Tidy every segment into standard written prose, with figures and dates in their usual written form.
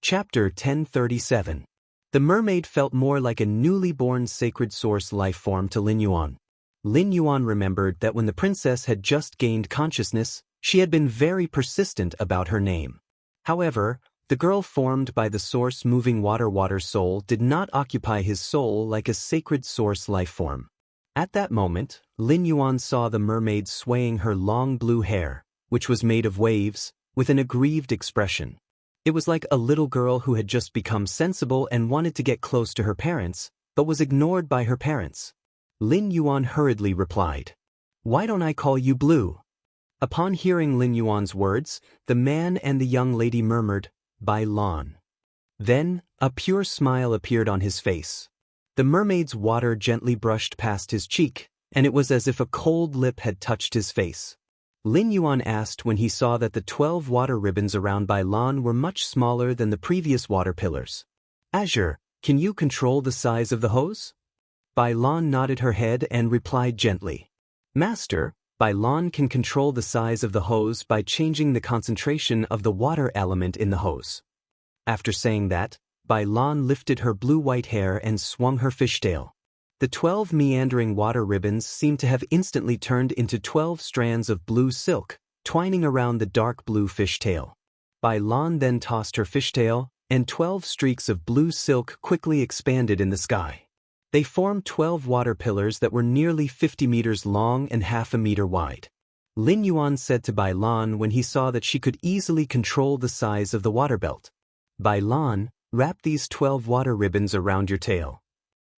Chapter 1037. The mermaid felt more like a newly born sacred source life form to Lin Yuan. Lin Yuan remembered that when the princess had just gained consciousness, she had been very persistent about her name. However, the girl formed by the source moving water soul did not occupy his soul like a sacred source life form. At that moment, Lin Yuan saw the mermaid swaying her long blue hair, which was made of waves, with an aggrieved expression. It was like a little girl who had just become sensible and wanted to get close to her parents, but was ignored by her parents. Lin Yuan hurriedly replied, "Why don't I call you Blue?" Upon hearing Lin Yuan's words, the man and the young lady murmured, "Bai Lan." Then, a pure smile appeared on his face. The mermaid's water gently brushed past his cheek, and it was as if a cold lip had touched his face. Lin Yuan asked when he saw that the 12 water ribbons around Bai Lan were much smaller than the previous water pillars. "Azure, can you control the size of the hose?" Bai Lan nodded her head and replied gently, "Master, Bai Lan can control the size of the hose by changing the concentration of the water element in the hose." After saying that, Bai Lan lifted her blue-white hair and swung her fishtail. The 12 meandering water ribbons seemed to have instantly turned into 12 strands of blue silk, twining around the dark blue fishtail. Bai Lan then tossed her fishtail, and 12 streaks of blue silk quickly expanded in the sky. They formed 12 water pillars that were nearly 50 meters long and half a meter wide. Lin Yuan said to Bai Lan when he saw that she could easily control the size of the water belt, "Bai Lan, wrap these 12 water ribbons around your tail.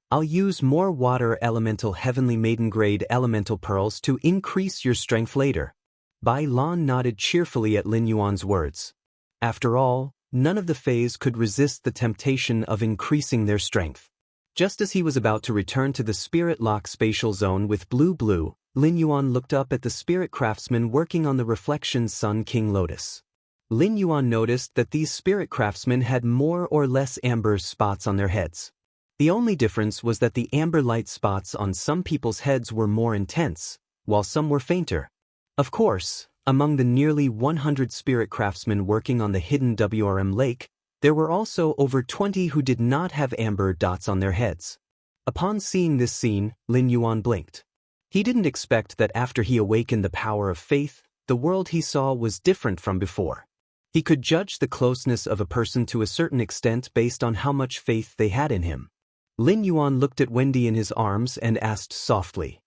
I'll use more water elemental heavenly maiden grade elemental pearls to increase your strength later." Bai Lan nodded cheerfully at Lin Yuan's words. After all, none of the Fays could resist the temptation of increasing their strength. Just as he was about to return to the Spirit Lock spatial zone with Blue, Lin Yuan looked up at the spirit craftsmen working on the Reflection Sun King Lotus. Lin Yuan noticed that these spirit craftsmen had more or less amber spots on their heads. The only difference was that the amber light spots on some people's heads were more intense, while some were fainter. Of course, among the nearly 100 spirit craftsmen working on the hidden WRM lake, there were also over 20 who did not have amber dots on their heads. Upon seeing this scene, Lin Yuan blinked. He didn't expect that after he awakened the power of faith, the world he saw was different from before. He could judge the closeness of a person to a certain extent based on how much faith they had in him. Lin Yuan looked at Wendy in his arms and asked softly,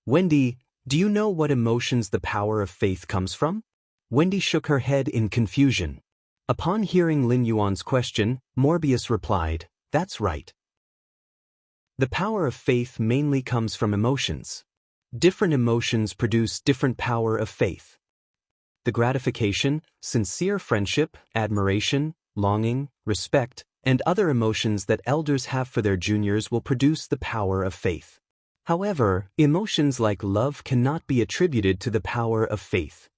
"Wendy, do you know what emotions the power of faith comes from?" Wendy shook her head in confusion. Upon hearing Lin Yuan's question, Morbius replied, "That's right. The power of faith mainly comes from emotions. Different emotions produce different power of faith. The gratification, sincere friendship, admiration, longing, respect, and other emotions that elders have for their juniors will produce the power of faith. However, emotions like love cannot be attributed to the power of faith.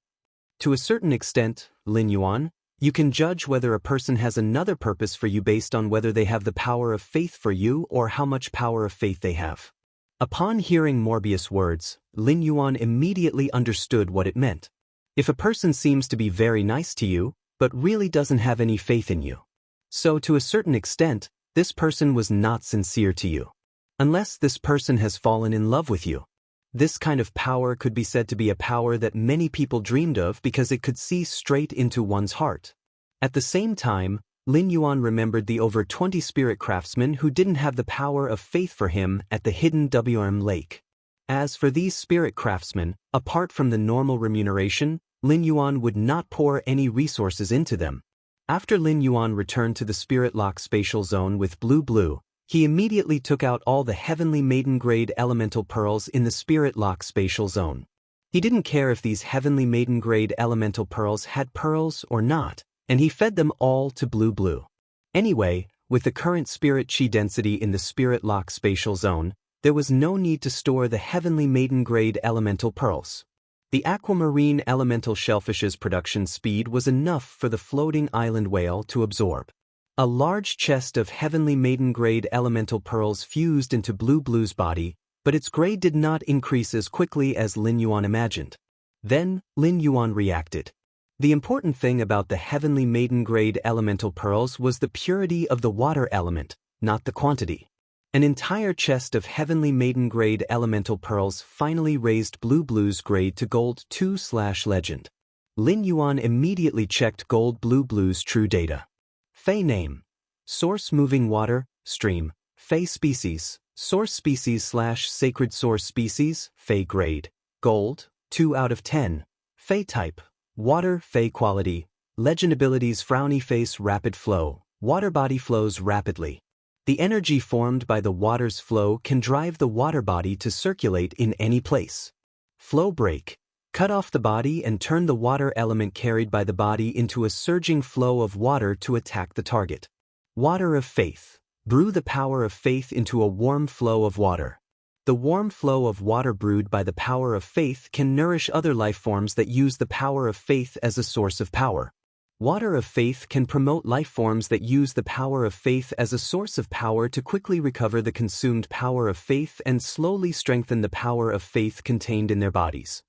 To a certain extent, Lin Yuan, you can judge whether a person has another purpose for you based on whether they have the power of faith for you or how much power of faith they have." Upon hearing Morbius' words, Lin Yuan immediately understood what it meant. If a person seems to be very nice to you, but really doesn't have any faith in you, so to a certain extent, this person was not sincere to you. Unless this person has fallen in love with you. This kind of power could be said to be a power that many people dreamed of because it could see straight into one's heart. At the same time, Lin Yuan remembered the over 20 spirit craftsmen who didn't have the power of faith for him at the hidden WRM lake. As for these spirit craftsmen, apart from the normal remuneration, Lin Yuan would not pour any resources into them. After Lin Yuan returned to the Spirit Lock spatial zone with Blue, he immediately took out all the heavenly maiden grade elemental pearls in the Spirit Lock spatial zone. He didn't care if these heavenly maiden grade elemental pearls had pearls or not, and he fed them all to Blue. Anyway, with the current spirit chi density in the Spirit Lock spatial zone, there was no need to store the heavenly maiden grade elemental pearls. The aquamarine elemental shellfish's production speed was enough for the floating island whale to absorb. A large chest of heavenly maiden grade elemental pearls fused into Blue's body, but its grade did not increase as quickly as Lin Yuan imagined. Then, Lin Yuan reacted. The important thing about the heavenly maiden-grade elemental pearls was the purity of the water element, not the quantity. An entire chest of heavenly maiden-grade elemental pearls finally raised Blue Blue's grade to Gold 2/Legend. Lin Yuan immediately checked Gold Blue Blue's true data. Fei name. Source moving water, stream. Fei species. Source species/sacred source species, Fei grade. Gold, 2 out of 10. Fei type. Water, Fei quality. Legend abilities frowny face rapid flow. Water body flows rapidly. The energy formed by the water's flow can drive the water body to circulate in any place. Flow break. Cut off the body and turn the water element carried by the body into a surging flow of water to attack the target. Water of faith. Brew the power of faith into a warm flow of water. The warm flow of water brewed by the power of faith can nourish other life forms that use the power of faith as a source of power. Water of faith can promote life forms that use the power of faith as a source of power to quickly recover the consumed power of faith and slowly strengthen the power of faith contained in their bodies.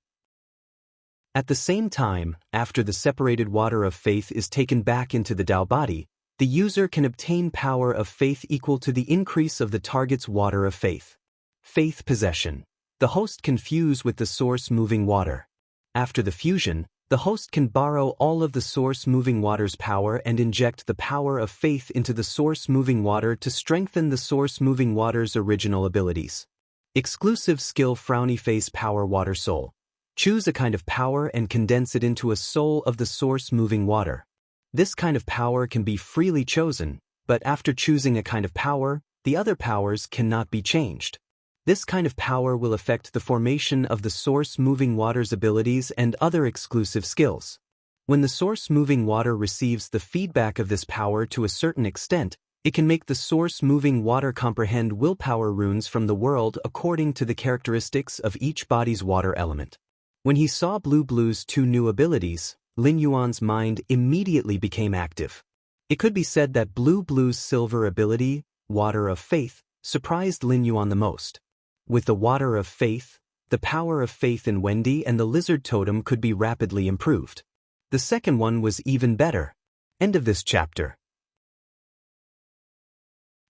At the same time, after the separated water of faith is taken back into the Dao body, the user can obtain power of faith equal to the increase of the target's water of faith. Faith possession. The host can fuse with the source moving water. After the fusion, the host can borrow all of the source moving water's power and inject the power of faith into the source moving water to strengthen the source moving water's original abilities. Exclusive skill frowny face power water soul. Choose a kind of power and condense it into a soul of the source moving water. This kind of power can be freely chosen, but after choosing a kind of power, the other powers cannot be changed. This kind of power will affect the formation of the source moving water's abilities and other exclusive skills. When the source moving water receives the feedback of this power to a certain extent, it can make the source moving water comprehend willpower runes from the world according to the characteristics of each body's water element. When he saw Blue Blue's 2 new abilities, Lin Yuan's mind immediately became active. It could be said that Blue Blue's silver ability, Water of Faith, surprised Lin Yuan the most. With the Water of Faith, the power of faith in Wendy and the lizard totem could be rapidly improved. The second one was even better. End of this chapter.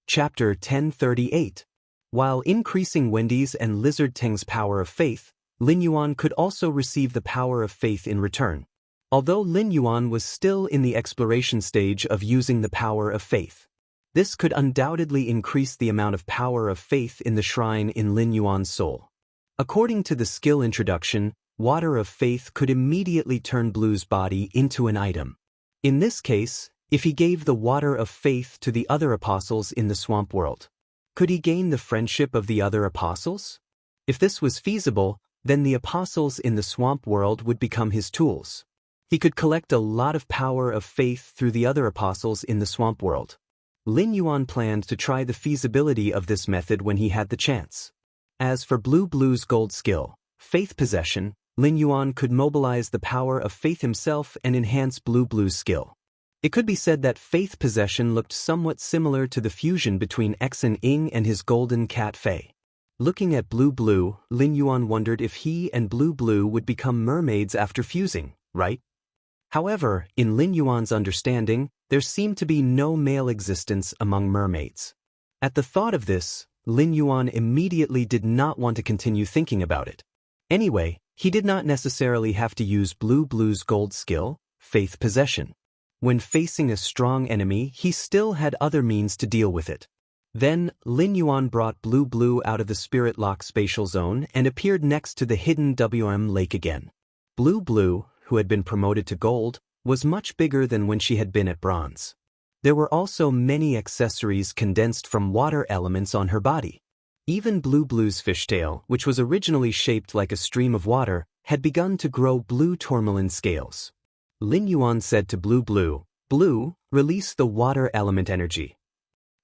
Chapter 1038. While increasing Wendy's and Lizard Teng's power of faith, Lin Yuan could also receive the power of faith in return. Although Lin Yuan was still in the exploration stage of using the power of faith, this could undoubtedly increase the amount of power of faith in the shrine in Lin Yuan's soul. According to the skill introduction, Water of Faith could immediately turn Blue's body into an item. In this case, if he gave the Water of Faith to the other apostles in the swamp world, could he gain the friendship of the other apostles? If this was feasible, then the apostles in the swamp world would become his tools. He could collect a lot of power of faith through the other apostles in the swamp world. Lin Yuan planned to try the feasibility of this method when he had the chance. As for Blue Blue's gold skill, faith possession, Lin Yuan could mobilize the power of faith himself and enhance Blue Blue's skill. It could be said that faith possession looked somewhat similar to the fusion between Exen Ing and his golden cat Fei. Looking at Blue Blue, Lin Yuan wondered if he and Blue Blue would become mermaids after fusing, right? However, in Lin Yuan's understanding, there seemed to be no male existence among mermaids. At the thought of this, Lin Yuan immediately did not want to continue thinking about it. Anyway, he did not necessarily have to use Blue Blue's gold skill, faith possession. When facing a strong enemy, he still had other means to deal with it. Then, Lin Yuan brought Blue Blue out of the Spirit Lock spatial zone and appeared next to the hidden WM lake again. Blue Blue, who had been promoted to gold, was much bigger than when she had been at bronze. There were also many accessories condensed from water elements on her body. Even Blue Blue's fishtail, which was originally shaped like a stream of water, had begun to grow blue tourmaline scales. Lin Yuan said to Blue Blue, "Blue, release the water element energy.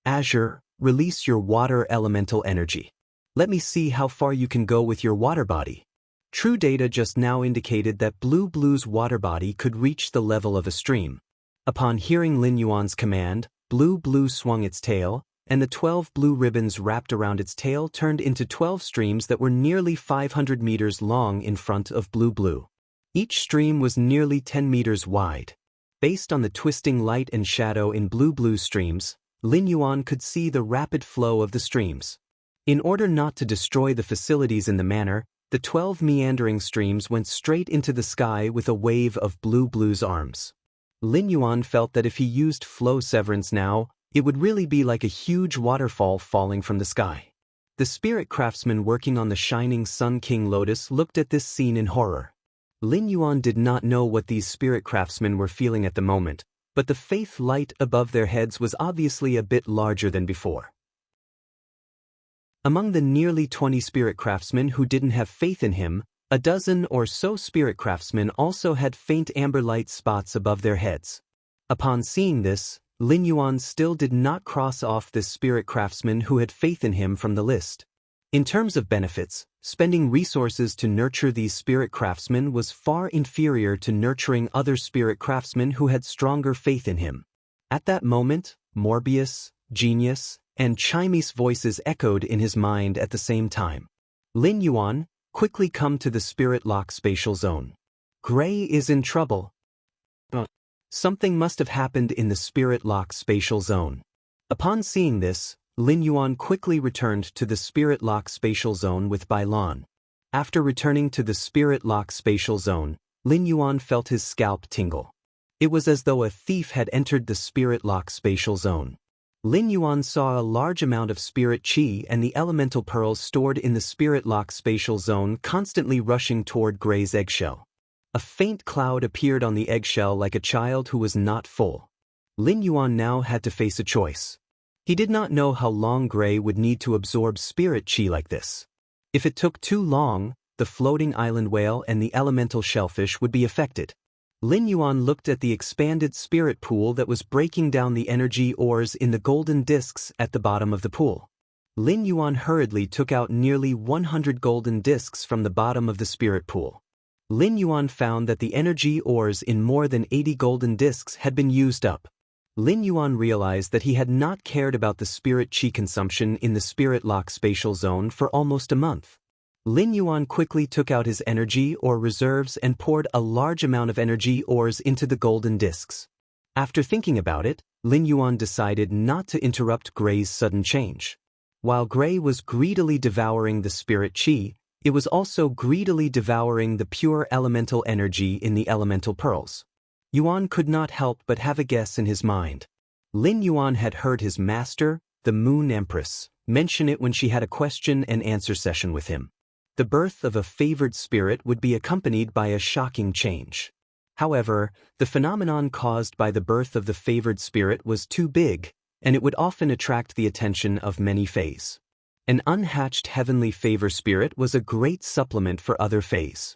Azure, release your water elemental energy. Let me see how far you can go with your water body." True data just now indicated that Blue Blue's water body could reach the level of a stream. Upon hearing Lin Yuan's command, Blue Blue swung its tail, and the 12 blue ribbons wrapped around its tail turned into 12 streams that were nearly 500 meters long in front of Blue Blue. Each stream was nearly 10 meters wide. Based on the twisting light and shadow in blue streams, Lin Yuan could see the rapid flow of the streams. In order not to destroy the facilities in the manor, the 12 meandering streams went straight into the sky with a wave of blue's arms. Lin Yuan felt that if he used flow severance now, it would really be like a huge waterfall falling from the sky. The spirit craftsman working on the shining Sun King Lotus looked at this scene in horror. Lin Yuan did not know what these spirit craftsmen were feeling at the moment, but the faith light above their heads was obviously a bit larger than before. Among the nearly 20 spirit craftsmen who didn't have faith in him, a dozen or so spirit craftsmen also had faint amber light spots above their heads. Upon seeing this, Lin Yuan still did not cross off this spirit craftsman who had faith in him from the list. In terms of benefits, spending resources to nurture these spirit craftsmen was far inferior to nurturing other spirit craftsmen who had stronger faith in him. At that moment, Morbius, Genius, and Chime's voices echoed in his mind at the same time. Lin Yuan, quickly come to the spirit lock spatial zone. Gray is in trouble. Something must have happened in the spirit lock spatial zone. Upon seeing this, Lin Yuan quickly returned to the spirit lock spatial zone with Bai Lan. After returning to the spirit lock spatial zone, Lin Yuan felt his scalp tingle. It was as though a thief had entered the spirit lock spatial zone. Lin Yuan saw a large amount of spirit chi and the elemental pearls stored in the spirit lock spatial zone constantly rushing toward Gray's eggshell. A faint cloud appeared on the eggshell like a child who was not full. Lin Yuan now had to face a choice. He did not know how long Gray would need to absorb spirit chi like this. If it took too long, the floating island whale and the elemental shellfish would be affected. Lin Yuan looked at the expanded spirit pool that was breaking down the energy ores in the golden discs at the bottom of the pool. Lin Yuan hurriedly took out nearly 100 golden discs from the bottom of the spirit pool. Lin Yuan found that the energy ores in more than 80 golden discs had been used up. Lin Yuan realized that he had not cared about the spirit chi consumption in the spirit lock spatial zone for almost a month. Lin Yuan quickly took out his energy ore reserves and poured a large amount of energy ores into the golden discs. After thinking about it, Lin Yuan decided not to interrupt Gray's sudden change. While Gray was greedily devouring the spirit chi, it was also greedily devouring the pure elemental energy in the elemental pearls. Yuan could not help but have a guess in his mind. Lin Yuan had heard his master, the Moon Empress, mention it when she had a question and answer session with him. The birth of a favored spirit would be accompanied by a shocking change. However, the phenomenon caused by the birth of the favored spirit was too big, and it would often attract the attention of many fays. An unhatched heavenly favor spirit was a great supplement for other fays.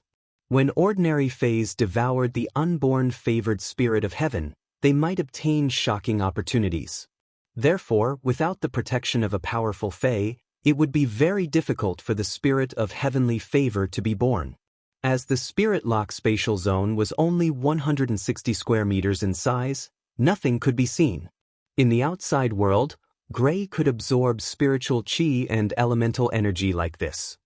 When ordinary fays devoured the unborn favored spirit of heaven, they might obtain shocking opportunities. Therefore, without the protection of a powerful fay, it would be very difficult for the spirit of heavenly favor to be born. As the spirit lock spatial zone was only 160 square meters in size, nothing could be seen. In the outside world, Gray could absorb spiritual chi and elemental energy like this.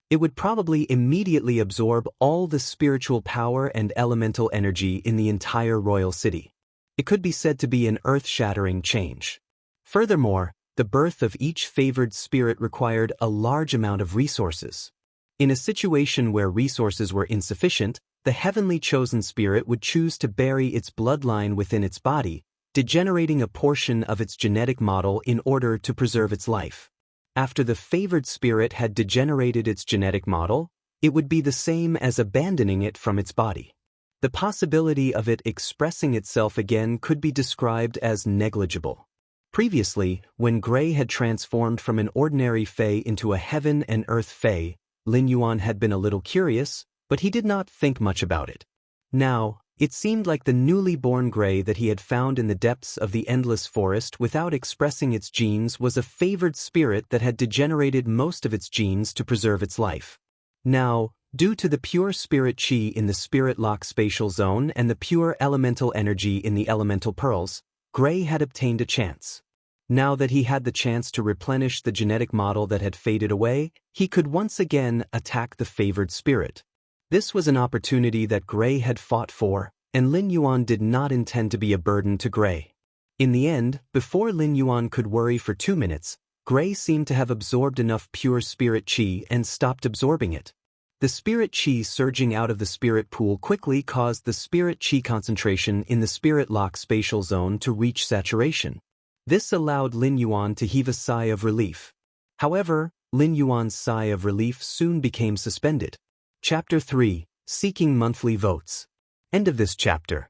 It would probably immediately absorb all the spiritual power and elemental energy in the entire royal city. It could be said to be an earth-shattering change. Furthermore, the birth of each favored spirit required a large amount of resources. In a situation where resources were insufficient, the heavenly chosen spirit would choose to bury its bloodline within its body, degenerating a portion of its genetic model in order to preserve its life. After the favored spirit had degenerated its genetic model, it would be the same as abandoning it from its body. The possibility of it expressing itself again could be described as negligible. Previously, when Gray had transformed from an ordinary fae into a heaven and earth fae, Lin Yuan had been a little curious, but he did not think much about it. Now, it seemed like the newly born Gray that he had found in the depths of the endless forest without expressing its genes was a favored spirit that had degenerated most of its genes to preserve its life. Now, due to the pure spirit chi in the spirit lock spatial zone and the pure elemental energy in the elemental pearls, Gray had obtained a chance. Now that he had the chance to replenish the genetic model that had faded away, he could once again attack the favored spirit. This was an opportunity that Gray had fought for, and Lin Yuan did not intend to be a burden to Gray. In the end, before Lin Yuan could worry for 2 minutes, Gray seemed to have absorbed enough pure spirit qi and stopped absorbing it. The spirit qi surging out of the spirit pool quickly caused the spirit qi concentration in the spirit lock spatial zone to reach saturation. This allowed Lin Yuan to heave a sigh of relief. However, Lin Yuan's sigh of relief soon became suspended. Chapter 3, Seeking Monthly Votes. End of this chapter.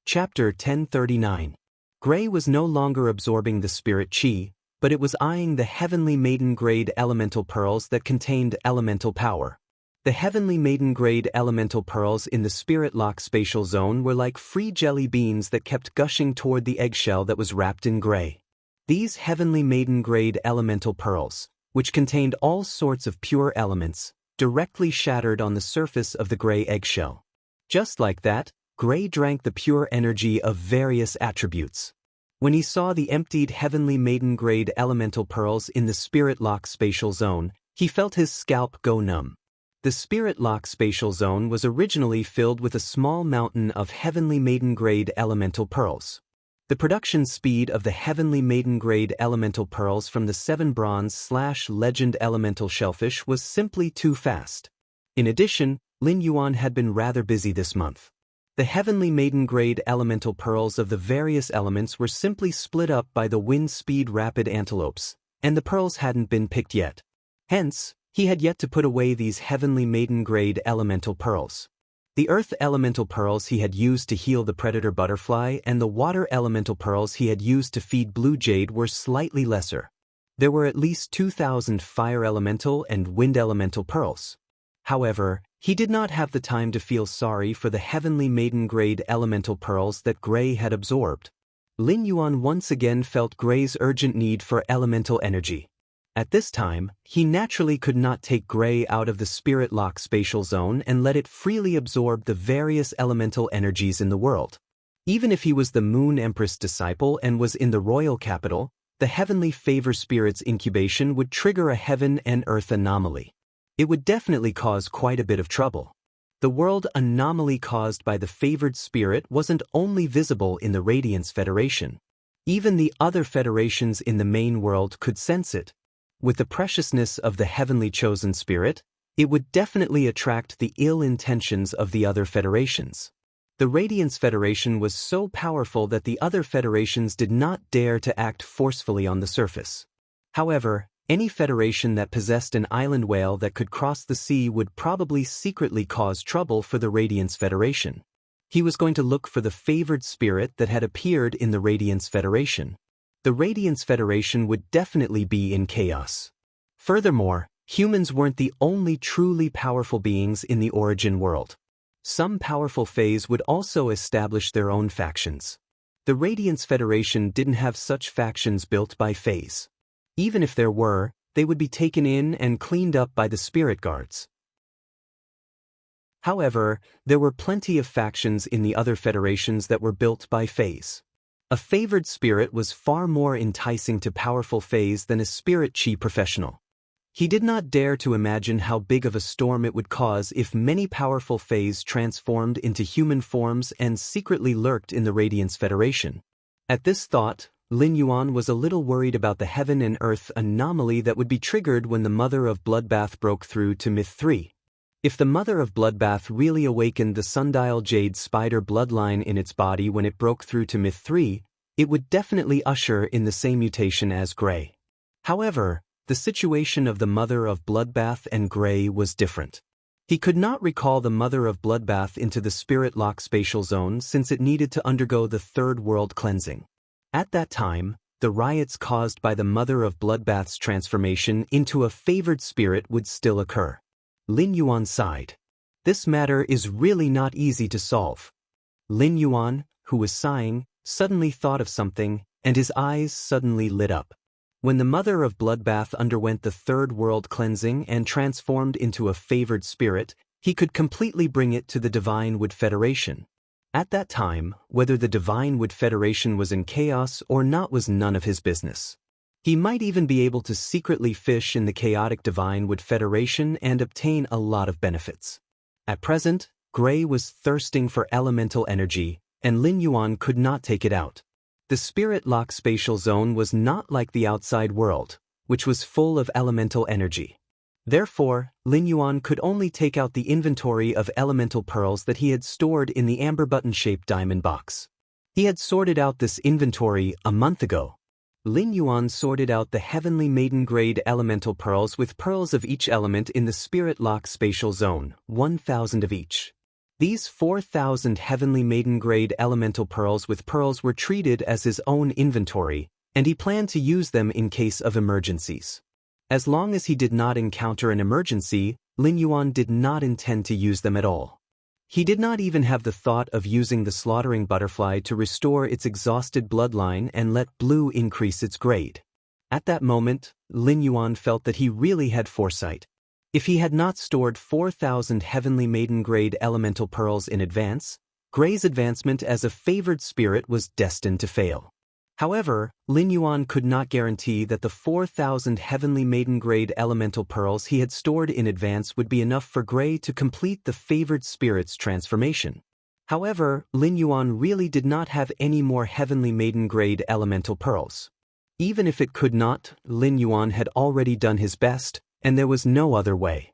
Chapter 1039. Gray was no longer absorbing the spirit qi, but it was eyeing the heavenly maiden-grade elemental pearls that contained elemental power. The heavenly maiden-grade elemental pearls in the spirit lock spatial zone were like free jelly beans that kept gushing toward the eggshell that was wrapped in gray. These heavenly maiden-grade elemental pearls, which contained all sorts of pure elements, directly shattered on the surface of the gray eggshell. Just like that, Gray drank the pure energy of various attributes. When he saw the emptied heavenly maiden-grade elemental pearls in the spirit lock spatial zone, he felt his scalp go numb. The spirit lock spatial zone was originally filled with a small mountain of heavenly maiden-grade elemental pearls. The production speed of the heavenly maiden-grade elemental pearls from the 7 bronze/legend elemental shellfish was simply too fast. In addition, Lin Yuan had been rather busy this month. The heavenly maiden-grade elemental pearls of the various elements were simply split up by the wind-speed rapid antelopes, and the pearls hadn't been picked yet. Hence, he had yet to put away these heavenly maiden-grade elemental pearls. The earth elemental pearls he had used to heal the predator butterfly and the water elemental pearls he had used to feed blue jade were slightly lesser. There were at least 2,000 fire elemental and wind elemental pearls. However, he did not have the time to feel sorry for the heavenly maiden-grade elemental pearls that Gray had absorbed. Lin Yuan once again felt Gray's urgent need for elemental energy. At this time, he naturally could not take Gray out of the spirit lock spatial zone and let it freely absorb the various elemental energies in the world. Even if he was the Moon Empress disciple and was in the royal capital, the heavenly favor spirit's incubation would trigger a heaven and earth anomaly. It would definitely cause quite a bit of trouble. The world anomaly caused by the favored spirit wasn't only visible in the Radiance Federation. Even the other federations in the main world could sense it. With the preciousness of the heavenly chosen spirit, it would definitely attract the ill intentions of the other federations. The Radiance Federation was so powerful that the other federations did not dare to act forcefully on the surface. However, any federation that possessed an island whale that could cross the sea would probably secretly cause trouble for the Radiance Federation. He was going to look for the favored spirit that had appeared in the Radiance Federation. The Radiance Federation would definitely be in chaos. Furthermore, humans weren't the only truly powerful beings in the origin world. Some powerful Fays would also establish their own factions. The Radiance Federation didn't have such factions built by Fays. Even if there were, they would be taken in and cleaned up by the spirit guards. However, there were plenty of factions in the other federations that were built by Fays. A favored spirit was far more enticing to powerful Fays than a spirit chi professional. He did not dare to imagine how big of a storm it would cause if many powerful Fays transformed into human forms and secretly lurked in the Radiance Federation. At this thought, Lin Yuan was a little worried about the heaven and earth anomaly that would be triggered when the Mother of Bloodbath broke through to Myth 3. If the Mother of Bloodbath really awakened the Sundial Jade Spider bloodline in its body when it broke through to Myth 3, it would definitely usher in the same mutation as Gray. However, the situation of the Mother of Bloodbath and Gray was different. He could not recall the Mother of Bloodbath into the Spirit Lock spatial zone since it needed to undergo the Third World cleansing. At that time, the riots caused by the Mother of Bloodbath's transformation into a favored spirit would still occur. Lin Yuan sighed. This matter is really not easy to solve. Lin Yuan, who was sighing, suddenly thought of something, and his eyes suddenly lit up. When the Mother of Bloodbath underwent the Third World cleansing and transformed into a favored spirit, he could completely bring it to the Divine Wood Federation. At that time, whether the Divine Wood Federation was in chaos or not was none of his business. He might even be able to secretly fish in the chaotic divine wood federation and obtain a lot of benefits. At present, Gray was thirsting for elemental energy, and Lin Yuan could not take it out. The spirit lock spatial zone was not like the outside world, which was full of elemental energy. Therefore, Lin Yuan could only take out the inventory of elemental pearls that he had stored in the amber button-shaped diamond box. He had sorted out this inventory a month ago. Lin Yuan sorted out the heavenly maiden-grade elemental pearls with pearls of each element in the spirit lock spatial zone, 1,000 of each. These 4,000 heavenly maiden-grade elemental pearls with pearls were treated as his own inventory, and he planned to use them in case of emergencies. As long as he did not encounter an emergency, Lin Yuan did not intend to use them at all. He did not even have the thought of using the slaughtering butterfly to restore its exhausted bloodline and let blue increase its grade. At that moment, Lin Yuan felt that he really had foresight. If he had not stored 4,000 heavenly maiden-grade elemental pearls in advance, Gray's advancement as a favored spirit was destined to fail. However, Lin Yuan could not guarantee that the 4,000 heavenly maiden-grade elemental pearls he had stored in advance would be enough for Gray to complete the favored spirit's transformation. However, Lin Yuan really did not have any more heavenly maiden-grade elemental pearls. Even if it could not, Lin Yuan had already done his best, and there was no other way.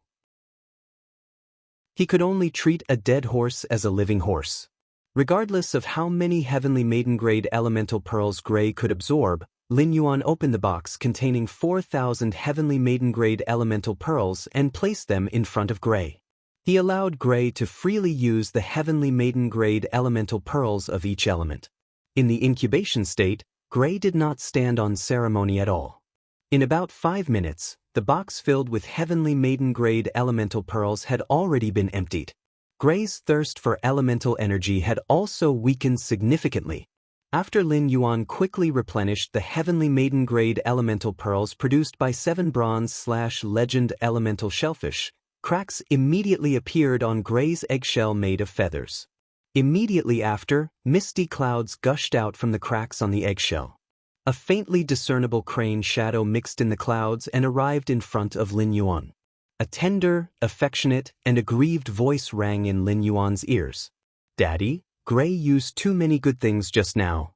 He could only treat a dead horse as a living horse. Regardless of how many heavenly maiden-grade elemental pearls Gray could absorb, Lin Yuan opened the box containing 4,000 heavenly maiden-grade elemental pearls and placed them in front of Gray. He allowed Gray to freely use the heavenly maiden-grade elemental pearls of each element. In the incubation state, Gray did not stand on ceremony at all. In about 5 minutes, the box filled with heavenly maiden-grade elemental pearls had already been emptied. Gray's thirst for elemental energy had also weakened significantly. After Lin Yuan quickly replenished the heavenly maiden-grade elemental pearls produced by 7 bronze/legend elemental shellfish, cracks immediately appeared on Gray's eggshell made of feathers. Immediately after, misty clouds gushed out from the cracks on the eggshell. A faintly discernible crane shadow mixed in the clouds and arrived in front of Lin Yuan. A tender, affectionate, and aggrieved voice rang in Lin Yuan's ears. "Daddy, Gray used too many good things just now."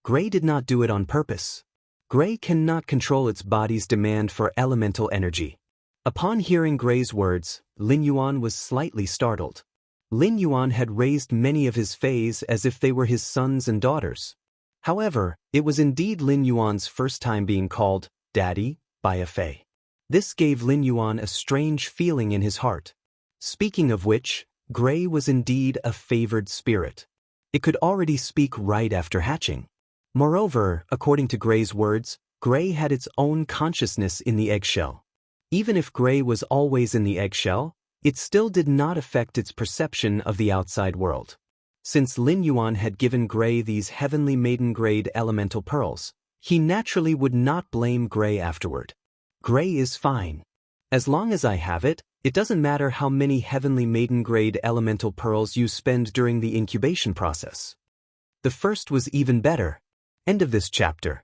Gray did not do it on purpose. Gray cannot control its body's demand for elemental energy. Upon hearing Gray's words, Lin Yuan was slightly startled. Lin Yuan had raised many of his fays as if they were his sons and daughters. However, it was indeed Lin Yuan's first time being called Daddy by a fae. This gave Lin Yuan a strange feeling in his heart. Speaking of which, Gray was indeed a favored spirit. It could already speak right after hatching. Moreover, according to Gray's words, Gray had its own consciousness in the eggshell. Even if Gray was always in the eggshell, it still did not affect its perception of the outside world. Since Lin Yuan had given Gray these heavenly maiden-grade elemental pearls, he naturally would not blame Gray afterward. Gray is fine. As long as I have it, it doesn't matter how many heavenly maiden-grade elemental pearls you spend during the incubation process. The first was even better. End of this chapter.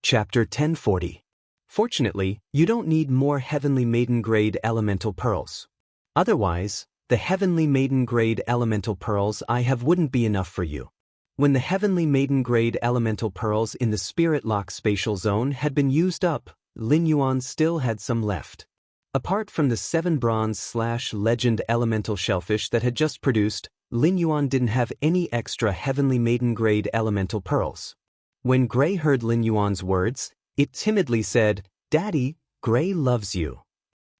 Chapter 1040. Fortunately, you don't need more heavenly maiden-grade elemental pearls. Otherwise, the heavenly maiden-grade elemental pearls I have wouldn't be enough for you. When the heavenly maiden-grade elemental pearls in the spirit lock spatial zone had been used up, Lin Yuan still had some left. Apart from the 7 bronze/legend elemental shellfish that had just produced, Lin Yuan didn't have any extra heavenly maiden-grade elemental pearls. When Gray heard Lin Yuan's words, it timidly said, "Daddy, Gray loves you.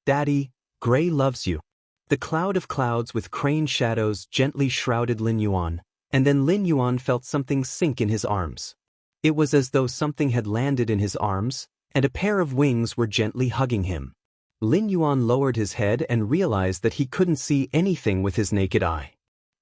Daddy, Gray loves you." The cloud of clouds with crane shadows gently shrouded Lin Yuan, and then Lin Yuan felt something sink in his arms. It was as though something had landed in his arms, and a pair of wings were gently hugging him. Lin Yuan lowered his head and realized that he couldn't see anything with his naked eye.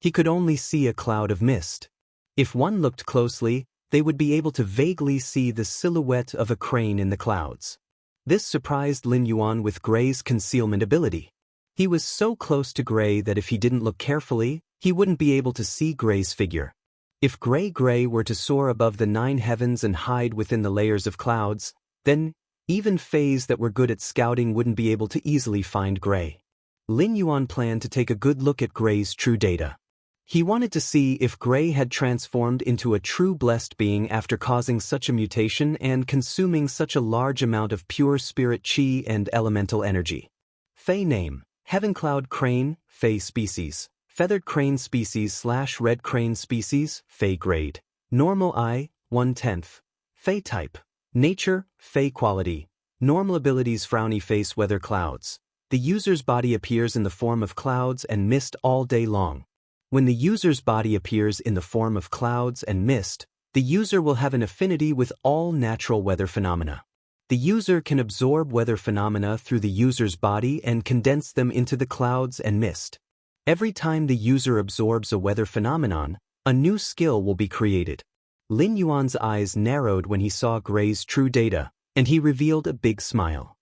He could only see a cloud of mist. If one looked closely, they would be able to vaguely see the silhouette of a crane in the clouds. This surprised Lin Yuan with Gray's concealment ability. He was so close to Gray that if he didn't look carefully, he wouldn't be able to see Gray's figure. If Gray were to soar above the 9 heavens and hide within the layers of clouds, then even fays that were good at scouting wouldn't be able to easily find Gray. Lin Yuan planned to take a good look at Gray's true data. He wanted to see if Gray had transformed into a true blessed being after causing such a mutation and consuming such a large amount of pure spirit chi and elemental energy. Fey name: Heaven Cloud Crane, Fey species. Feathered Crane species / Red Crane species, Fey grade. Normal I, 1/10. Fey type: Nature, Fey quality. Normal abilities: Frowny face, weather clouds. The user's body appears in the form of clouds and mist all day long. When the user's body appears in the form of clouds and mist, the user will have an affinity with all natural weather phenomena. The user can absorb weather phenomena through the user's body and condense them into the clouds and mist. Every time the user absorbs a weather phenomenon, a new skill will be created. Lin Yuan's eyes narrowed when he saw Gray's true data, and he revealed a big smile.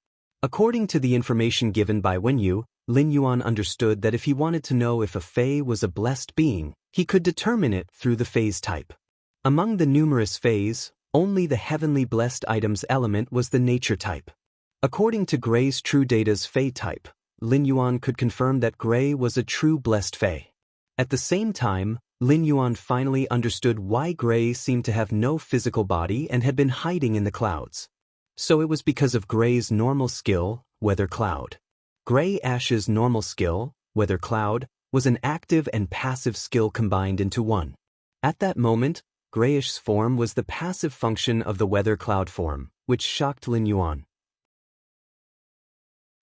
According to the information given by Wenyu, Lin Yuan understood that if he wanted to know if a Fey was a blessed being, he could determine it through the Fey's type. Among the numerous Feys, only the heavenly blessed items element was the nature type. According to Gray's true data's Fey type, Lin Yuan could confirm that Gray was a true blessed Fey. At the same time, Lin Yuan finally understood why Gray seemed to have no physical body and had been hiding in the clouds. So it was because of Gray's normal skill, Weather Cloud. Gray Ash's normal skill, Weather Cloud, was an active and passive skill combined into one. At that moment, Grayish's form was the passive function of the Weather Cloud form, which shocked Lin Yuan.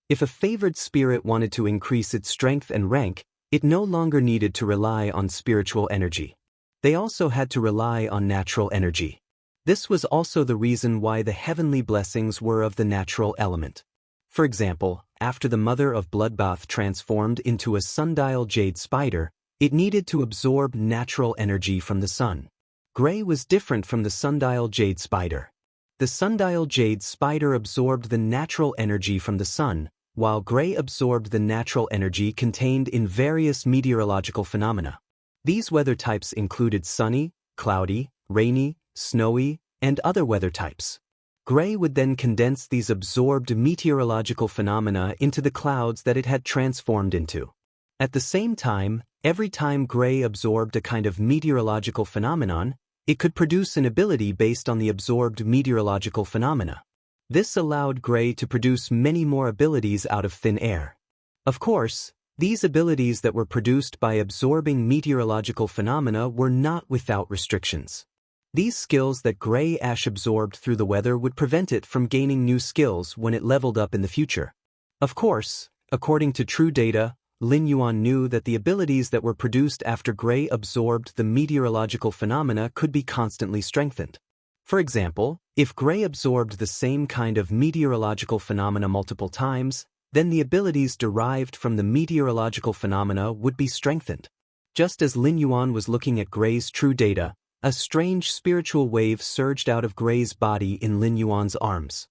If a favored spirit wanted to increase its strength and rank, it no longer needed to rely on spiritual energy. They also had to rely on natural energy. This was also the reason why the heavenly blessings were of the natural element. For example, after the Mother of Bloodbath transformed into a sundial jade spider, it needed to absorb natural energy from the sun. Gray was different from the sundial jade spider. The sundial jade spider absorbed the natural energy from the sun, while Gray absorbed the natural energy contained in various meteorological phenomena. These weather types included sunny, cloudy, rainy, snowy, and other weather types. Gray would then condense these absorbed meteorological phenomena into the clouds that it had transformed into. At the same time, every time Gray absorbed a kind of meteorological phenomenon, it could produce an ability based on the absorbed meteorological phenomena. This allowed Gray to produce many more abilities out of thin air. Of course, these abilities that were produced by absorbing meteorological phenomena were not without restrictions. These skills that Gray Ash absorbed through the weather would prevent it from gaining new skills when it leveled up in the future. Of course, according to true data, Lin Yuan knew that the abilities that were produced after Gray absorbed the meteorological phenomena could be constantly strengthened. For example, if Gray absorbed the same kind of meteorological phenomena multiple times, then the abilities derived from the meteorological phenomena would be strengthened. Just as Lin Yuan was looking at Gray's true data, a strange spiritual wave surged out of Gray's body in Lin Yuan's arms.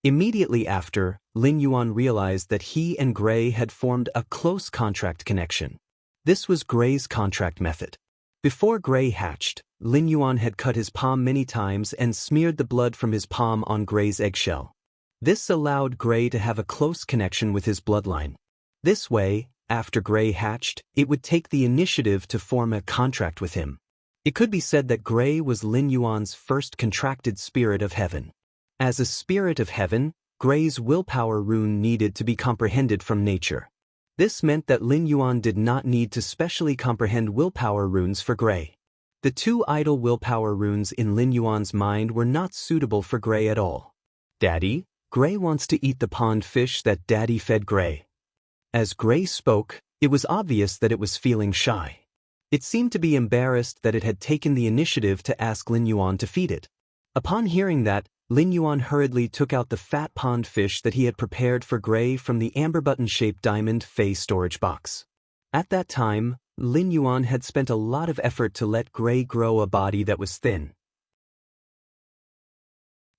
Immediately after, Lin Yuan realized that he and Gray had formed a close contract connection. This was Gray's contract method. Before Gray hatched, Lin Yuan had cut his palm many times and smeared the blood from his palm on Gray's eggshell. This allowed Gray to have a close connection with his bloodline. This way, after Gray hatched, it would take the initiative to form a contract with him. It could be said that Gray was Lin Yuan's first contracted spirit of heaven. As a spirit of heaven, Gray's willpower rune needed to be comprehended from nature. This meant that Lin Yuan did not need to specially comprehend willpower runes for Gray. The two idle willpower runes in Lin Yuan's mind were not suitable for Gray at all. Daddy, Gray wants to eat the pond fish that Daddy fed Gray. As Gray spoke, it was obvious that it was feeling shy. It seemed to be embarrassed that it had taken the initiative to ask Lin Yuan to feed it. Upon hearing that, Lin Yuan hurriedly took out the fat pond fish that he had prepared for Gray from the amber button-shaped diamond Fey storage box. At that time, Lin Yuan had spent a lot of effort to let Gray grow a body that was thin.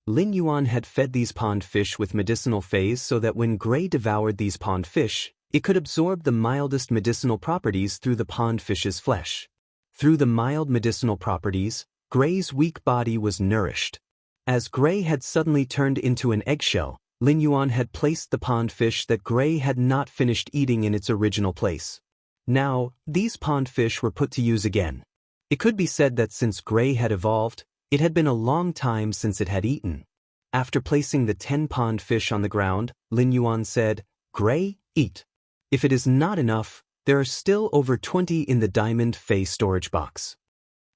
Lin Yuan had fed these pond fish with medicinal Feys so that when Gray devoured these pond fish, it could absorb the mildest medicinal properties through the pond fish's flesh. Through the mild medicinal properties, Gray's weak body was nourished. As Gray had suddenly turned into an eggshell, Lin Yuan had placed the pond fish that Gray had not finished eating in its original place. Now, these pond fish were put to use again. It could be said that since Gray had evolved, it had been a long time since it had eaten. After placing the 10 pond fish on the ground, Lin Yuan said, "Gray, eat. If it is not enough, there are still over 20 in the diamond Fey storage box.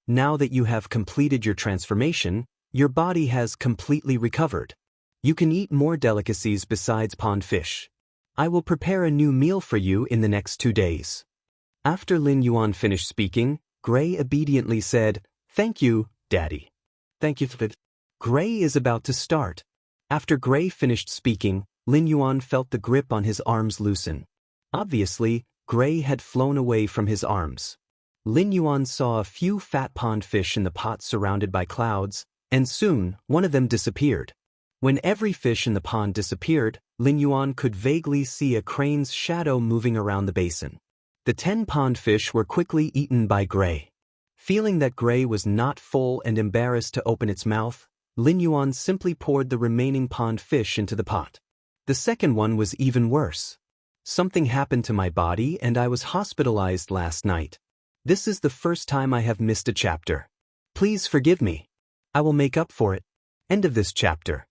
Now that you have completed your transformation, your body has completely recovered. You can eat more delicacies besides pond fish. I will prepare a new meal for you in the next 2 days." After Lin Yuan finished speaking, Gray obediently said, "Thank you, Daddy." "Thank you, Fid." Gray is about to start. After Gray finished speaking, Lin Yuan felt the grip on his arms loosen. Obviously, Gray had flown away from his arms. Lin Yuan saw a few fat pond fish in the pot surrounded by clouds, and soon, one of them disappeared. When every fish in the pond disappeared, Lin Yuan could vaguely see a crane's shadow moving around the basin. The 10 pond fish were quickly eaten by Gray. Feeling that Gray was not full and embarrassed to open its mouth, Lin Yuan simply poured the remaining pond fish into the pot. The second one was even worse. "Something happened to my body and I was hospitalized last night. This is the first time I have missed a chapter. Please forgive me. I will make up for it." End of this chapter.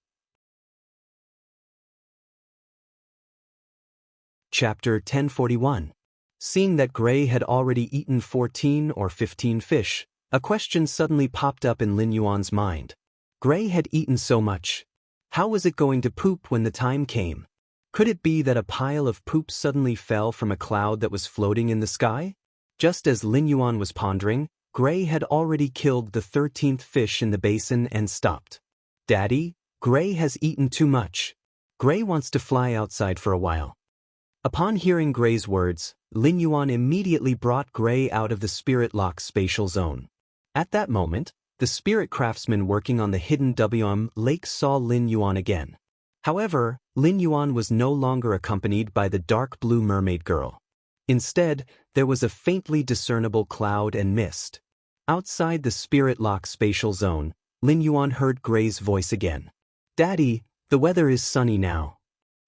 Chapter 1041. Seeing that Gray had already eaten 14 or 15 fish, a question suddenly popped up in Lin Yuan's mind. Gray had eaten so much. How was it going to poop when the time came? Could it be that a pile of poop suddenly fell from a cloud that was floating in the sky? Just as Lin Yuan was pondering, Gray had already killed the 13th fish in the basin and stopped. "Daddy, Gray has eaten too much. Gray wants to fly outside for a while." Upon hearing Gray's words, Lin Yuan immediately brought Gray out of the spirit lock spatial zone. At that moment, the spirit craftsman working on the hidden WM lake saw Lin Yuan again. However, Lin Yuan was no longer accompanied by the dark blue mermaid girl. Instead, there was a faintly discernible cloud and mist. Outside the spirit lock spatial zone, Lin Yuan heard Gray's voice again. "Daddy, the weather is sunny now.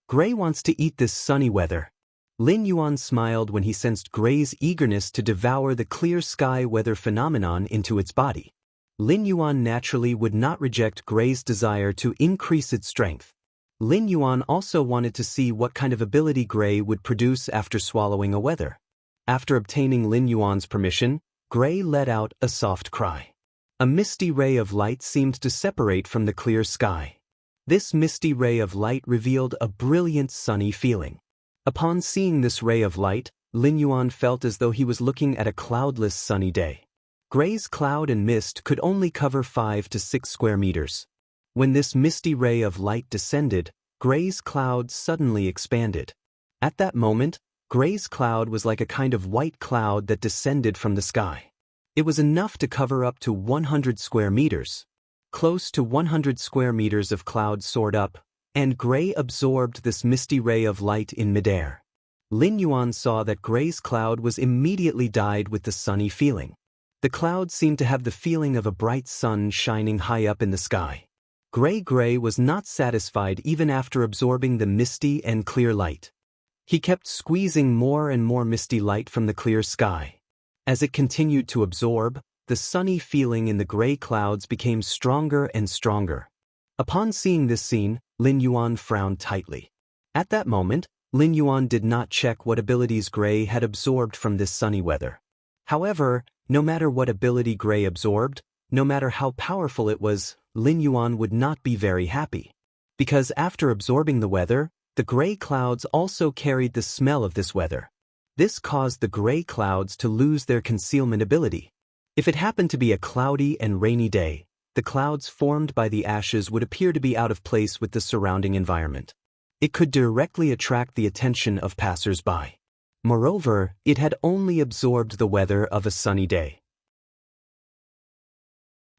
Gray wants to eat this sunny weather." Lin Yuan smiled when he sensed Gray's eagerness to devour the clear sky weather phenomenon into its body. Lin Yuan naturally would not reject Gray's desire to increase its strength. Lin Yuan also wanted to see what kind of ability Gray would produce after swallowing a weather. After obtaining Lin Yuan's permission, Gray let out a soft cry. A misty ray of light seemed to separate from the clear sky. This misty ray of light revealed a brilliant sunny feeling. Upon seeing this ray of light, Lin Yuan felt as though he was looking at a cloudless sunny day. Gray's cloud and mist could only cover 5 to 6 square meters. When this misty ray of light descended, Gray's cloud suddenly expanded. At that moment, Gray's cloud was like a kind of white cloud that descended from the sky. It was enough to cover up to 100 square meters. Close to 100 square meters of cloud soared up, and Gray absorbed this misty ray of light in midair. Lin Yuan saw that Gray's cloud was immediately dyed with the sunny feeling. The cloud seemed to have the feeling of a bright sun shining high up in the sky. Gray was not satisfied even after absorbing the misty and clear light. He kept squeezing more and more misty light from the clear sky. As it continued to absorb, the sunny feeling in the Gray clouds became stronger and stronger. Upon seeing this scene, Lin Yuan frowned tightly. At that moment, Lin Yuan did not check what abilities Gray had absorbed from this sunny weather. However, no matter what ability Gray absorbed, no matter how powerful it was, Lin Yuan would not be very happy. Because after absorbing the weather, the Gray clouds also carried the smell of this weather. This caused the Gray clouds to lose their concealment ability. If it happened to be a cloudy and rainy day, the clouds formed by the ashes would appear to be out of place with the surrounding environment. It could directly attract the attention of passers-by. Moreover, it had only absorbed the weather of a sunny day.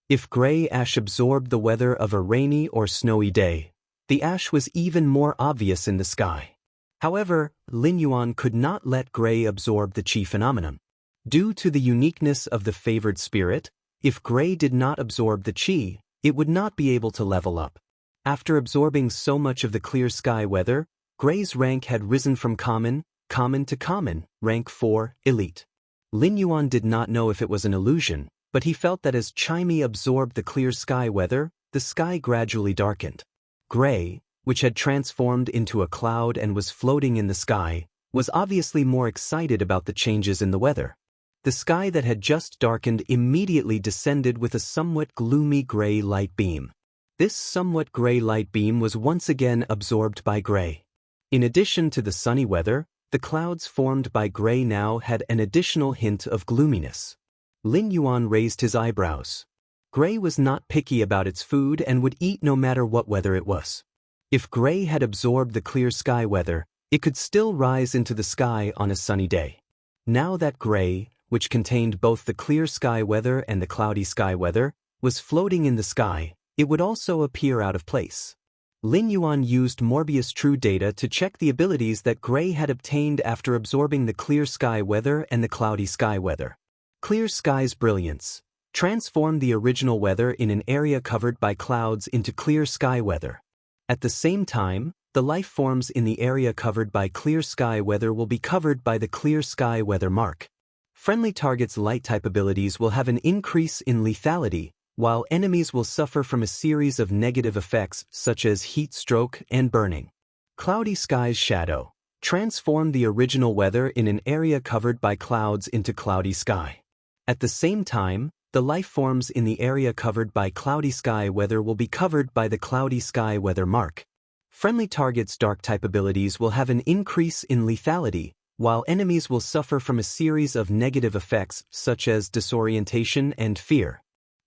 If Gray ash absorbed the weather of a rainy or snowy day, the ash was even more obvious in the sky. However, Lin Yuan could not let Gray absorb the chi phenomenon. Due to the uniqueness of the favored spirit, if Gray did not absorb the Qi, it would not be able to level up. After absorbing so much of the clear sky weather, Gray's rank had risen from common to common, rank 4, elite. Lin Yuan did not know if it was an illusion, but he felt that as Chimey absorbed the clear sky weather, the sky gradually darkened. Gray, which had transformed into a cloud and was floating in the sky, was obviously more excited about the changes in the weather. The sky that had just darkened immediately descended with a somewhat gloomy gray light beam. This somewhat gray light beam was once again absorbed by Gray. In addition to the sunny weather, the clouds formed by Gray now had an additional hint of gloominess. Lin Yuan raised his eyebrows. Gray was not picky about its food and would eat no matter what weather it was. If Gray had absorbed the clear sky weather, it could still rise into the sky on a sunny day. Now that Gray, which contained both the clear sky weather and the cloudy sky weather, was floating in the sky, it would also appear out of place. Lin Yuan used Morbius True data to check the abilities that Gray had obtained after absorbing the clear sky weather and the cloudy sky weather. Clear sky's brilliance. Transform the original weather in an area covered by clouds into clear sky weather. At the same time, the life forms in the area covered by clear sky weather will be covered by the clear sky weather mark. Friendly targets' light type abilities will have an increase in lethality, while enemies will suffer from a series of negative effects such as heat stroke and burning. Cloudy sky's shadow. Transform the original weather in an area covered by clouds into cloudy sky. At the same time, the life forms in the area covered by cloudy sky weather will be covered by the cloudy sky weather mark. Friendly targets' dark type abilities will have an increase in lethality, while enemies will suffer from a series of negative effects such as disorientation and fear.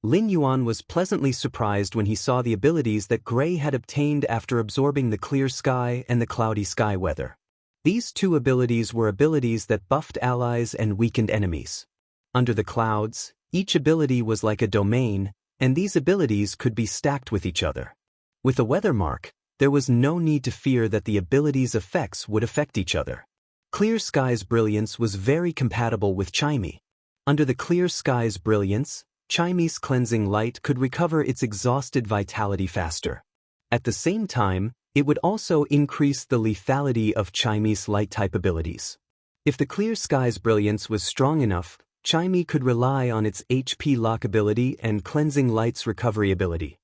Lin Yuan was pleasantly surprised when he saw the abilities that Gray had obtained after absorbing the clear sky and the cloudy sky weather. These two abilities were abilities that buffed allies and weakened enemies. Under the clouds, each ability was like a domain, and these abilities could be stacked with each other. With a weather mark, there was no need to fear that the abilities' effects would affect each other. Clear sky's brilliance was very compatible with Chimey. Under the clear sky's brilliance, Chimey's cleansing light could recover its exhausted vitality faster. At the same time, it would also increase the lethality of Chimey's light-type abilities. If the clear sky's brilliance was strong enough, Chimey could rely on its HP lock ability and cleansing light's recovery ability.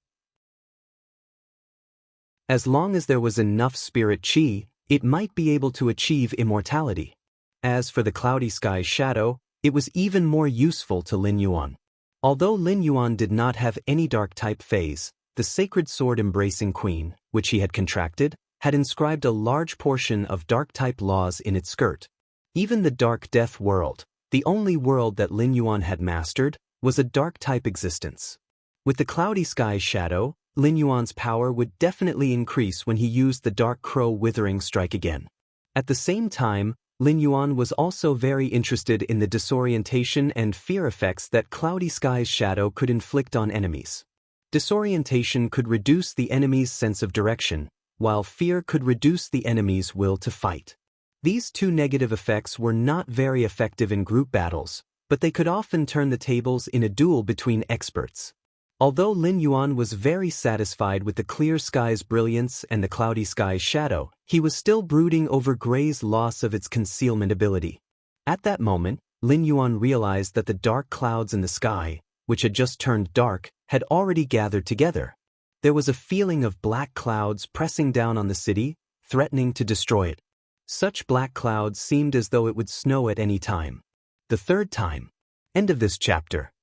As long as there was enough spirit chi, it might be able to achieve immortality. As for the cloudy sky's shadow, it was even more useful to Lin Yuan. Although Lin Yuan did not have any dark-type phase, the sacred sword-embracing queen, which he had contracted, had inscribed a large portion of dark-type laws in its skirt. Even the Dark Death world, the only world that Lin Yuan had mastered, was a dark-type existence. With the cloudy sky's shadow, Lin Yuan's power would definitely increase when he used the Dark Crow Withering Strike again. At the same time, Lin Yuan was also very interested in the disorientation and fear effects that cloudy sky's shadow could inflict on enemies. Disorientation could reduce the enemy's sense of direction, while fear could reduce the enemy's will to fight. These two negative effects were not very effective in group battles, but they could often turn the tables in a duel between experts. Although Lin Yuan was very satisfied with the clear sky's brilliance and the cloudy sky's shadow, he was still brooding over Gray's loss of its concealment ability. At that moment, Lin Yuan realized that the dark clouds in the sky, which had just turned dark, had already gathered together. There was a feeling of black clouds pressing down on the city, threatening to destroy it. Such black clouds seemed as though it would snow at any time. The third time. End of this chapter.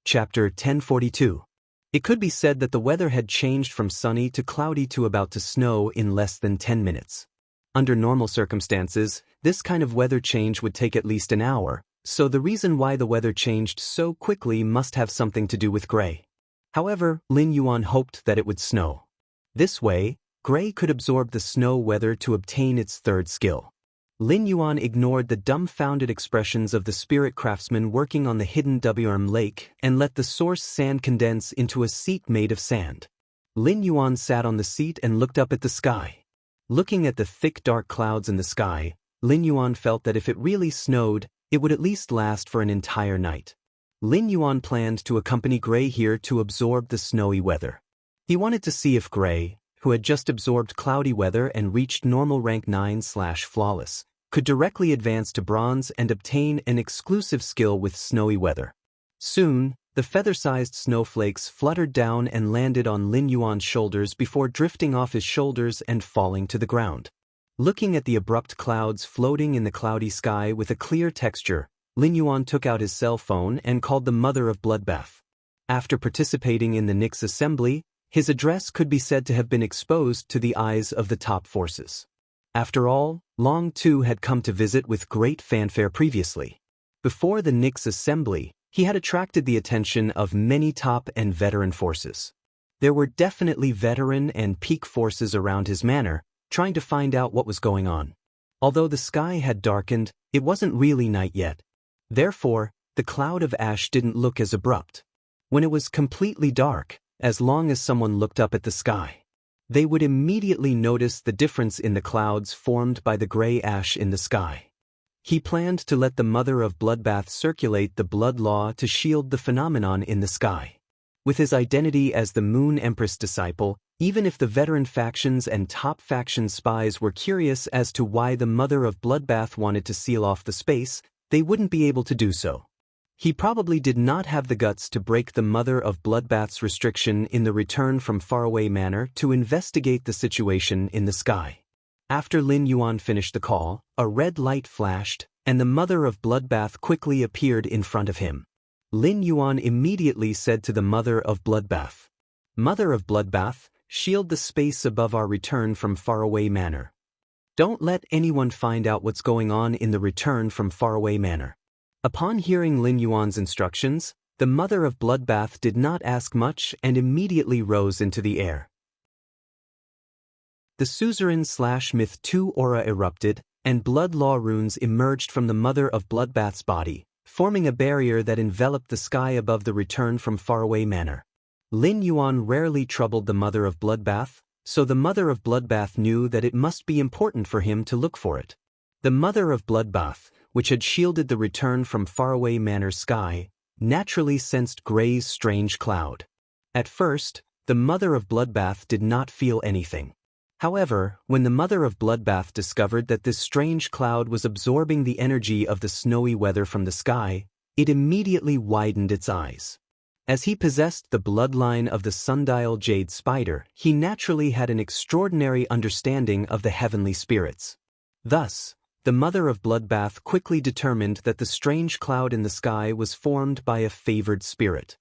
Chapter 1042. It could be said that the weather had changed from sunny to cloudy to about to snow in less than 10 minutes. Under normal circumstances, this kind of weather change would take at least an hour, so the reason why the weather changed so quickly must have something to do with Gray. However, Lin Yuan hoped that it would snow. This way, Gray could absorb the snow weather to obtain its third skill. Lin Yuan ignored the dumbfounded expressions of the spirit craftsman working on the hidden Wurm lake and let the source sand condense into a seat made of sand. Lin Yuan sat on the seat and looked up at the sky. Looking at the thick dark clouds in the sky, Lin Yuan felt that if it really snowed, it would at least last for an entire night. Lin Yuan planned to accompany Gray here to absorb the snowy weather. He wanted to see if Gray, who had just absorbed cloudy weather and reached normal rank 9/flawless, could directly advance to bronze and obtain an exclusive skill with snowy weather. Soon, the feather-sized snowflakes fluttered down and landed on Lin Yuan's shoulders before drifting off his shoulders and falling to the ground. Looking at the abrupt clouds floating in the cloudy sky with a clear texture, Lin Yuan took out his cell phone and called the mother of Bloodbath. After participating in the Nix assembly, his address could be said to have been exposed to the eyes of the top forces. After all, Long too had come to visit with great fanfare previously. Before the Nix assembly, he had attracted the attention of many top and veteran forces. There were definitely veteran and peak forces around his manor, trying to find out what was going on. Although the sky had darkened, it wasn't really night yet. Therefore, the cloud of ash didn't look as abrupt. When it was completely dark, as long as someone looked up at the sky, they would immediately notice the difference in the clouds formed by the gray ash in the sky. He planned to let the Mother of Bloodbath circulate the blood law to shield the phenomenon in the sky. With his identity as the Moon Empress disciple, even if the veteran factions and top faction spies were curious as to why the Mother of Bloodbath wanted to seal off the space, they wouldn't be able to do so. He probably did not have the guts to break the Mother of Bloodbath's restriction in the Return from Faraway Manor to investigate the situation in the sky. After Lin Yuan finished the call, a red light flashed, and the Mother of Bloodbath quickly appeared in front of him. Lin Yuan immediately said to the Mother of Bloodbath, "Mother of Bloodbath, shield the space above our Return from Faraway Manor. Don't let anyone find out what's going on in the Return from Faraway Manor." Upon hearing Lin Yuan's instructions, the Mother of Bloodbath did not ask much and immediately rose into the air. The Suzerain/Myth 2 aura erupted, and blood law runes emerged from the Mother of Bloodbath's body, forming a barrier that enveloped the sky above the Return from Faraway Manor. Lin Yuan rarely troubled the Mother of Bloodbath, so the Mother of Bloodbath knew that it must be important for him to look for it. The Mother of Bloodbath, which had shielded the Return from Faraway Manor's sky, naturally sensed Gray's strange cloud. At first, the Mother of Bloodbath did not feel anything. However, when the Mother of Bloodbath discovered that this strange cloud was absorbing the energy of the snowy weather from the sky, it immediately widened its eyes. As he possessed the bloodline of the Sundial Jade Spider, he naturally had an extraordinary understanding of the heavenly spirits. Thus, the Mother of Bloodbath quickly determined that the strange cloud in the sky was formed by a favored spirit.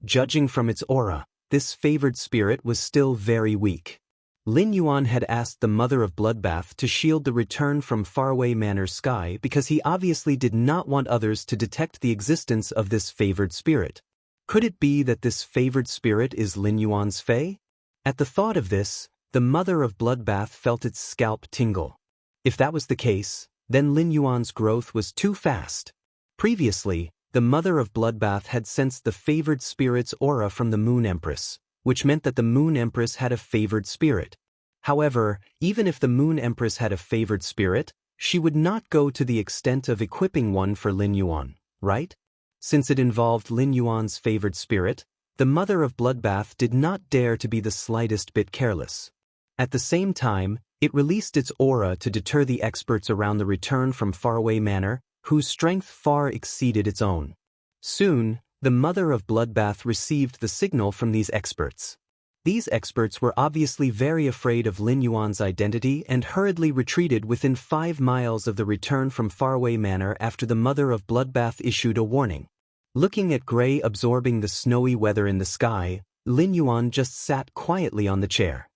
Judging from its aura, this favored spirit was still very weak. Lin Yuan had asked the Mother of Bloodbath to shield the Return from Faraway Manor's sky because he obviously did not want others to detect the existence of this favored spirit. Could it be that this favored spirit is Lin Yuan's fae? At the thought of this, the Mother of Bloodbath felt its scalp tingle. If that was the case, then Lin Yuan's growth was too fast. Previously, the Mother of Bloodbath had sensed the favored spirit's aura from the Moon Empress, which meant that the Moon Empress had a favored spirit. However, even if the Moon Empress had a favored spirit, she would not go to the extent of equipping one for Lin Yuan, right? Since it involved Lin Yuan's favored spirit, the Mother of Bloodbath did not dare to be the slightest bit careless. At the same time, it released its aura to deter the experts around the Return from Faraway Manor, whose strength far exceeded its own. Soon, the Mother of Bloodbath received the signal from these experts. These experts were obviously very afraid of Lin Yuan's identity and hurriedly retreated within 5 miles of the Return from Faraway Manor after the Mother of Bloodbath issued a warning. Looking at Gray absorbing the snowy weather in the sky, Lin Yuan just sat quietly on the chair.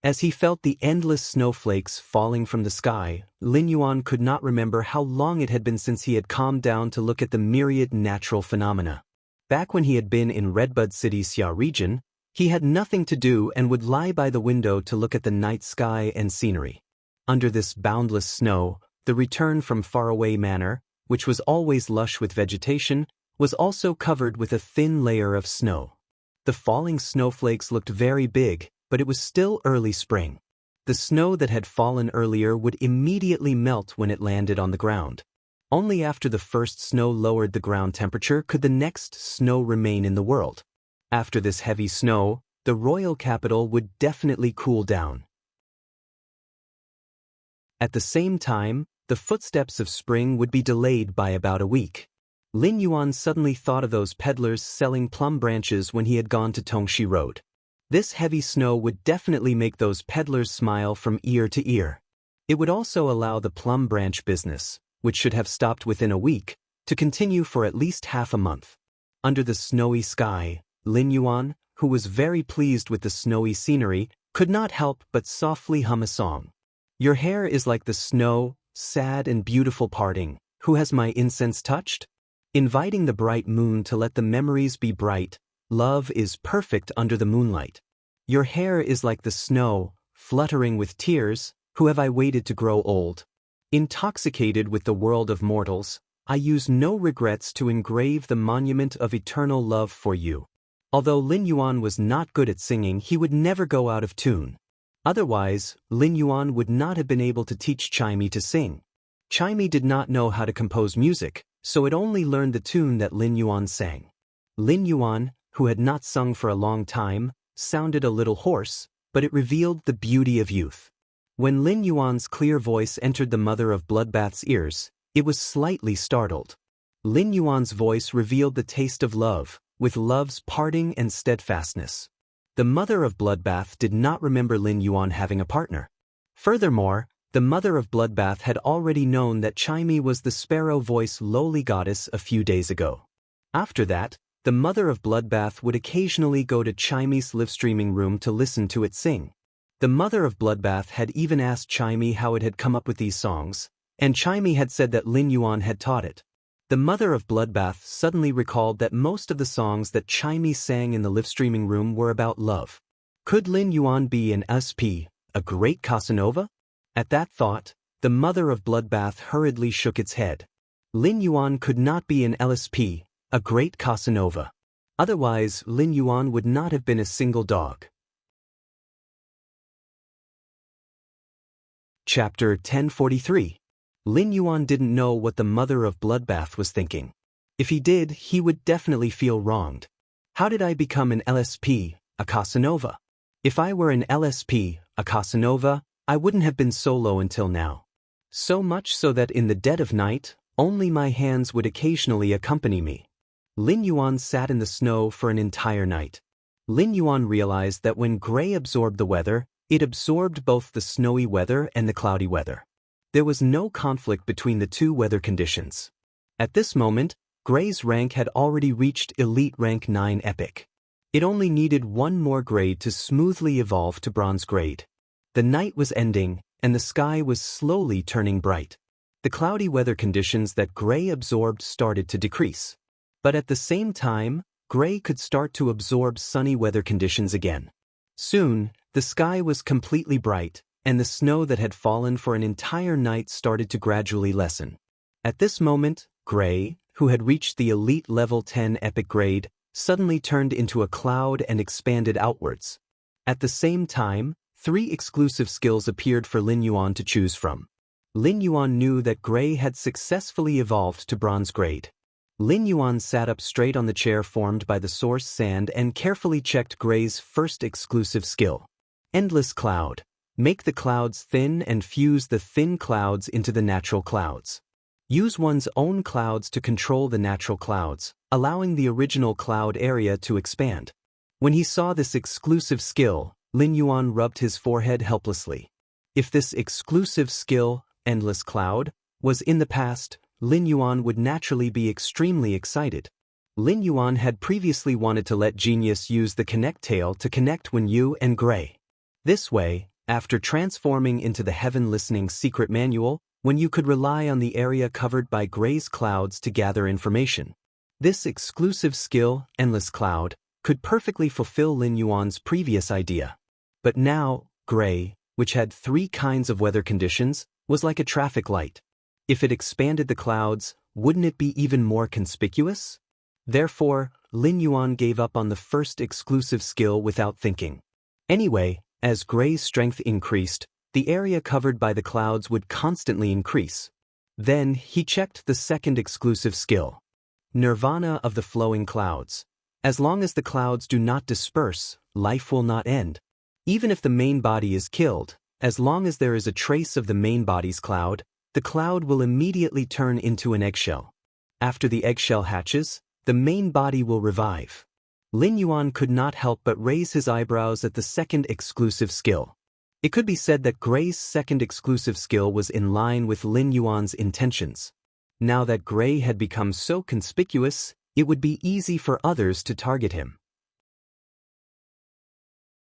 As he felt the endless snowflakes falling from the sky, Lin Yuan could not remember how long it had been since he had calmed down to look at the myriad natural phenomena. Back when he had been in Redbud City's Xia region, he had nothing to do and would lie by the window to look at the night sky and scenery. Under this boundless snow, the Return from Faraway Manor, which was always lush with vegetation, was also covered with a thin layer of snow. The falling snowflakes looked very big, but it was still early spring. The snow that had fallen earlier would immediately melt when it landed on the ground. Only after the first snow lowered the ground temperature could the next snow remain in the world. After this heavy snow, the royal capital would definitely cool down. At the same time, the footsteps of spring would be delayed by about a week. Lin Yuan suddenly thought of those peddlers selling plum branches when he had gone to Tongxi Road. This heavy snow would definitely make those peddlers smile from ear to ear. It would also allow the plum branch business, which should have stopped within a week, to continue for at least half a month. Under the snowy sky, Lin Yuan, who was very pleased with the snowy scenery, could not help but softly hum a song. Your hair is like the snow, sad and beautiful parting. Who has my incense touched? Inviting the bright moon to let the memories be bright. Love is perfect under the moonlight. Your hair is like the snow, fluttering with tears. Who have I waited to grow old? Intoxicated with the world of mortals, I use no regrets to engrave the monument of eternal love for you. Although Lin Yuan was not good at singing, he would never go out of tune. Otherwise, Lin Yuan would not have been able to teach Chimey to sing. Chimey did not know how to compose music, so it only learned the tune that Lin Yuan sang. Lin Yuan, who had not sung for a long time, sounded a little hoarse, but it revealed the beauty of youth. When Lin Yuan's clear voice entered the mother of Bloodbath's ears, it was slightly startled. Lin Yuan's voice revealed the taste of love, with love's parting and steadfastness. The mother of Bloodbath did not remember Lin Yuan having a partner. Furthermore, the mother of Bloodbath had already known that Chimey was the sparrow-voiced lowly goddess a few days ago. After that, the mother of Bloodbath would occasionally go to Chimey's live-streaming room to listen to it sing. The mother of Bloodbath had even asked Chimey how it had come up with these songs, and Chimey had said that Lin Yuan had taught it. The mother of Bloodbath suddenly recalled that most of the songs that Chimey sang in the live-streaming room were about love. Could Lin Yuan be an SP, a great Casanova? At that thought, the mother of Bloodbath hurriedly shook its head. Lin Yuan could not be an LSP, a great Casanova. Otherwise, Lin Yuan would not have been a single dog. Chapter 1043. Lin Yuan didn't know what the mother of Bloodbath was thinking. If he did, he would definitely feel wronged. How did I become an LSP, a Casanova? If I were an LSP, a Casanova, I wouldn't have been solo until now. So much so that in the dead of night, only my hands would occasionally accompany me. Lin Yuan sat in the snow for an entire night. Lin Yuan realized that when gray absorbed the weather, it absorbed both the snowy weather and the cloudy weather. There was no conflict between the two weather conditions. At this moment, gray's rank had already reached elite rank 9 epic. It only needed one more grade to smoothly evolve to bronze grade. The night was ending, and the sky was slowly turning bright. The cloudy weather conditions that gray absorbed started to decrease. But at the same time, gray could start to absorb sunny weather conditions again. Soon, the sky was completely bright, and the snow that had fallen for an entire night started to gradually lessen. At this moment, gray, who had reached the elite level 10 epic grade, suddenly turned into a cloud and expanded outwards. At the same time, 3 exclusive skills appeared for Lin Yuan to choose from. Lin Yuan knew that gray had successfully evolved to bronze grade. Lin Yuan sat up straight on the chair formed by the source sand and carefully checked gray's first exclusive skill. Endless cloud. Make the clouds thin and fuse the thin clouds into the natural clouds. Use one's own clouds to control the natural clouds, allowing the original cloud area to expand. When he saw this exclusive skill, Lin Yuan rubbed his forehead helplessly. If this exclusive skill, Endless Cloud, was in the past, Lin Yuan would naturally be extremely excited. Lin Yuan had previously wanted to let Genius use the Connect Tail to connect Wenyu and Gray. This way, after transforming into the Heaven Listening Secret Manual, Wenyu could rely on the area covered by Gray's clouds to gather information. This exclusive skill, Endless Cloud, could perfectly fulfill Lin Yuan's previous idea. But now, Gray, which had 3 kinds of weather conditions, was like a traffic light. If it expanded the clouds, wouldn't it be even more conspicuous? Therefore, Lin Yuan gave up on the first exclusive skill without thinking. Anyway, As Gray's strength increased, the area covered by the clouds would constantly increase. Then, he checked the second exclusive skill. Nirvana of the flowing clouds. As long as the clouds do not disperse, life will not end. Even if the main body is killed, as long as there is a trace of the main body's cloud, the cloud will immediately turn into an eggshell. After the eggshell hatches, the main body will revive. Lin Yuan could not help but raise his eyebrows at the second exclusive skill. It could be said that Gray's second exclusive skill was in line with Lin Yuan's intentions. Now that Gray had become so conspicuous, it would be easy for others to target him.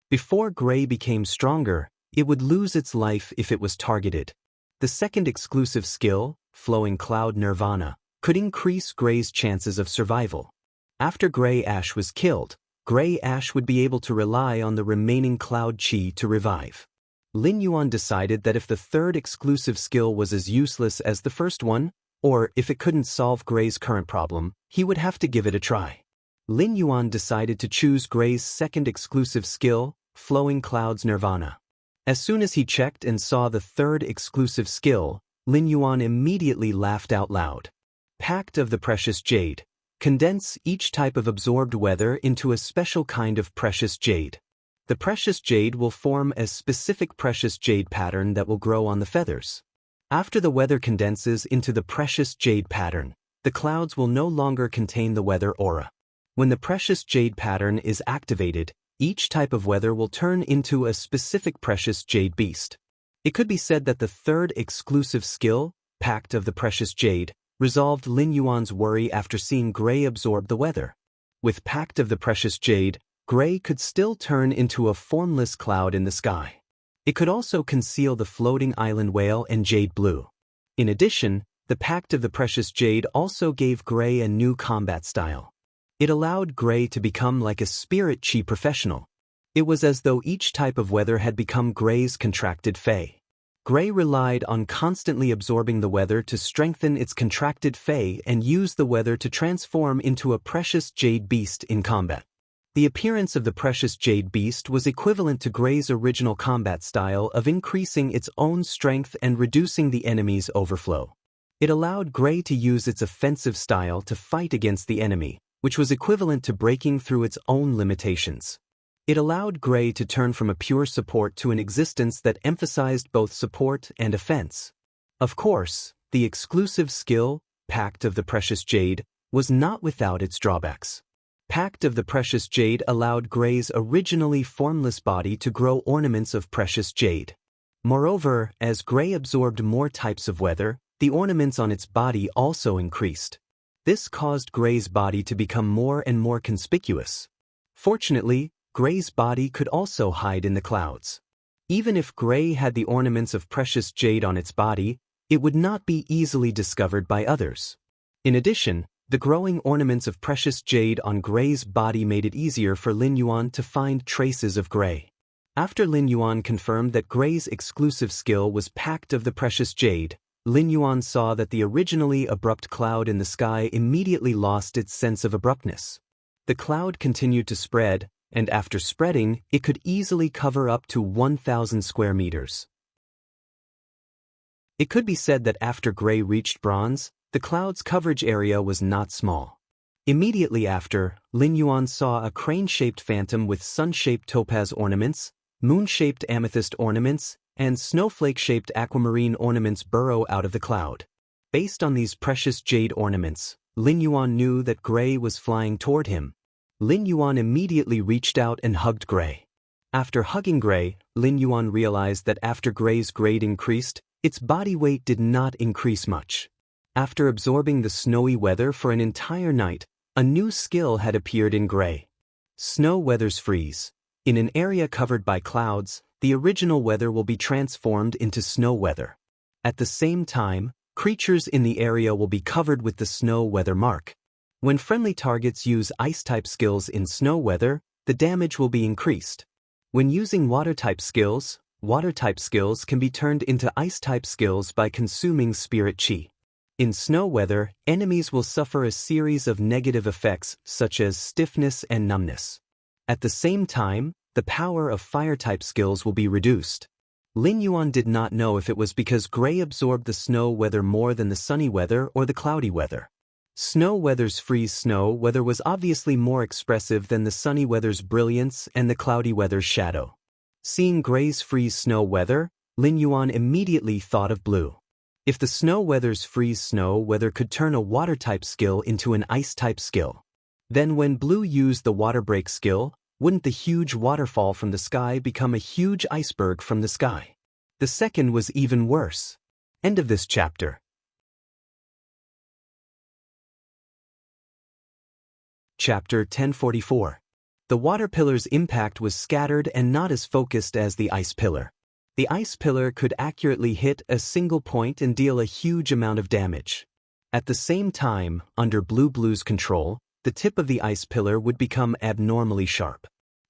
Before Gray became stronger, it would lose its life if it was targeted. The second exclusive skill, Flowing Cloud Nirvana, could increase Gray's chances of survival. After Gray Ash was killed, Gray Ash would be able to rely on the remaining cloud chi to revive. Lin Yuan decided that if the third exclusive skill was as useless as the first one, or if it couldn't solve Gray's current problem, he would have to give it a try. Lin Yuan decided to choose Gray's second exclusive skill, Flowing Clouds Nirvana. As soon as he checked and saw the third exclusive skill, Lin Yuan immediately laughed out loud. Pact of the Precious Jade. Condense each type of absorbed weather into a special kind of precious jade. The precious jade will form a specific precious jade pattern that will grow on the feathers. After the weather condenses into the precious jade pattern, the clouds will no longer contain the weather aura. When the precious jade pattern is activated, each type of weather will turn into a specific precious jade beast. It could be said that the third exclusive skill, Pact of the Precious Jade, resolved Lin Yuan's worry after seeing Gray absorb the weather. With Pact of the Precious Jade, Gray could still turn into a formless cloud in the sky. It could also conceal the floating island whale and jade blue. In addition, the Pact of the Precious Jade also gave Gray a new combat style. It allowed Gray to become like a spirit chi professional. It was as though each type of weather had become Gray's contracted fey. Gray relied on constantly absorbing the weather to strengthen its contracted fey and use the weather to transform into a precious jade beast in combat. The appearance of the precious jade beast was equivalent to Gray's original combat style of increasing its own strength and reducing the enemy's overflow. It allowed Gray to use its offensive style to fight against the enemy, which was equivalent to breaking through its own limitations. It allowed Gray to turn from a pure support to an existence that emphasized both support and offense. Of course, the exclusive skill, Pact of the Precious Jade, was not without its drawbacks. Pact of the Precious Jade allowed Gray's originally formless body to grow ornaments of precious jade. Moreover, as Gray absorbed more types of weather, the ornaments on its body also increased. This caused Gray's body to become more and more conspicuous. Fortunately, Gray's body could also hide in the clouds. Even if Gray had the ornaments of precious jade on its body, it would not be easily discovered by others. In addition, the growing ornaments of precious jade on Gray's body made it easier for Lin Yuan to find traces of Gray. After Lin Yuan confirmed that Gray's exclusive skill was Pact of the Precious Jade, Lin Yuan saw that the originally abrupt cloud in the sky immediately lost its sense of abruptness. The cloud continued to spread, and after spreading, it could easily cover up to 1,000 square meters. It could be said that after Gray reached bronze, the cloud's coverage area was not small. Immediately after, Lin Yuan saw a crane-shaped phantom with sun-shaped topaz ornaments, moon-shaped amethyst ornaments, and snowflake-shaped aquamarine ornaments burrow out of the cloud. Based on these precious jade ornaments, Lin Yuan knew that Gray was flying toward him. Lin Yuan immediately reached out and hugged Gray. After hugging Gray, Lin Yuan realized that after Gray's grade increased, its body weight did not increase much. After absorbing the snowy weather for an entire night, a new skill had appeared in Gray. Snow weathers freeze. In an area covered by clouds, the original weather will be transformed into snow weather. At the same time, creatures in the area will be covered with the snow weather mark. When friendly targets use ice-type skills in snow weather, the damage will be increased. When using water-type skills can be turned into ice-type skills by consuming spirit chi. In snow weather, enemies will suffer a series of negative effects such as stiffness and numbness. At the same time, the power of fire-type skills will be reduced. Lin Yuan did not know if it was because gray absorbed the snow weather more than the sunny weather or the cloudy weather. Snow weather's freeze snow weather was obviously more expressive than the sunny weather's brilliance and the cloudy weather's shadow. Seeing gray's freeze snow weather, Lin Yuan immediately thought of blue. If the snow weather's freeze snow weather could turn a water-type skill into an ice-type skill, then when blue used the water break skill, wouldn't the huge waterfall from the sky become a huge iceberg from the sky? The second was even worse. End of this chapter. Chapter 1044. The water pillar's impact was scattered and not as focused as the ice pillar. The ice pillar could accurately hit a single point and deal a huge amount of damage. At the same time, under Blue's control, the tip of the ice pillar would become abnormally sharp.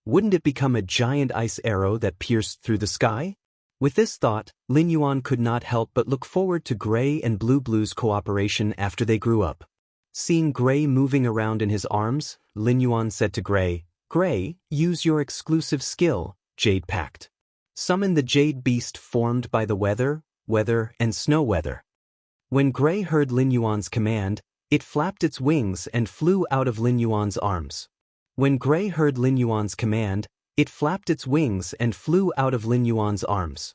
Wouldn't it become a giant ice arrow that pierced through the sky? With this thought, Lin Yuan could not help but look forward to Gray and Blue's cooperation after they grew up. Seeing Gray moving around in his arms, Lin Yuan said to Gray, "Gray, use your exclusive skill, Jade Pact. Summon the Jade Beast formed by the weather, and snow weather." When Gray heard Lin Yuan's command, it flapped its wings and flew out of Lin Yuan's arms. When Gray heard Lin Yuan's command, it flapped its wings and flew out of Lin Yuan's arms.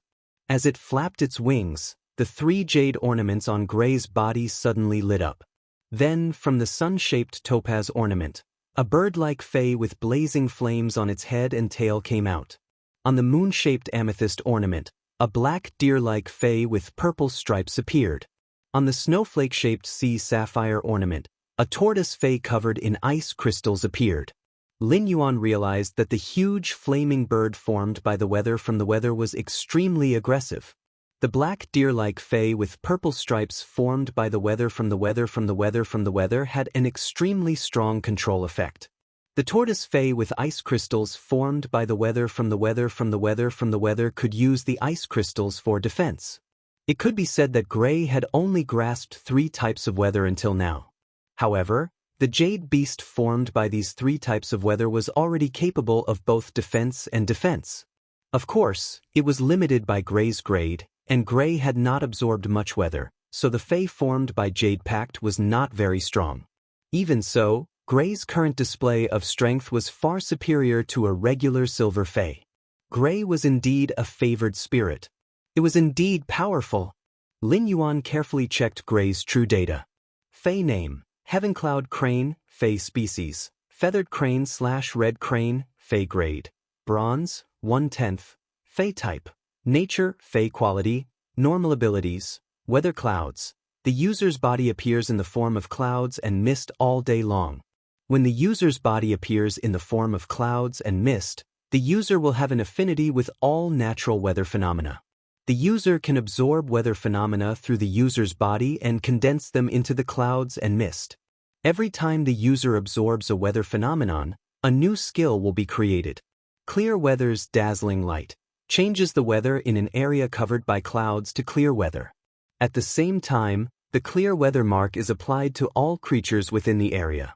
As it flapped its wings, the 3 jade ornaments on Gray's body suddenly lit up. Then, from the sun-shaped topaz ornament, a bird-like fay with blazing flames on its head and tail came out. On the moon-shaped amethyst ornament, a black deer-like fay with purple stripes appeared. On the snowflake-shaped sea sapphire ornament, a tortoise fay covered in ice crystals appeared. Lin Yuan realized that the huge flaming bird formed by the weather from the weather was extremely aggressive. The black deer-like fay with purple stripes formed by the weather from the weather had an extremely strong control effect. The tortoise fay with ice crystals formed by the weather from the weather could use the ice crystals for defense. It could be said that Gray had only grasped 3 types of weather until now. However, the Jade Beast formed by these 3 types of weather was already capable of both defense and defense. Of course, it was limited by Gray's grade, and Gray had not absorbed much weather, so the fay formed by Jade Pact was not very strong. Even so, Gray's current display of strength was far superior to a regular silver fay. Gray was indeed a favored spirit. It was indeed powerful. Lin Yuan carefully checked Gray's true data. Fay name: Heavencloud Crane, Fay species, Feathered Crane/Red Crane, Fay grade, Bronze, 1/10, Fay type, Nature, Fay quality, Normal abilities, Weather clouds. The user's body appears in the form of clouds and mist all day long. When the user's body appears in the form of clouds and mist, the user will have an affinity with all natural weather phenomena. The user can absorb weather phenomena through the user's body and condense them into the clouds and mist. Every time the user absorbs a weather phenomenon, a new skill will be created. Clear weather's dazzling light changes the weather in an area covered by clouds to clear weather. At the same time, the clear weather mark is applied to all creatures within the area.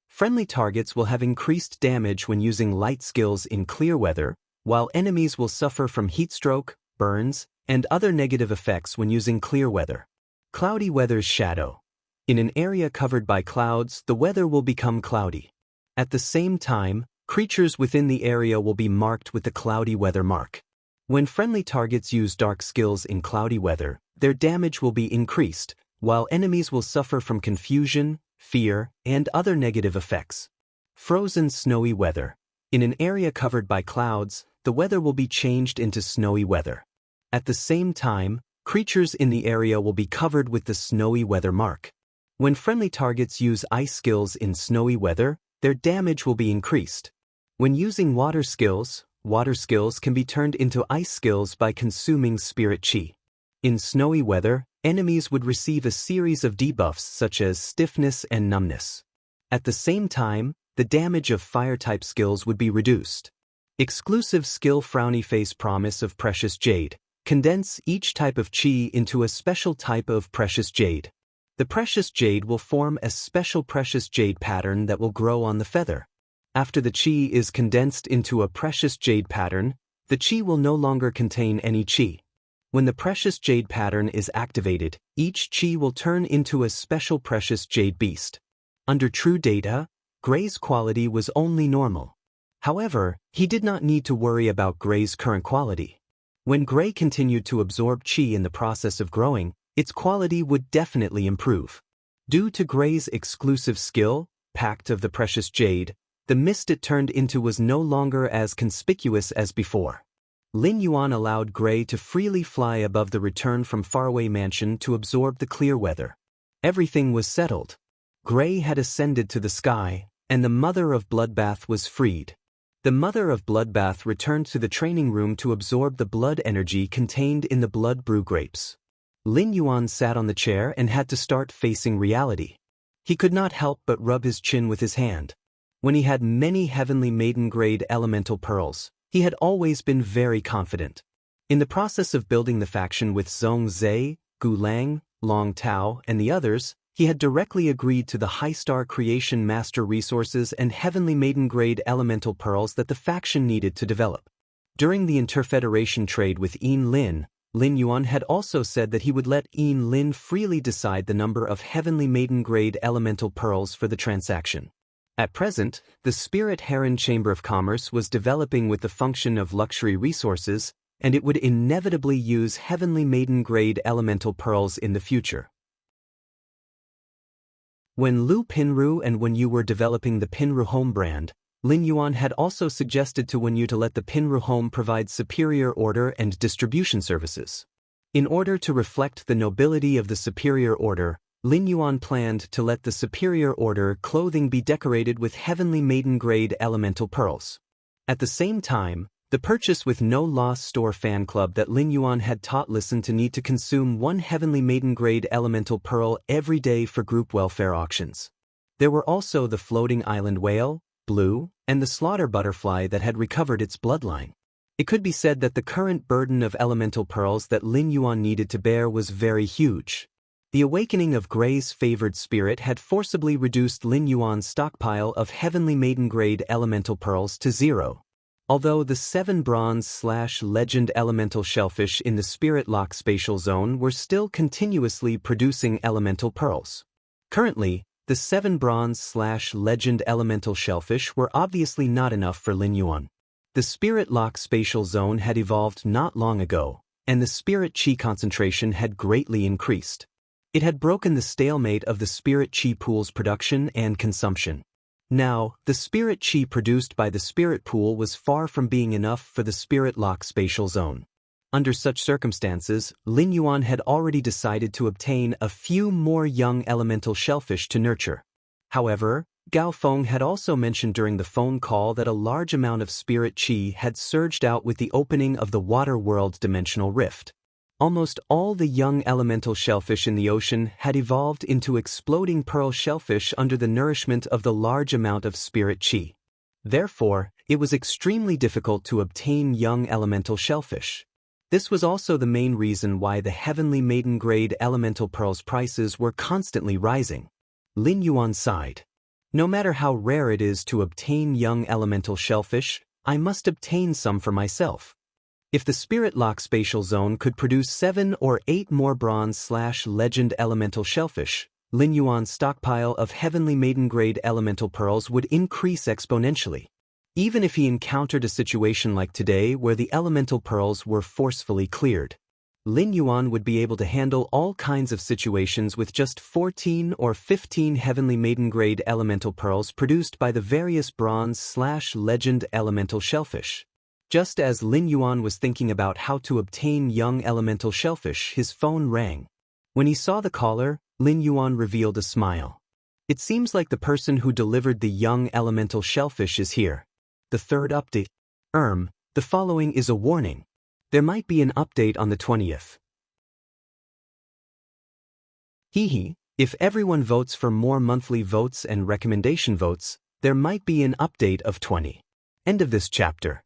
Friendly targets will have increased damage when using light skills in clear weather, while enemies will suffer from heatstroke, burns, and other negative effects when using clear weather. Cloudy weather's shadow. In an area covered by clouds, the weather will become cloudy. At the same time, creatures within the area will be marked with the cloudy weather mark. When friendly targets use dark skills in cloudy weather, their damage will be increased, while enemies will suffer from confusion, fear, and other negative effects. Frozen snowy weather. In an area covered by clouds, the weather will be changed into snowy weather. At the same time, creatures in the area will be covered with the snowy weather mark. When friendly targets use ice skills in snowy weather, their damage will be increased. When using water skills can be turned into ice skills by consuming spirit chi. In snowy weather, enemies would receive a series of debuffs such as stiffness and numbness. At the same time, the damage of fire-type skills would be reduced. Exclusive skill Frowny Face Promise of Precious Jade. Condense each type of chi into a special type of precious jade. The precious jade will form a special precious jade pattern that will grow on the feather. After the qi is condensed into a precious jade pattern, the qi will no longer contain any qi. When the precious jade pattern is activated, each qi will turn into a special precious jade beast. Under true data, Gray's quality was only normal. However, he did not need to worry about Gray's current quality. When Gray continued to absorb qi in the process of growing, its quality would definitely improve. Due to Gray's exclusive skill, Pact of the Precious Jade, the mist it turned into was no longer as conspicuous as before. Lin Yuan allowed Gray to freely fly above the return from faraway mansion to absorb the clear weather. Everything was settled. Gray had ascended to the sky, and the Mother of Bloodbath was freed. The Mother of Bloodbath returned to the training room to absorb the blood energy contained in the blood brew grapes. Lin Yuan sat on the chair and had to start facing reality. He could not help but rub his chin with his hand. When he had many heavenly maiden-grade elemental pearls, he had always been very confident. In the process of building the faction with Zhong Zhe, Gu Lang, Long Tao, and the others, he had directly agreed to the high-star creation master resources and heavenly maiden-grade elemental pearls that the faction needed to develop. During the interfederation trade with Lin Yuan had also said that he would let Lin freely decide the number of heavenly maiden-grade elemental pearls for the transaction. At present, the Spirit Heron Chamber of Commerce was developing with the function of luxury resources, and it would inevitably use heavenly maiden-grade elemental pearls in the future. When Lu Pinru and Wenyu were developing the Pinru Home brand, Lin Yuan had also suggested to Wenyu to let the Pinru Home provide superior order and distribution services. In order to reflect the nobility of the superior order, Lin Yuan planned to let the superior order clothing be decorated with heavenly maiden-grade elemental pearls. At the same time, the Purchase with No Loss store fan club that Lin Yuan had taught Listen to need to consume one heavenly maiden-grade elemental pearl every day for group welfare auctions. There were also the floating island whale, Blue, and the slaughter butterfly that had recovered its bloodline. It could be said that the current burden of elemental pearls that Lin Yuan needed to bear was very huge. The awakening of Gray's favored spirit had forcibly reduced Lin Yuan's stockpile of heavenly maiden-grade elemental pearls to 0. Although the 7 bronze/legend elemental shellfish in the Spirit Lock spatial zone were still continuously producing elemental pearls. Currently, the 7 bronze/legend elemental shellfish were obviously not enough for Lin Yuan. The Spirit Lock spatial zone had evolved not long ago, and the spirit chi concentration had greatly increased. It had broken the stalemate of the spirit chi pool's production and consumption. Now, the spirit chi produced by the spirit pool was far from being enough for the Spirit Lock spatial zone. Under such circumstances, Lin Yuan had already decided to obtain a few more young elemental shellfish to nurture. However, Gao Feng had also mentioned during the phone call that a large amount of spirit chi had surged out with the opening of the water world dimensional rift. Almost all the young elemental shellfish in the ocean had evolved into exploding pearl shellfish under the nourishment of the large amount of spirit chi. Therefore, it was extremely difficult to obtain young elemental shellfish. This was also the main reason why the heavenly maiden-grade elemental pearls prices were constantly rising. Lin Yuan sighed. No matter how rare it is to obtain young elemental shellfish, I must obtain some for myself. If the Spirit Lock spatial zone could produce 7 or 8 more bronze/legend elemental shellfish, Lin Yuan's stockpile of heavenly maiden-grade elemental pearls would increase exponentially. Even if he encountered a situation like today where the elemental pearls were forcefully cleared, Lin Yuan would be able to handle all kinds of situations with just 14 or 15 heavenly maiden-grade elemental pearls produced by the various bronze/legend elemental shellfish. Just as Lin Yuan was thinking about how to obtain young elemental shellfish, his phone rang. When he saw the caller, Lin Yuan revealed a smile. It seems like the person who delivered the young elemental shellfish is here. The third update. The following is a warning. There might be an update on the 20th. If everyone votes for more monthly votes and recommendation votes, there might be an update of 20. End of this chapter.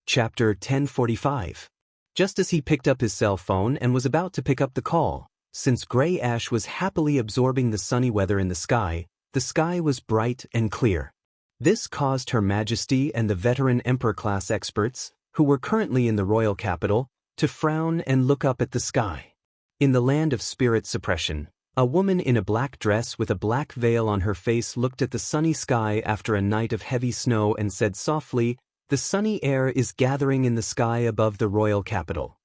Chapter 1045. Just as he picked up his cell phone and was about to pick up the call, Since gray ash was happily absorbing the sunny weather in the sky was bright and clear. This caused Her Majesty and the veteran Emperor-class experts, who were currently in the royal capital, to frown and look up at the sky. In the land of spirit suppression, a woman in a black dress with a black veil on her face looked at the sunny sky after a night of heavy snow and said softly, "The sunny air is gathering in the sky above the royal capital.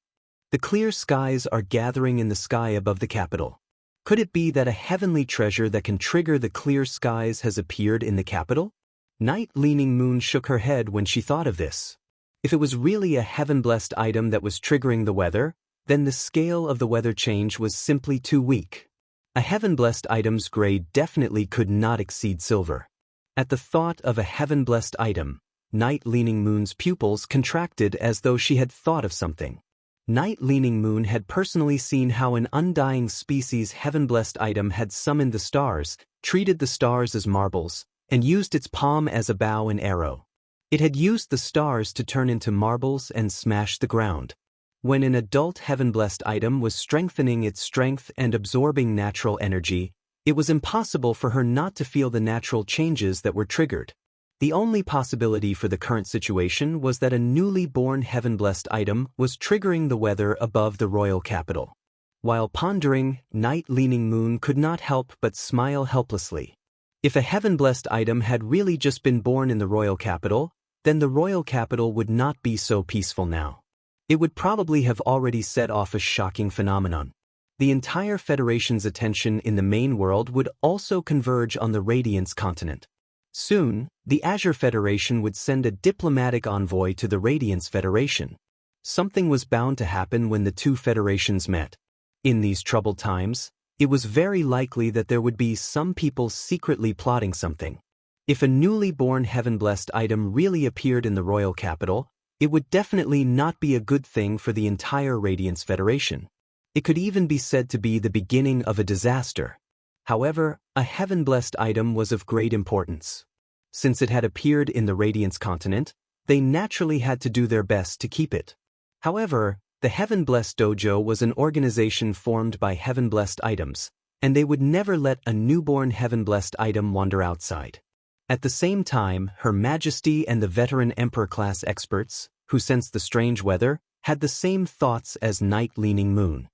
The clear skies are gathering in the sky above the capital. Could it be that a heavenly treasure that can trigger the clear skies has appeared in the capital?" Night-leaning moon shook her head when she thought of this. If it was really a heaven-blessed item that was triggering the weather, then the scale of the weather change was simply too weak. A heaven-blessed item's grade definitely could not exceed silver. At the thought of a heaven-blessed item, Night-leaning moon's pupils contracted as though she had thought of something. Night-leaning moon had personally seen how an undying species heaven-blessed item had summoned the stars, treated the stars as marbles, and used its palm as a bow and arrow. It had used the stars to turn into marbles and smash the ground. When an adult heaven-blessed item was strengthening its strength and absorbing natural energy, it was impossible for her not to feel the natural changes that were triggered. The only possibility for the current situation was that a newly born heaven-blessed item was triggering the weather above the royal capital. While pondering, Night-leaning moon could not help but smile helplessly. If a heaven-blessed item had really just been born in the royal capital, then the royal capital would not be so peaceful now. It would probably have already set off a shocking phenomenon. The entire Federation's attention in the main world would also converge on the Radiance continent. Soon, the Azure Federation would send a diplomatic envoy to the Radiance Federation. Something was bound to happen when the two federations met. In these troubled times, it was very likely that there would be some people secretly plotting something. If a newly born heaven-blessed item really appeared in the royal capital, it would definitely not be a good thing for the entire Radiance Federation. It could even be said to be the beginning of a disaster. However, a heaven-blessed item was of great importance. Since it had appeared in the Radiance continent, they naturally had to do their best to keep it. However, the Heaven-Blessed Dojo was an organization formed by heaven-blessed items, and they would never let a newborn heaven-blessed item wander outside. At the same time, Her Majesty and the veteran Emperor-class experts, who sensed the strange weather, had the same thoughts as Night-leaning moon.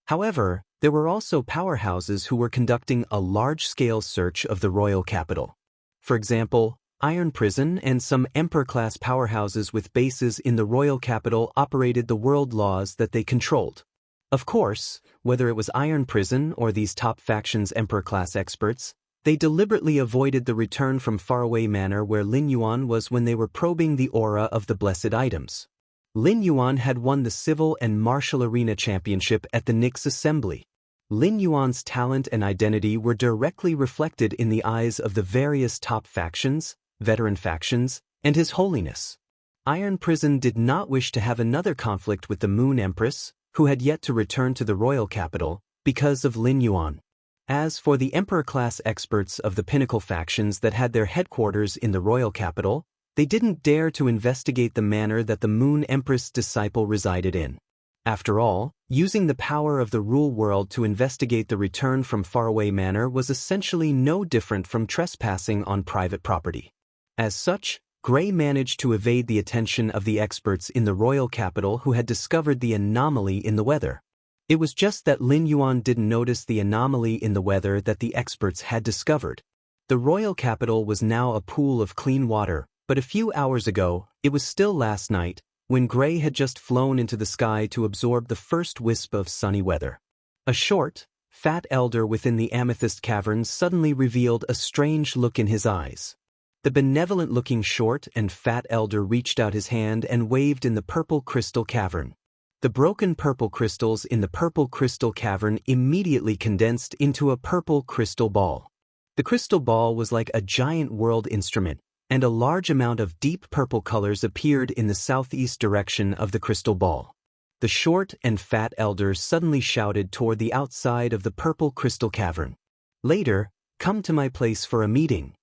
However, there were also powerhouses who were conducting a large-scale search of the royal capital. For example, Iron Prison and some Emperor-class powerhouses with bases in the royal capital operated the world laws that they controlled. Of course, whether it was Iron Prison or these top factions' Emperor-class experts, they deliberately avoided the return from faraway manor where Lin Yuan was when they were probing the aura of the blessed items. Lin Yuan had won the Civil and Martial Arena Championship at the Nyx Assembly. Lin Yuan's talent and identity were directly reflected in the eyes of the various top factions, veteran factions, and His Holiness. Iron Prison did not wish to have another conflict with the Moon Empress, who had yet to return to the royal capital, because of Lin Yuan. As for the Emperor-class experts of the Pinnacle factions that had their headquarters in the royal capital, they didn't dare to investigate the manor that the Moon Empress disciple resided in. After all, using the power of the rule world to investigate the return from faraway manor was essentially no different from trespassing on private property. As such, Gray managed to evade the attention of the experts in the royal capital who had discovered the anomaly in the weather. It was just that Lin Yuan didn't notice the anomaly in the weather that the experts had discovered. The royal capital was now a pool of clean water, but a few hours ago, it was still last night, when Gray had just flown into the sky to absorb the first wisp of sunny weather. A short, fat elder within the amethyst caverns suddenly revealed a strange look in his eyes. The benevolent-looking short and fat elder reached out his hand and waved in the purple crystal cavern. The broken purple crystals in the purple crystal cavern immediately condensed into a purple crystal ball. The crystal ball was like a giant world instrument, and a large amount of deep purple colors appeared in the southeast direction of the crystal ball. The short and fat elder suddenly shouted toward the outside of the purple crystal cavern. "Later, come to my place for a meeting.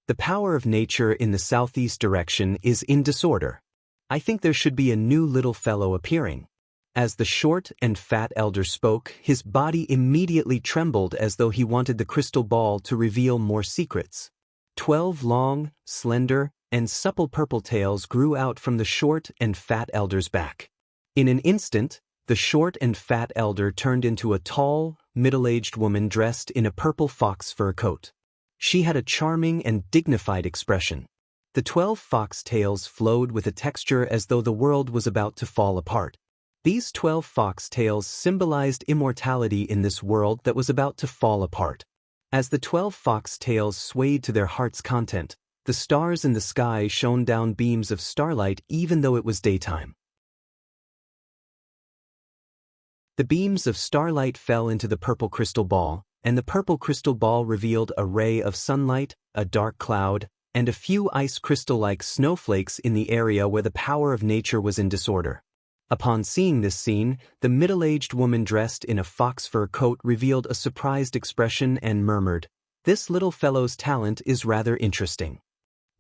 The power of nature in the southeast direction is in disorder. I think there should be a new little fellow appearing." As the short and fat elder spoke, his body immediately trembled as though he wanted the crystal ball to reveal more secrets. 12 long, slender, and supple purple tails grew out from the short and fat elder's back. In an instant, the short and fat elder turned into a tall, middle-aged woman dressed in a purple fox fur coat. She had a charming and dignified expression. The 12 fox tails flowed with a texture as though the world was about to fall apart. These 12 fox tails symbolized immortality in this world that was about to fall apart. As the 12 fox tails swayed to their heart's content, the stars in the sky shone down beams of starlight even though it was daytime. The beams of starlight fell into the purple crystal ball, and the purple crystal ball revealed a ray of sunlight, a dark cloud, and a few ice crystal-like snowflakes in the area where the power of nature was in disorder. Upon seeing this scene, the middle-aged woman dressed in a fox fur coat revealed a surprised expression and murmured, "This little fellow's talent is rather interesting."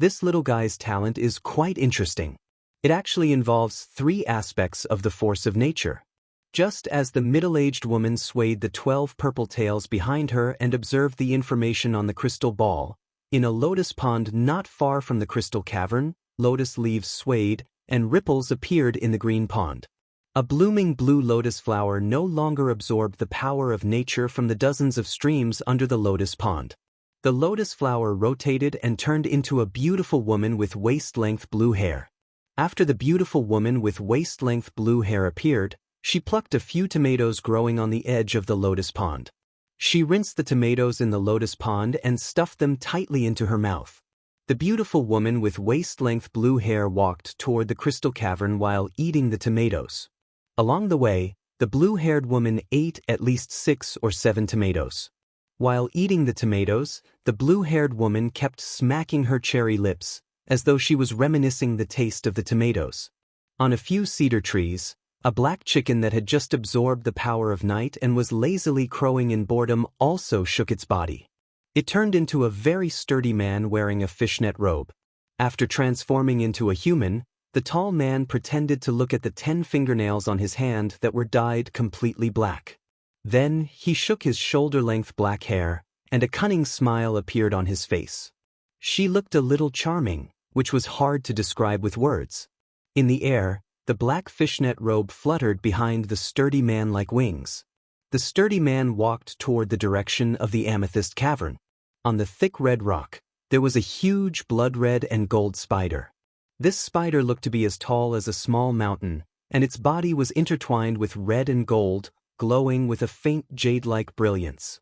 This little guy's talent is quite interesting. It actually involves 3 aspects of the force of nature. Just as the middle-aged woman swayed the 12 purple tails behind her and observed the information on the crystal ball, in a lotus pond not far from the crystal cavern, lotus leaves swayed, and ripples appeared in the green pond. A blooming blue lotus flower no longer absorbed the power of nature from the dozens of streams under the lotus pond. The lotus flower rotated and turned into a beautiful woman with waist-length blue hair. After the beautiful woman with waist-length blue hair appeared, she plucked a few tomatoes growing on the edge of the lotus pond. She rinsed the tomatoes in the lotus pond and stuffed them tightly into her mouth. The beautiful woman with waist-length blue hair walked toward the crystal cavern while eating the tomatoes. Along the way, the blue-haired woman ate at least 6 or 7 tomatoes. While eating the tomatoes, the blue-haired woman kept smacking her cherry lips, as though she was reminiscing the taste of the tomatoes. On a few cedar trees, a black chicken that had just absorbed the power of night and was lazily crowing in boredom also shook its body. It turned into a very sturdy man wearing a fishnet robe. After transforming into a human, the tall man pretended to look at the 10 fingernails on his hand that were dyed completely black. Then he shook his shoulder-length black hair, and a cunning smile appeared on his face. She looked a little charming, which was hard to describe with words. In the air, the black fishnet robe fluttered behind the sturdy man like wings. The sturdy man walked toward the direction of the amethyst cavern. On the thick red rock, there was a huge blood-red and gold spider. This spider looked to be as tall as a small mountain, and its body was intertwined with red and gold, glowing with a faint jade-like brilliance.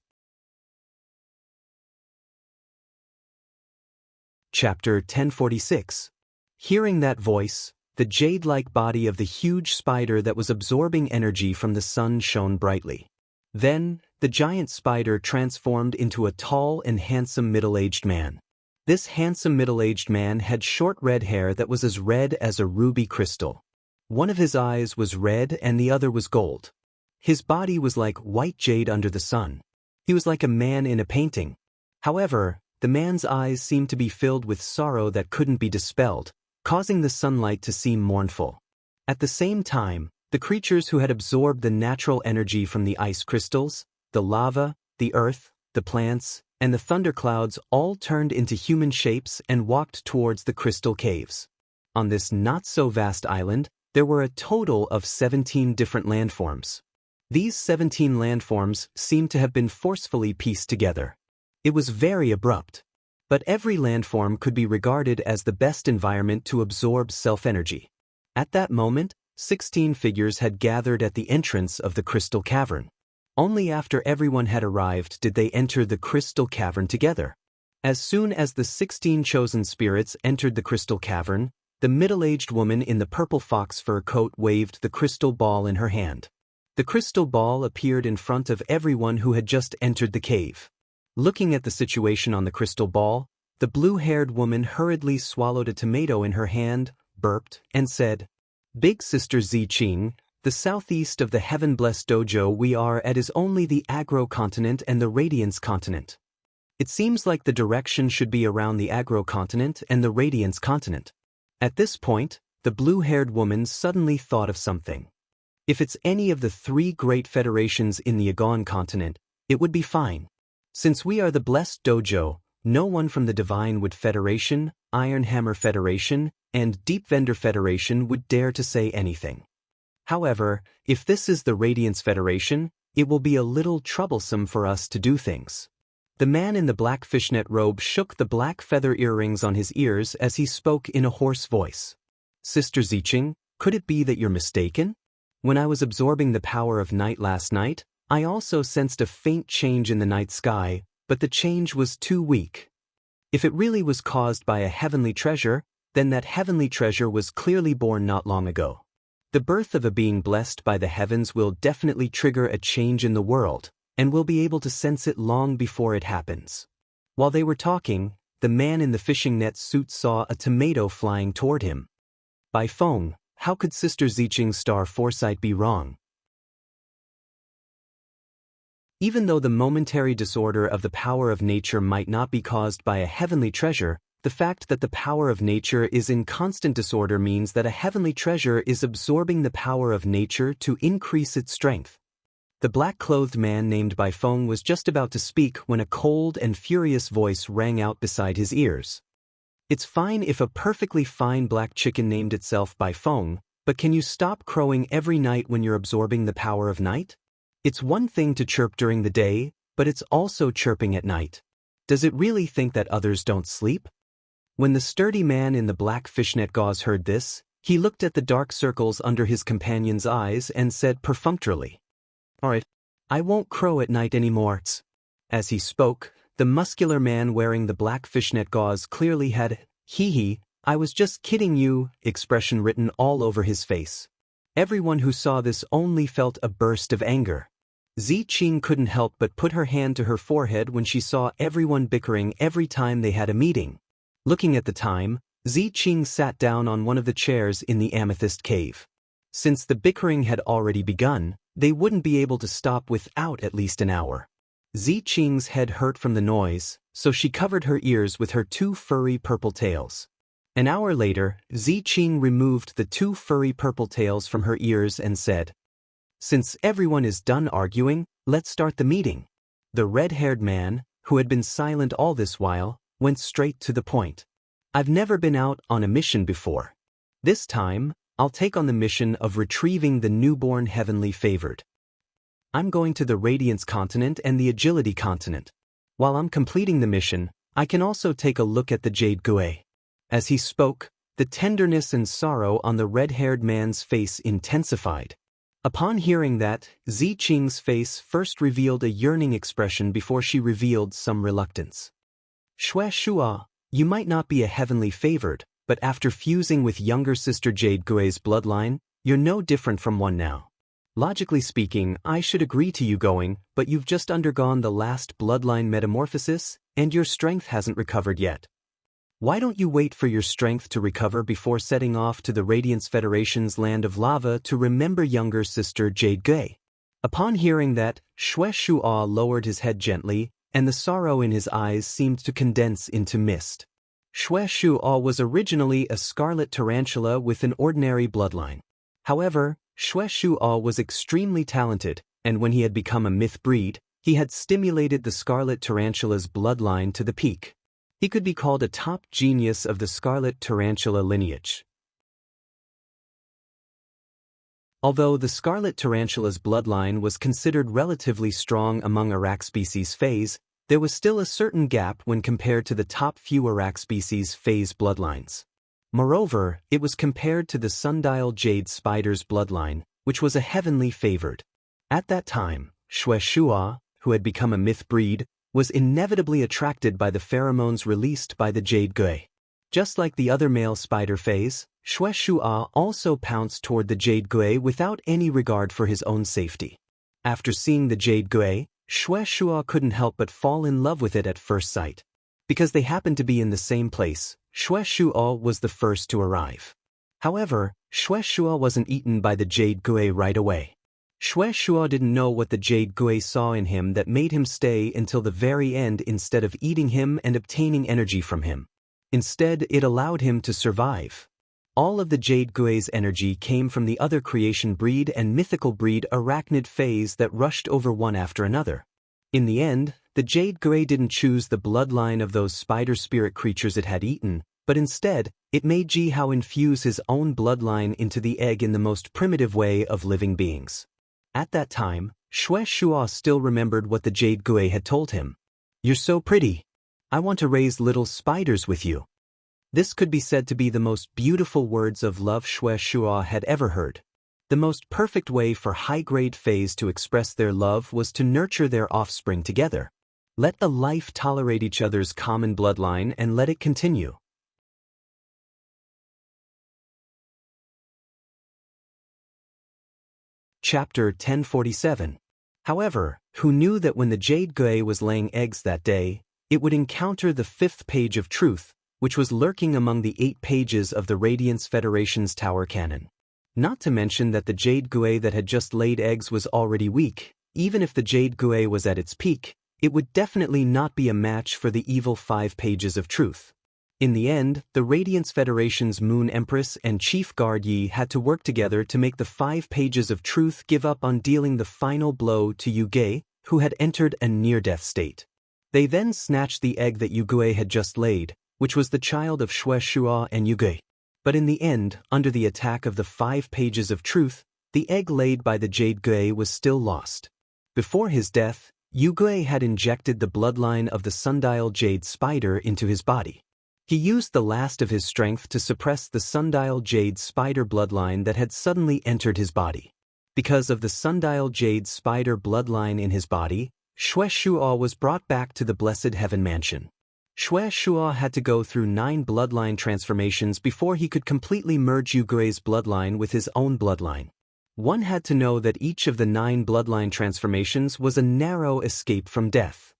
Chapter 1046. Hearing that voice, the jade-like body of the huge spider that was absorbing energy from the sun shone brightly. Then, the giant spider transformed into a tall and handsome middle-aged man. This handsome middle-aged man had short red hair that was as red as a ruby crystal. One of his eyes was red and the other was gold. His body was like white jade under the sun. He was like a man in a painting. However, the man's eyes seemed to be filled with sorrow that couldn't be dispelled, causing the sunlight to seem mournful. At the same time, the creatures who had absorbed the natural energy from the ice crystals, the lava, the earth, the plants, and the thunderclouds all turned into human shapes and walked towards the crystal caves. On this not-so-vast island, there were a total of 17 different landforms. These 17 landforms seemed to have been forcefully pieced together. It was very abrupt. But every landform could be regarded as the best environment to absorb self-energy. At that moment, 16 figures had gathered at the entrance of the crystal cavern. Only after everyone had arrived did they enter the crystal cavern together. As soon as the 16 chosen spirits entered the crystal cavern, the middle-aged woman in the purple fox fur coat waved the crystal ball in her hand. The crystal ball appeared in front of everyone who had just entered the cave. Looking at the situation on the crystal ball, the blue-haired woman hurriedly swallowed a tomato in her hand, burped, and said, "Big Sister Ziqing, the southeast of the heaven-blessed dojo we are at is only the Agro continent and the Radiance continent. It seems like the direction should be around the Agro continent and the Radiance continent." At this point, the blue-haired woman suddenly thought of something. If it's any of the 3 great federations in the Agon continent, it would be fine. Since we are the Blessed Dojo, no one from the Divine Wood Federation, Iron Hammer Federation, and Deep Vendor Federation would dare to say anything. However, if this is the Radiance Federation, it will be a little troublesome for us to do things. The man in the black fishnet robe shook the black feather earrings on his ears as he spoke in a hoarse voice. Sister Ziqing, could it be that you're mistaken? When I was absorbing the power of night last night, I also sensed a faint change in the night sky, but the change was too weak. If it really was caused by a heavenly treasure, then that heavenly treasure was clearly born not long ago. The birth of a being blessed by the heavens will definitely trigger a change in the world, and we'll be able to sense it long before it happens. While they were talking, the man in the fishing net suit saw a tomato flying toward him. By Feng, how could Sister Ziqing's star foresight be wrong? Even though the momentary disorder of the power of nature might not be caused by a heavenly treasure, the fact that the power of nature is in constant disorder means that a heavenly treasure is absorbing the power of nature to increase its strength. The black-clothed man named Bai Feng was just about to speak when a cold and furious voice rang out beside his ears. It's fine if a perfectly fine black chicken named itself Bai Feng, but can you stop crowing every night when you're absorbing the power of night? It's one thing to chirp during the day, but it's also chirping at night. Does it really think that others don't sleep? When the sturdy man in the black fishnet gauze heard this, he looked at the dark circles under his companion's eyes and said perfunctorily, "Alright, I won't crow at night anymore." As he spoke, the muscular man wearing the black fishnet gauze clearly had "hee, I was just kidding you" expression written all over his face. Everyone who saw this only felt a burst of anger. Ziqing couldn't help but put her hand to her forehead when she saw everyone bickering every time they had a meeting. Looking at the time, Ziqing sat down on one of the chairs in the amethyst cave. Since the bickering had already begun, they wouldn't be able to stop without at least an hour. Ziqing's head hurt from the noise, so she covered her ears with her 2 furry purple tails. An hour later, Ziqing removed the 2 furry purple tails from her ears and said, "Since everyone is done arguing, let's start the meeting." The red-haired man, who had been silent all this while, went straight to the point. "I've never been out on a mission before. This time, I'll take on the mission of retrieving the newborn heavenly favored. I'm going to the Radiance continent and the Agility continent. While I'm completing the mission, I can also take a look at the Jade Gui." As he spoke, the tenderness and sorrow on the red-haired man's face intensified. Upon hearing that, Ziqing's face first revealed a yearning expression before she revealed some reluctance. "Shui Shua, you might not be a heavenly favored, but after fusing with younger sister Jade Gui's bloodline, you're no different from one now. Logically speaking, I should agree to you going, but you've just undergone the last bloodline metamorphosis, and your strength hasn't recovered yet. Why don't you wait for your strength to recover before setting off to the Radiance Federation's land of lava to remember younger sister Jade Gui?" Upon hearing that, Shui Shua lowered his head gently, and the sorrow in his eyes seemed to condense into mist. Shui Shua was originally a scarlet tarantula with an ordinary bloodline. However, Shui Shua was extremely talented, and when he had become a myth breed, he had stimulated the scarlet tarantula's bloodline to the peak. He could be called a top genius of the scarlet tarantula lineage. Although the scarlet tarantula's bloodline was considered relatively strong among Iraq species phase, there was still a certain gap when compared to the top few Iraq species phase bloodlines. Moreover, it was compared to the sundial jade spider's bloodline, which was a heavenly favored. At that time, Shui Shua, who had become a myth breed, was inevitably attracted by the pheromones released by the Jade Gui. Just like the other male spider phase, Shui Shua also pounced toward the Jade Gui without any regard for his own safety. After seeing the Jade Gui, Shui Shua couldn't help but fall in love with it at first sight. Because they happened to be in the same place, Shui Shua was the first to arrive. However, Shui Shua wasn't eaten by the Jade Gui right away. Shui Shua didn't know what the Jade Gui saw in him that made him stay until the very end instead of eating him and obtaining energy from him. Instead, it allowed him to survive. All of the Jade Gui's energy came from the other creation breed and mythical breed arachnid phase that rushed over one after another. In the end, the Jade Gui didn't choose the bloodline of those spider spirit creatures it had eaten, but instead, it made Ji Hao infuse his own bloodline into the egg in the most primitive way of living beings. At that time, Xue Shuo still remembered what the Jade Gui had told him. "You're so pretty. I want to raise little spiders with you." This could be said to be the most beautiful words of love Xue Shuo had ever heard. The most perfect way for high-grade phase to express their love was to nurture their offspring together. Let the life tolerate each other's common bloodline and let it continue. Chapter 1047. However, who knew that when the Jade Gui was laying eggs that day, it would encounter the 5th page of truth, which was lurking among the 8 pages of the Radiance Federation's Tower Canon. Not to mention that the Jade Gui that had just laid eggs was already weak. Even if the Jade Gui was at its peak, it would definitely not be a match for the evil 5 pages of truth. In the end, the Radiance Federation's Moon Empress and Chief Guard Yi had to work together to make the 5 pages of truth give up on dealing the final blow to Yu Gui, who had entered a near-death state. They then snatched the egg that Yu Gui had just laid, which was the child of Xue Shuo and Yu Gui. But in the end, under the attack of the 5 pages of truth, the egg laid by the Jade Gui was still lost. Before his death, Yu Gui had injected the bloodline of the sundial Jade Spider into his body. He used the last of his strength to suppress the sundial Jade Spider bloodline that had suddenly entered his body. Because of the sundial Jade Spider bloodline in his body, Xue Shuo was brought back to the Blessed Heaven Mansion. Xue Shuo had to go through 9 bloodline transformations before he could completely merge Yu Gui's bloodline with his own bloodline. One had to know that each of the 9 bloodline transformations was a narrow escape from death.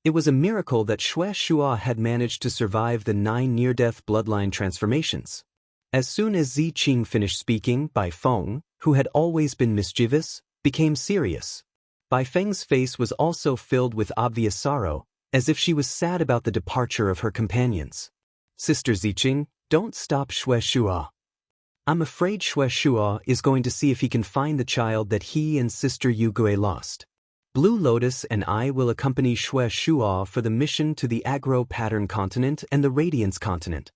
It was a miracle that Xue Shuo had managed to survive the 9 near-death bloodline transformations. As soon as Zi Qing finished speaking, Bai Feng, who had always been mischievous, became serious. Bai Feng's face was also filled with obvious sorrow, as if she was sad about the departure of her companions. "Sister Ziqing, don't stop Xue Shuo. I'm afraid Xue Shuo is going to see if he can find the child that he and Sister Yu Gui lost. Blue Lotus and I will accompany Xue Shuo for the mission to the Agro-Pattern Continent and the Radiance Continent."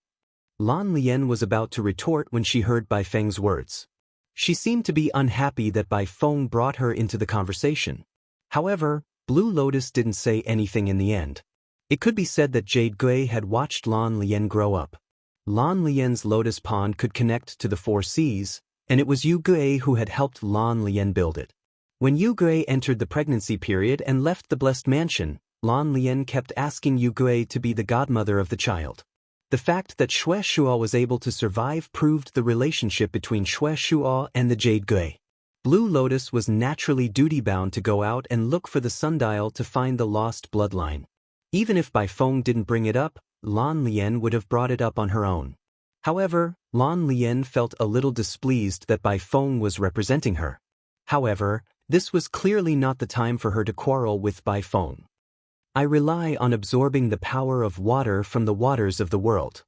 Lan Lian was about to retort when she heard Bai Feng's words. She seemed to be unhappy that Bai Feng brought her into the conversation. However, Blue Lotus didn't say anything in the end. It could be said that Jade Gui had watched Lan Lian grow up. Lan Lian's lotus pond could connect to the 4 seas, and it was Yu Gui who had helped Lan Lian build it. When Yu Gui entered the pregnancy period and left the Blessed Mansion, Lan Lian kept asking Yu Gui to be the godmother of the child. The fact that Xue Shuo was able to survive proved the relationship between Xue Shuo and the Jade Gui. Blue Lotus was naturally duty-bound to go out and look for the sundial to find the lost bloodline. Even if Bai Feng didn't bring it up, Lan Lian would have brought it up on her own. However, Lan Lian felt a little displeased that Bai Feng was representing her. However, this was clearly not the time for her to quarrel with Bai Feng. "I rely on absorbing the power of water from the waters of the world.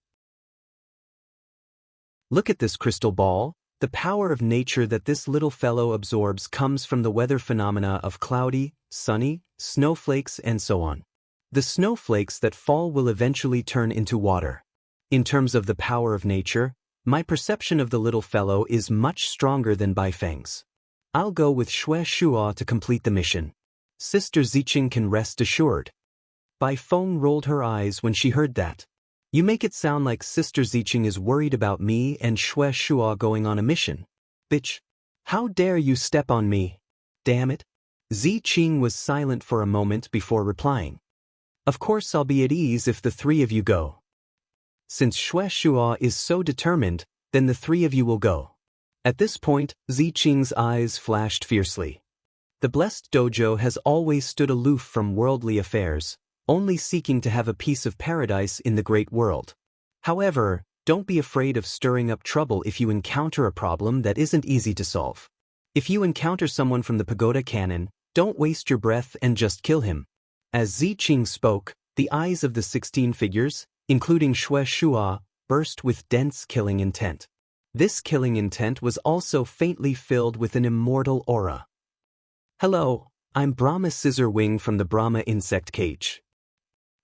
Look at this crystal ball. The power of nature that this little fellow absorbs comes from the weather phenomena of cloudy, sunny, snowflakes and so on. The snowflakes that fall will eventually turn into water. In terms of the power of nature, my perception of the little fellow is much stronger than Bai Feng's. I'll go with Xue Shuo to complete the mission. Sister Ziqing can rest assured." Bai Feng rolled her eyes when she heard that. "You make it sound like Sister Ziqing is worried about me and Xue Shuo going on a mission. Bitch. How dare you step on me? Damn it." Ziqing was silent for a moment before replying. "Of course I'll be at ease if the 3 of you go. Since Xue Shuo is so determined, then the 3 of you will go." At this point, Ziqing's eyes flashed fiercely. The Blessed Dojo has always stood aloof from worldly affairs, only seeking to have a piece of paradise in the great world. However, don't be afraid of stirring up trouble if you encounter a problem that isn't easy to solve. If you encounter someone from the Pagoda Canon, don't waste your breath and just kill him. As Ziqing spoke, the eyes of the 16 figures, including Xue Shuo, burst with dense killing intent. This killing intent was also faintly filled with an immortal aura. "Hello, I'm Brahma Scissorwing from the Brahma insect cage.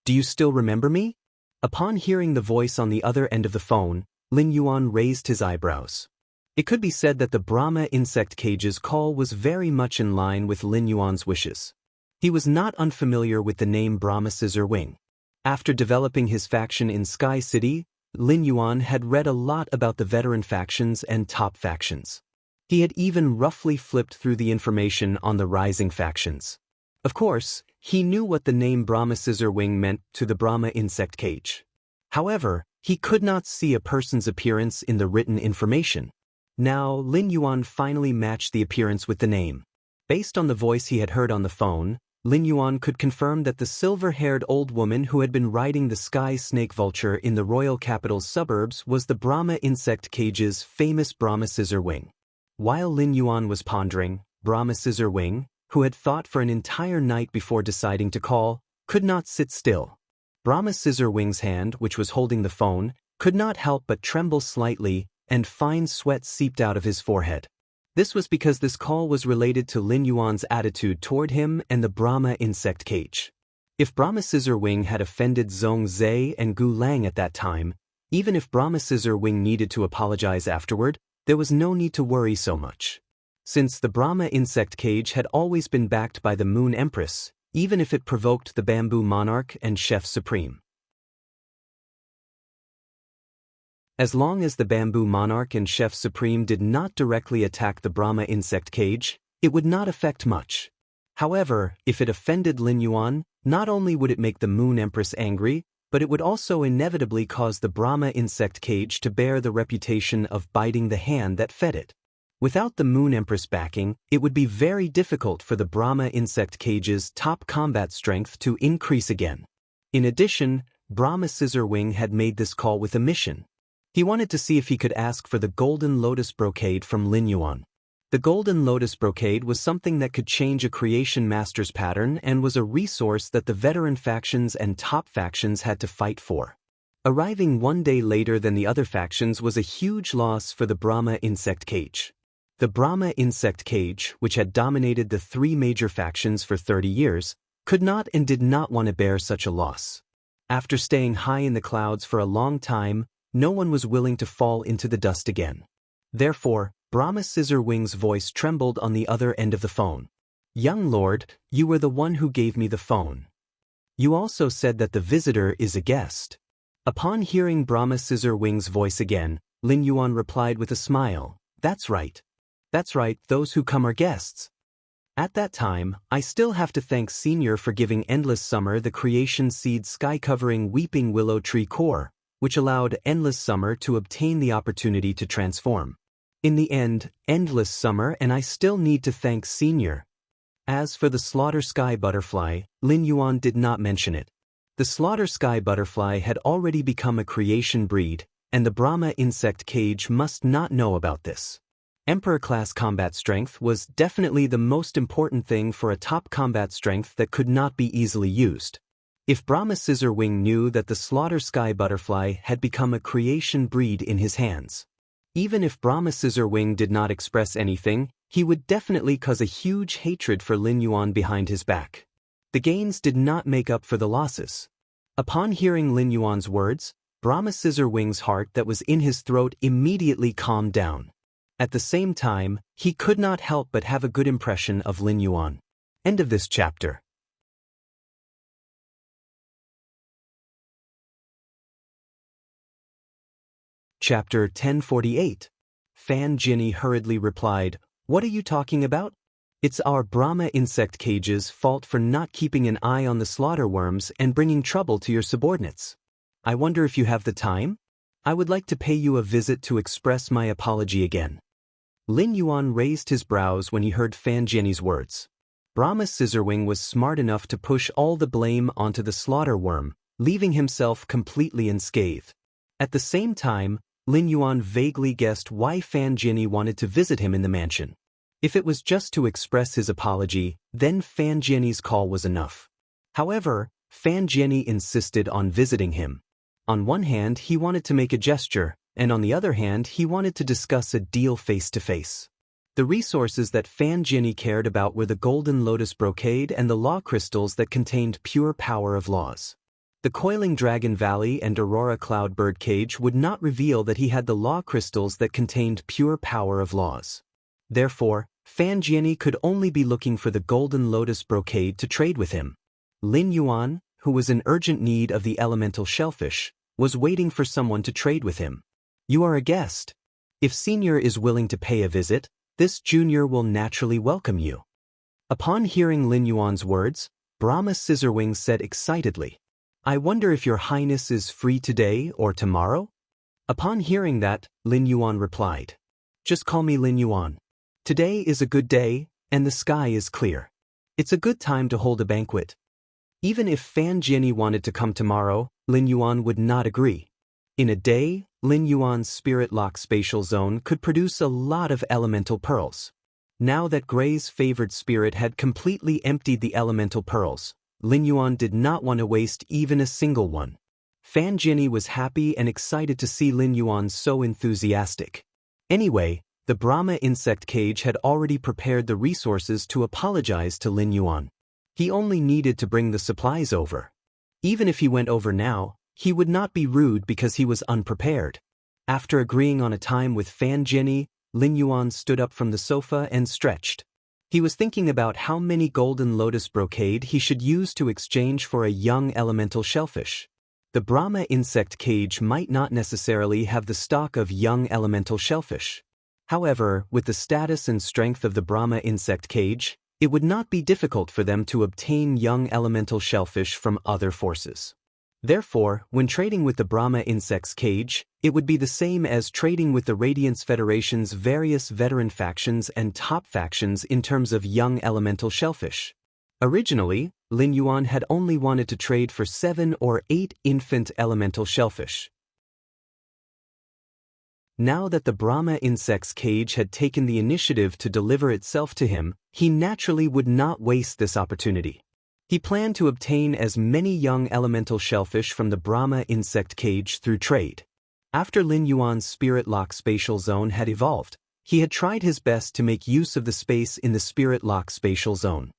Do you still remember me?" Upon hearing the voice on the other end of the phone, Lin Yuan raised his eyebrows. It could be said that the Brahma insect cage's call was very much in line with Lin Yuan's wishes. He was not unfamiliar with the name Brahma Scissorwing. After developing his faction in Sky City, Lin Yuan had read a lot about the veteran factions and top factions. He had even roughly flipped through the information on the rising factions. Of course, he knew what the name Brahma Scissorwing meant to the Brahma insect cage. However, he could not see a person's appearance in the written information. Now, Lin Yuan finally matched the appearance with the name. Based on the voice he had heard on the phone, Lin Yuan could confirm that the silver-haired old woman who had been riding the sky snake vulture in the royal capital's suburbs was the Brahma insect cage's famous Brahma Scissorwing. While Lin Yuan was pondering, Brahma Scissorwing, who had thought for an entire night before deciding to call, could not sit still. Brahma Scissorwing's hand, which was holding the phone, could not help but tremble slightly, and fine sweat seeped out of his forehead. This was because this call was related to Lin Yuan's attitude toward him and the Brahma insect cage. If Brahma Scissorwing had offended Zhong Zhe and Gu Lang at that time, even if Brahma Scissorwing needed to apologize afterward, there was no need to worry so much. Since the Brahma insect cage had always been backed by the Moon Empress, even if it provoked the Bamboo Monarch and Chef Supreme. As long as the Bamboo Monarch and Chef Supreme did not directly attack the Brahma insect cage, it would not affect much. However, if it offended Lin Yuan, not only would it make the Moon Empress angry, but it would also inevitably cause the Brahma insect cage to bear the reputation of biting the hand that fed it. Without the Moon Empress backing, it would be very difficult for the Brahma insect cage's top combat strength to increase again. In addition, Brahma Scissorwing had made this call with a mission. He wanted to see if he could ask for the Golden Lotus Brocade from Lin Yuan. The Golden Lotus Brocade was something that could change a creation master's pattern and was a resource that the veteran factions and top factions had to fight for. Arriving one day later than the other factions was a huge loss for the Brahma insect cage. The Brahma insect cage, which had dominated the three major factions for 30 years, could not and did not want to bear such a loss. After staying high in the clouds for a long time, no one was willing to fall into the dust again. Therefore, Brahma Scissorwing's voice trembled on the other end of the phone. "Young lord, you were the one who gave me the phone. You also said that the visitor is a guest." Upon hearing Brahma Scissorwing's voice again, Lin Yuan replied with a smile, "That's right. That's right, those who come are guests. At that time, I still have to thank Senior for giving Endless Summer the creation seed sky-covering weeping willow tree core, which allowed Endless Summer to obtain the opportunity to transform. In the end, Endless Summer and I still need to thank Senior." As for the Slaughter Sky Butterfly, Lin Yuan did not mention it. The Slaughter Sky Butterfly had already become a creation breed, and the Brahma insect cage must not know about this. Emperor-class combat strength was definitely the most important thing for a top combat strength that could not be easily used. If Brahma Scissorwing knew that the Slaughter Sky Butterfly had become a creation breed in his hands. Even if Brahma Scissorwing did not express anything, he would definitely cause a huge hatred for Lin Yuan behind his back. The gains did not make up for the losses. Upon hearing Lin Yuan's words, Brahma Scissorwing's heart that was in his throat immediately calmed down. At the same time, he could not help but have a good impression of Lin Yuan. End of this chapter. Chapter 1048. Fan Jinny hurriedly replied, "What are you talking about? It's our Brahma insect cage's fault for not keeping an eye on the slaughter worms and bringing trouble to your subordinates. I wonder if you have the time? I would like to pay you a visit to express my apology again." Lin Yuan raised his brows when he heard Fan Jinny's words. Brahma Scissorwing was smart enough to push all the blame onto the slaughter worm, leaving himself completely unscathed. At the same time, Lin Yuan vaguely guessed why Fan Jinny wanted to visit him in the mansion. If it was just to express his apology, then Fan Jinny's call was enough. However, Fan Jinny insisted on visiting him. On one hand, he wanted to make a gesture, and on the other hand he wanted to discuss a deal face-to-face. The resources that Fan Jianyi cared about were the golden lotus brocade and the law crystals that contained pure power of laws. The coiling dragon valley and aurora cloud bird cage would not reveal that he had the law crystals that contained pure power of laws. Therefore, Fan Jianyi could only be looking for the golden lotus brocade to trade with him. Lin Yuan, who was in urgent need of the elemental shellfish, was waiting for someone to trade with him. You are a guest. If senior is willing to pay a visit, this junior will naturally welcome you. Upon hearing Lin Yuan's words, Brahma Scissorwing said excitedly, I wonder if your highness is free today or tomorrow? Upon hearing that, Lin Yuan replied, just call me Lin Yuan. Today is a good day, and the sky is clear. It's a good time to hold a banquet. Even if Fan Jianyi wanted to come tomorrow, Lin Yuan would not agree. In a day, Lin Yuan's spirit lock spatial zone could produce a lot of elemental pearls. Now that Gray's favored spirit had completely emptied the elemental pearls, Lin Yuan did not want to waste even a single one. Fan Jianyi was happy and excited to see Lin Yuan so enthusiastic. Anyway, the Brahma insect cage had already prepared the resources to apologize to Lin Yuan. He only needed to bring the supplies over. Even if he went over now, he would not be rude because he was unprepared. After agreeing on a time with Fan Jianyi, Lin Yuan stood up from the sofa and stretched. He was thinking about how many golden lotus brocade he should use to exchange for a young elemental shellfish. The Brahma insect cage might not necessarily have the stock of young elemental shellfish. However, with the status and strength of the Brahma insect cage, it would not be difficult for them to obtain young elemental shellfish from other forces. Therefore, when trading with the Brahma insect's cage, it would be the same as trading with the Radiance Federation's various veteran factions and top factions in terms of young elemental shellfish. Originally, Lin Yuan had only wanted to trade for 7 or 8 infant elemental shellfish. Now that the Brahma insect's cage had taken the initiative to deliver itself to him, he naturally would not waste this opportunity. He planned to obtain as many young elemental shellfish from the Brahma insect cage through trade. After Lin Yuan's spirit lock spatial zone had evolved, he had tried his best to make use of the space in the spirit lock spatial zone.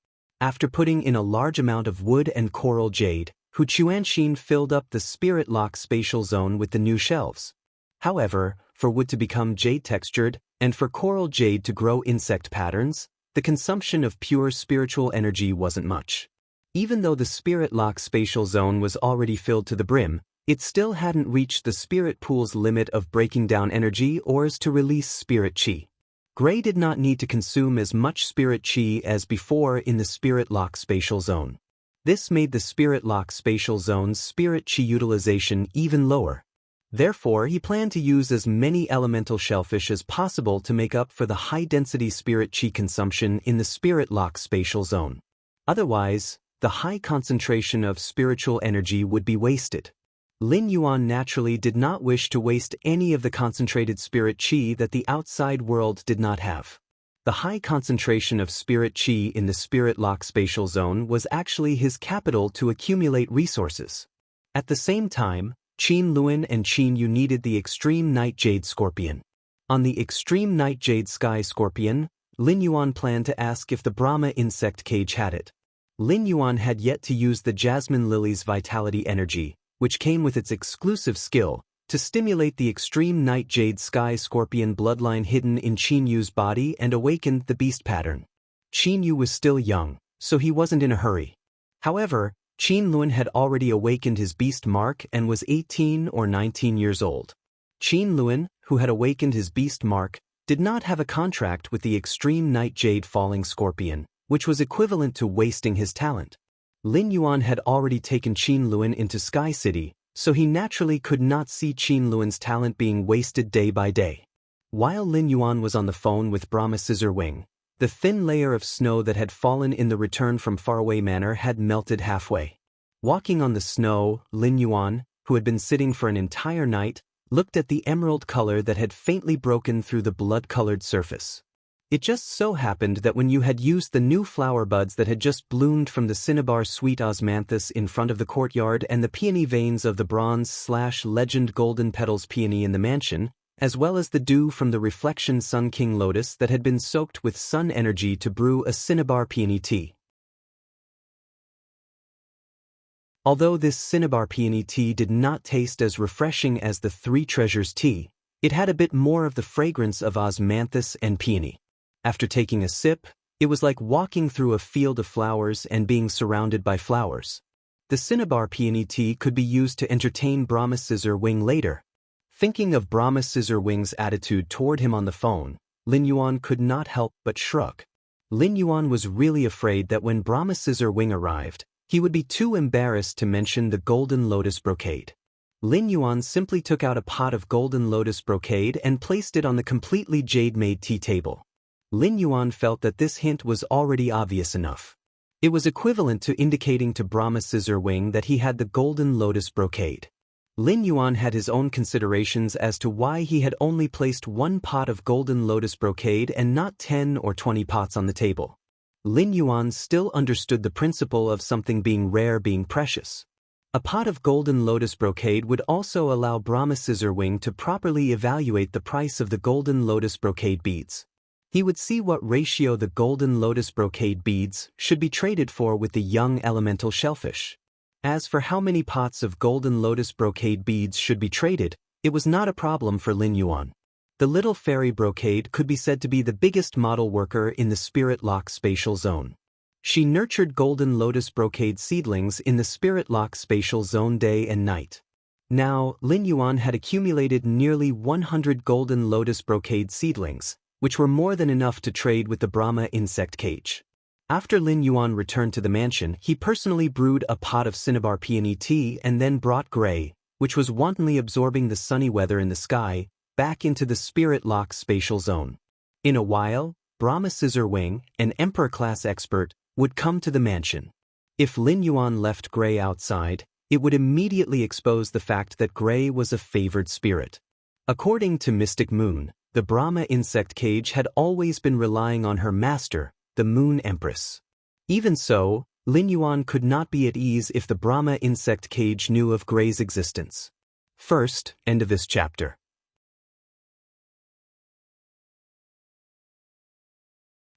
After putting in a large amount of wood and coral jade, Hu Chuanxin filled up the spirit lock spatial zone with the new shelves. However, for wood to become jade-textured, and for coral jade to grow insect patterns, the consumption of pure spiritual energy wasn't much. Even though the spirit lock spatial zone was already filled to the brim, it still hadn't reached the spirit pool's limit of breaking down energy or as to release spirit chi. Gray did not need to consume as much spirit chi as before in the spirit lock spatial zone. This made the spirit lock spatial zone's spirit chi utilization even lower. Therefore, he planned to use as many elemental shellfish as possible to make up for the high-density spirit chi consumption in the spirit lock spatial zone. Otherwise, the high concentration of spiritual energy would be wasted. Lin Yuan naturally did not wish to waste any of the concentrated spirit chi that the outside world did not have. The high concentration of spirit chi in the spirit lock spatial zone was actually his capital to accumulate resources. At the same time, Qin Luan and Qin Yu needed the Extreme Night Jade Scorpion. On the Extreme Night Jade Sky Scorpion, Lin Yuan planned to ask if the Brahma insect cage had it. Lin Yuan had yet to use the Jasmine Lily's vitality energy, which came with its exclusive skill, to stimulate the Extreme Night Jade Sky Scorpion bloodline hidden in Qin Yu's body and awakened the beast pattern. Qin Yu was still young, so he wasn't in a hurry. However, Qin Luan had already awakened his beast mark and was 18 or 19 years old. Qin Luan, who had awakened his beast mark, did not have a contract with the Extreme Night Jade Falling Scorpion, which was equivalent to wasting his talent. Lin Yuan had already taken Qin Luan into Sky City, so he naturally could not see Qin Luan's talent being wasted day by day. While Lin Yuan was on the phone with Brahma Scissorwing, the thin layer of snow that had fallen in the return from Faraway Manor had melted halfway. Walking on the snow, Lin Yuan, who had been sitting for an entire night, looked at the emerald color that had faintly broken through the blood-colored surface. It just so happened that when you had used the new flower buds that had just bloomed from the cinnabar sweet osmanthus in front of the courtyard and the peony veins of the bronze/legend golden petals peony in the mansion, as well as the dew from the reflection sun king lotus that had been soaked with sun energy to brew a cinnabar peony tea. Although this cinnabar peony tea did not taste as refreshing as the Three Treasures tea, it had a bit more of the fragrance of osmanthus and peony. After taking a sip, it was like walking through a field of flowers and being surrounded by flowers. The cinnabar peony tea could be used to entertain Brahma Scissorwing later. Thinking of Brahma Scissorwing's attitude toward him on the phone, Lin Yuan could not help but shrug. Lin Yuan was really afraid that when Brahma Scissorwing arrived, he would be too embarrassed to mention the golden lotus brocade. Lin Yuan simply took out a pot of golden lotus brocade and placed it on the completely jade-made tea table. Lin Yuan felt that this hint was already obvious enough. It was equivalent to indicating to Brahma Scissorwing that he had the golden lotus brocade. Lin Yuan had his own considerations as to why he had only placed one pot of golden lotus brocade and not 10 or 20 pots on the table. Lin Yuan still understood the principle of something being rare being precious. A pot of golden lotus brocade would also allow Brahma Scissorwing to properly evaluate the price of the golden lotus brocade beads. He would see what ratio the golden lotus brocade beads should be traded for with the young elemental shellfish. As for how many pots of golden lotus brocade beads should be traded, it was not a problem for Lin Yuan. The little fairy brocade could be said to be the biggest model worker in the Spirit Lock spatial zone. She nurtured golden lotus brocade seedlings in the Spirit Lock spatial zone day and night. Now, Lin Yuan had accumulated nearly 100 golden lotus brocade seedlings, which were more than enough to trade with the Brahma insect cage. After Lin Yuan returned to the mansion, he personally brewed a pot of cinnabar peony tea and then brought Gray, which was wantonly absorbing the sunny weather in the sky, back into the Spirit Lock spatial zone. In a while, Brahma Scissorwing, an Emperor-class expert, would come to the mansion. If Lin Yuan left Gray outside, it would immediately expose the fact that Gray was a favored spirit. According to Mystic Moon, the Brahma insect cage had always been relying on her master, the Moon Empress. Even so, Lin Yuan could not be at ease if the Brahma insect cage knew of Gray's existence. First, end of this chapter.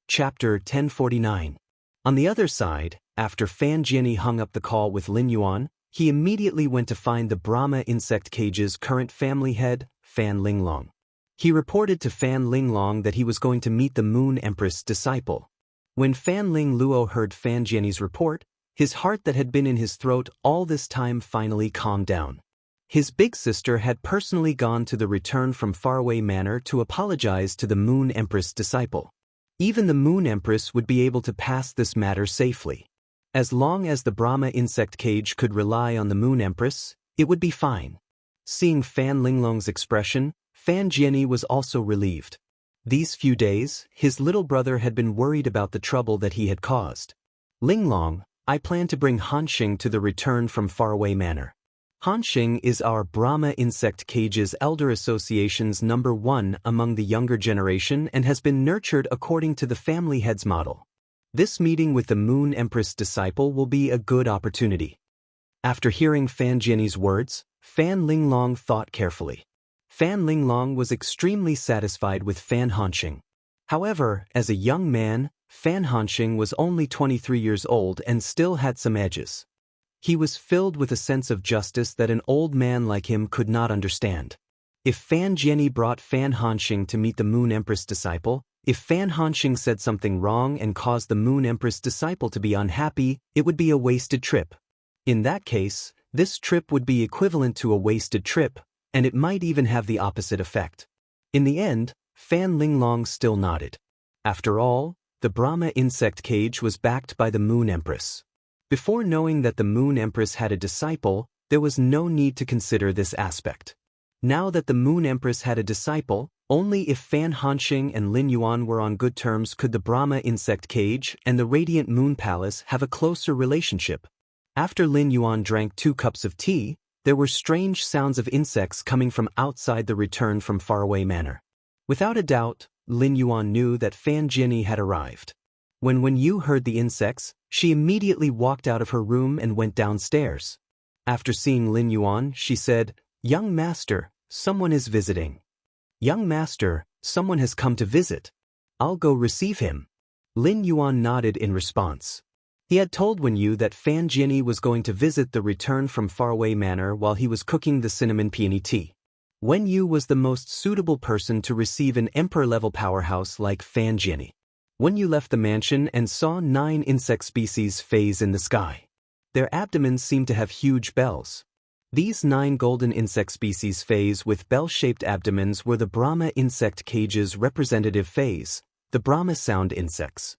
Chapter 1049. On the other side, after Fan Jianyi hung up the call with Lin Yuan, he immediately went to find the Brahma insect cage's current family head, Fan Linglong. He reported to Fan Linglong that he was going to meet the Moon Empress disciple. When Fan Ling Luo heard Fan Jianyi's report, his heart that had been in his throat all this time finally calmed down. His big sister had personally gone to the Return from Faraway Manor to apologize to the Moon Empress disciple. Even the Moon Empress would be able to pass this matter safely. As long as the Brahma insect cage could rely on the Moon Empress, it would be fine. Seeing Fan Linglong's expression, Fan Jianyi was also relieved. These few days, his little brother had been worried about the trouble that he had caused. Linglong, I plan to bring Hanxing to the Return from Faraway Manor. Hanxing is our Brahma insect cage's elder association's #1 among the younger generation and has been nurtured according to the family head's model. This meeting with the Moon Empress disciple will be a good opportunity. After hearing Fan Jianyi's words, Fan Linglong thought carefully. Fan Linglong was extremely satisfied with Fan Hanxing. However, as a young man, Fan Hanxing was only 23 years old and still had some edges. He was filled with a sense of justice that an old man like him could not understand. If Fan Jianyi brought Fan Hanxing to meet the Moon Empress disciple, if Fan Hanxing said something wrong and caused the Moon Empress disciple to be unhappy, it would be a wasted trip. In that case, this trip would be equivalent to a wasted trip, and it might even have the opposite effect. In the end, Fan Linglong still nodded. After all, the Brahma insect cage was backed by the Moon Empress. Before knowing that the Moon Empress had a disciple, there was no need to consider this aspect. Now that the Moon Empress had a disciple, only if Fan Hanxing and Lin Yuan were on good terms could the Brahma insect cage and the Radiant Moon Palace have a closer relationship. After Lin Yuan drank 2 cups of tea, there were strange sounds of insects coming from outside the Return from Faraway Manor. Without a doubt, Lin Yuan knew that Fan Jianyi had arrived. When Yu heard the insects, she immediately walked out of her room and went downstairs. After seeing Lin Yuan, she said, "Young master, someone is visiting." "Young master, someone has come to visit. I'll go receive him." Lin Yuan nodded in response. He had told Yu that Fan Jianyi was going to visit the return from faraway manor while he was cooking the cinnamon peony tea. Yu was the most suitable person to receive an emperor-level powerhouse like Fan Jianyi. Yu left the mansion and saw 9 insect species phase in the sky. Their abdomens seemed to have huge bells. These 9 golden insect species phase with bell-shaped abdomens were the Brahma insect cage's representative phase, the Brahma sound insects.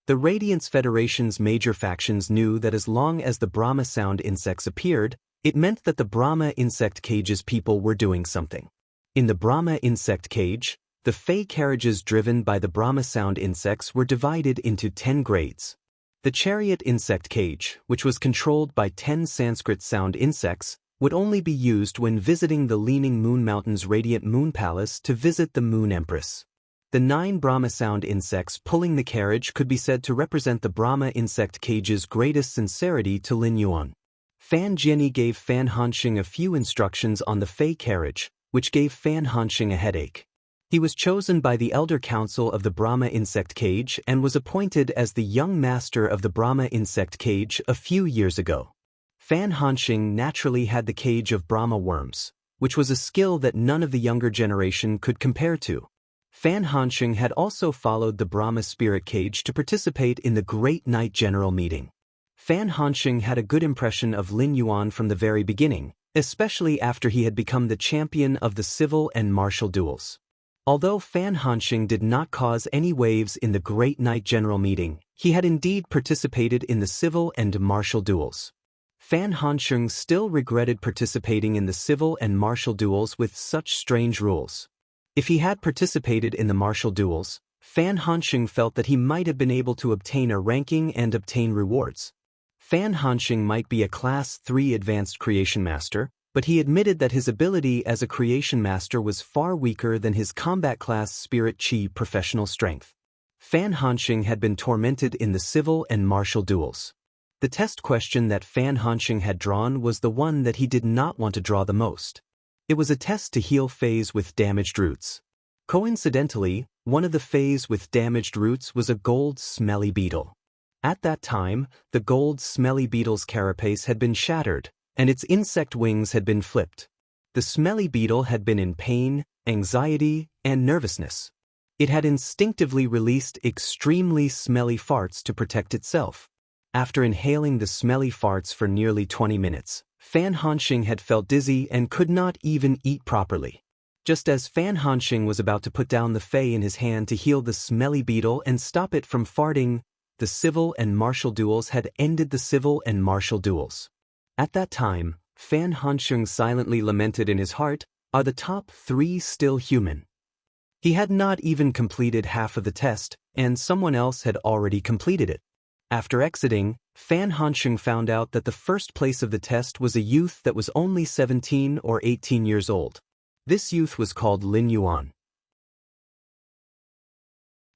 The Radiance Federation's major factions knew that as long as the Brahma sound insects appeared, it meant that the Brahma insect cage's people were doing something. In the Brahma insect cage, the Fey carriages driven by the Brahma sound insects were divided into 10 grades. The chariot insect cage, which was controlled by 10 Sanskrit sound insects, would only be used when visiting the Leaning Moon Mountain's Radiant Moon Palace to visit the Moon Empress. The 9 Brahma sound insects pulling the carriage could be said to represent the Brahma insect cage's greatest sincerity to Lin Yuan. Fan Jianyi gave Fan Hanxing a few instructions on the Fey carriage, which gave Fan Hanxing a headache. He was chosen by the Elder Council of the Brahma insect cage and was appointed as the young master of the Brahma insect cage a few years ago. Fan Hanxing naturally had the cage of Brahma worms, which was a skill that none of the younger generation could compare to. Fan Hanxing had also followed the Brahma spirit cage to participate in the Great Night General Meeting. Fan Hanxing had a good impression of Lin Yuan from the very beginning, especially after he had become the champion of the civil and martial duels. Although Fan Hanxing did not cause any waves in the Great Night General Meeting, he had indeed participated in the civil and martial duels. Fan Hanxing still regretted participating in the civil and martial duels with such strange rules. If he had participated in the martial duels, Fan Hanxing felt that he might have been able to obtain a ranking and obtain rewards. Fan Hanxing might be a Class 3 Advanced Creation Master, but he admitted that his ability as a Creation Master was far weaker than his Combat Class Spirit Chi professional strength. Fan Hanxing had been tormented in the civil and martial duels. The test question that Fan Hanxing had drawn was the one that he did not want to draw the most. It was a test to heal Fays with damaged roots. Coincidentally, one of the Fays with damaged roots was a gold smelly beetle. At that time, the gold smelly beetle's carapace had been shattered, and its insect wings had been flipped. The smelly beetle had been in pain, anxiety, and nervousness. It had instinctively released extremely smelly farts to protect itself. After inhaling the smelly farts for nearly 20 minutes, Fan Hanxing had felt dizzy and could not even eat properly. Just as Fan Hanxing was about to put down the Fey in his hand to heal the smelly beetle and stop it from farting, the civil and martial duels had ended the civil and martial duels. At that time, Fan Hanxing silently lamented in his heart, "Are the top 3 still human?" He had not even completed half of the test, and someone else had already completed it. After exiting, Fan Hanxing found out that the first place of the test was a youth that was only 17 or 18 years old. This youth was called Lin Yuan.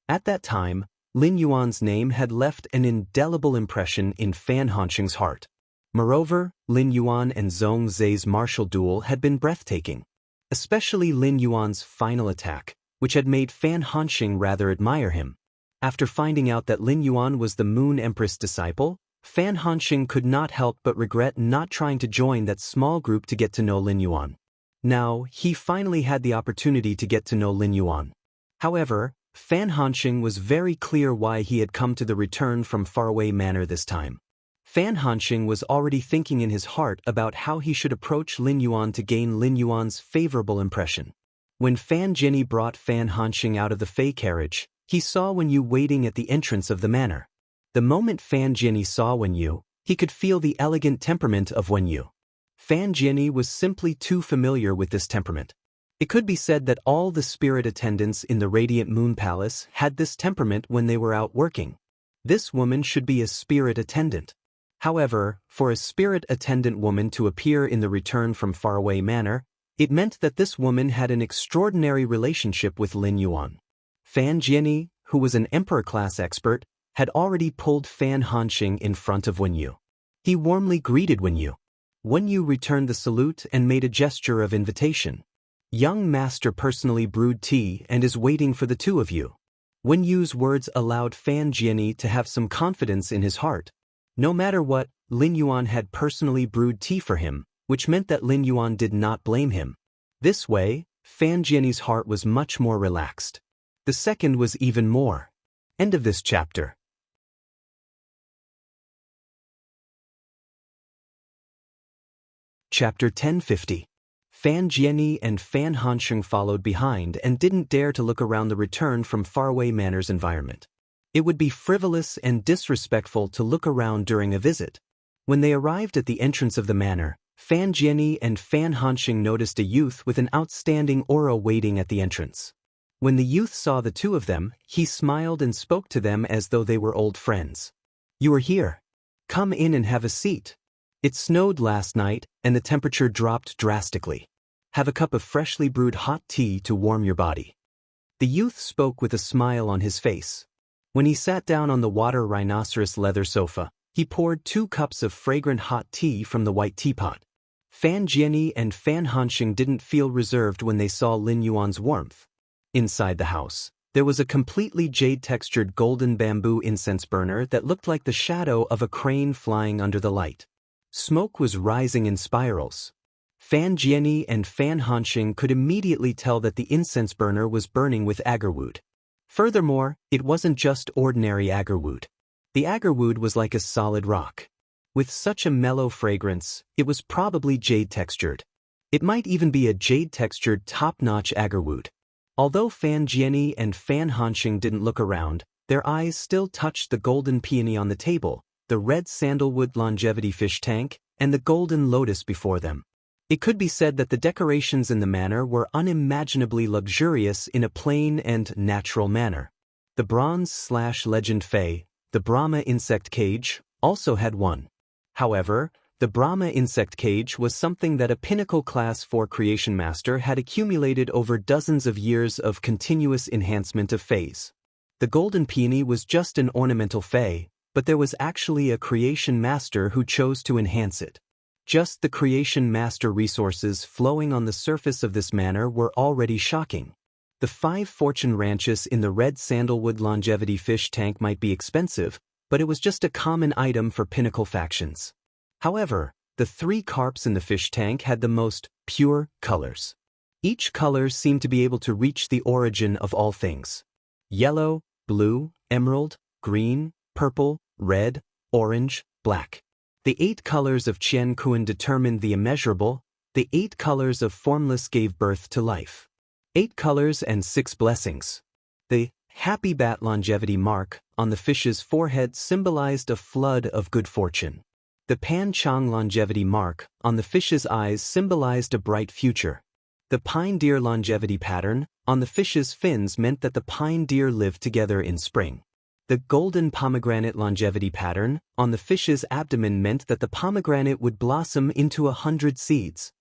At that time, Lin Yuan's name had left an indelible impression in Fan Hanxing's heart. Moreover, Lin Yuan and Zhong Zhe's martial duel had been breathtaking. Especially Lin Yuan's final attack, which had made Fan Hanxing rather admire him. After finding out that Lin Yuan was the Moon Empress disciple, Fan Hanxing could not help but regret not trying to join that small group to get to know Lin Yuan. Now, he finally had the opportunity to get to know Lin Yuan. However, Fan Hanxing was very clear why he had come to the return from faraway manor this time. Fan Hanxing was already thinking in his heart about how he should approach Lin Yuan to gain Lin Yuan's favorable impression. When Fan Jianyi brought Fan Hanxing out of the Fey carriage, he saw Yu waiting at the entrance of the manor. The moment Fan Jianyi saw Yu, he could feel the elegant temperament of Yu. Fan Jianyi was simply too familiar with this temperament. It could be said that all the spirit attendants in the Radiant Moon Palace had this temperament when they were out working. This woman should be a spirit attendant. However, for a spirit attendant woman to appear in the return from faraway manor, It meant that this woman had an extraordinary relationship with Lin Yuan. Fan Jianyi, who was an emperor-class expert, had already pulled Fan Hanxing in front of Wenyu. He warmly greeted Wenyu. Wenyu returned the salute and made a gesture of invitation. Young master personally brewed tea and is waiting for the two of you. Wenyu's words allowed Fan Jianyi to have some confidence in his heart. No matter what, Lin Yuan had personally brewed tea for him, which meant that Lin Yuan did not blame him. This way, Fan Jianyi's heart was much more relaxed. The second was even more. End of this chapter. Chapter 1050. Fan Jianyi and Fan Hanxing followed behind and didn't dare to look around the return from faraway manor's environment. It would be frivolous and disrespectful to look around during a visit. When they arrived at the entrance of the manor, Fan Jianyi and Fan Hanxing noticed a youth with an outstanding aura waiting at the entrance. When the youth saw the two of them, he smiled and spoke to them as though they were old friends. "You are here. Come in and have a seat. It snowed last night, and the temperature dropped drastically. Have a cup of freshly brewed hot tea to warm your body." The youth spoke with a smile on his face. When he sat down on the water rhinoceros leather sofa, he poured 2 cups of fragrant hot tea from the white teapot. Fan Jianyi and Fan Hanxing didn't feel reserved when they saw Lin Yuan's warmth. Inside the house, there was a completely jade-textured golden bamboo incense burner that looked like the shadow of a crane flying under the light. Smoke was rising in spirals. Fan Jianyi and Fan Hanxing could immediately tell that the incense burner was burning with agarwood. Furthermore, it wasn't just ordinary agarwood. The agarwood was like a solid rock. With such a mellow fragrance, it was probably jade-textured. It might even be a jade-textured top-notch agarwood. Although Fan Jianyi and Fan Hanxing didn't look around, their eyes still touched the golden peony on the table, the red sandalwood longevity fish tank, and the golden lotus before them. It could be said that the decorations in the manor were unimaginably luxurious in a plain and natural manner. The bronze/legend Fae, the Brahma insect cage, also had one. However, the Brahma insect cage was something that a pinnacle class 4 creation master had accumulated over dozens of years of continuous enhancement of Faes. The golden peony was just an ornamental Fae, but there was actually a creation master who chose to enhance it. Just the creation master resources flowing on the surface of this manor were already shocking. The 5 fortune ranches in the red sandalwood longevity fish tank might be expensive, but it was just a common item for pinnacle factions. However, the 3 carps in the fish tank had the most pure colors. Each color seemed to be able to reach the origin of all things. Yellow, blue, emerald, green, purple, red, orange, black. The 8 colors of Qian Kuan determined the immeasurable, the 8 colors of formless gave birth to life. 8 colors and 6 blessings. The happy bat longevity mark on the fish's forehead symbolized a flood of good fortune. The Pan Chang longevity mark on the fish's eyes symbolized a bright future. The pine deer longevity pattern on the fish's fins meant that the pine deer lived together in spring. The golden pomegranate longevity pattern on the fish's abdomen meant that the pomegranate would blossom into 100 seeds.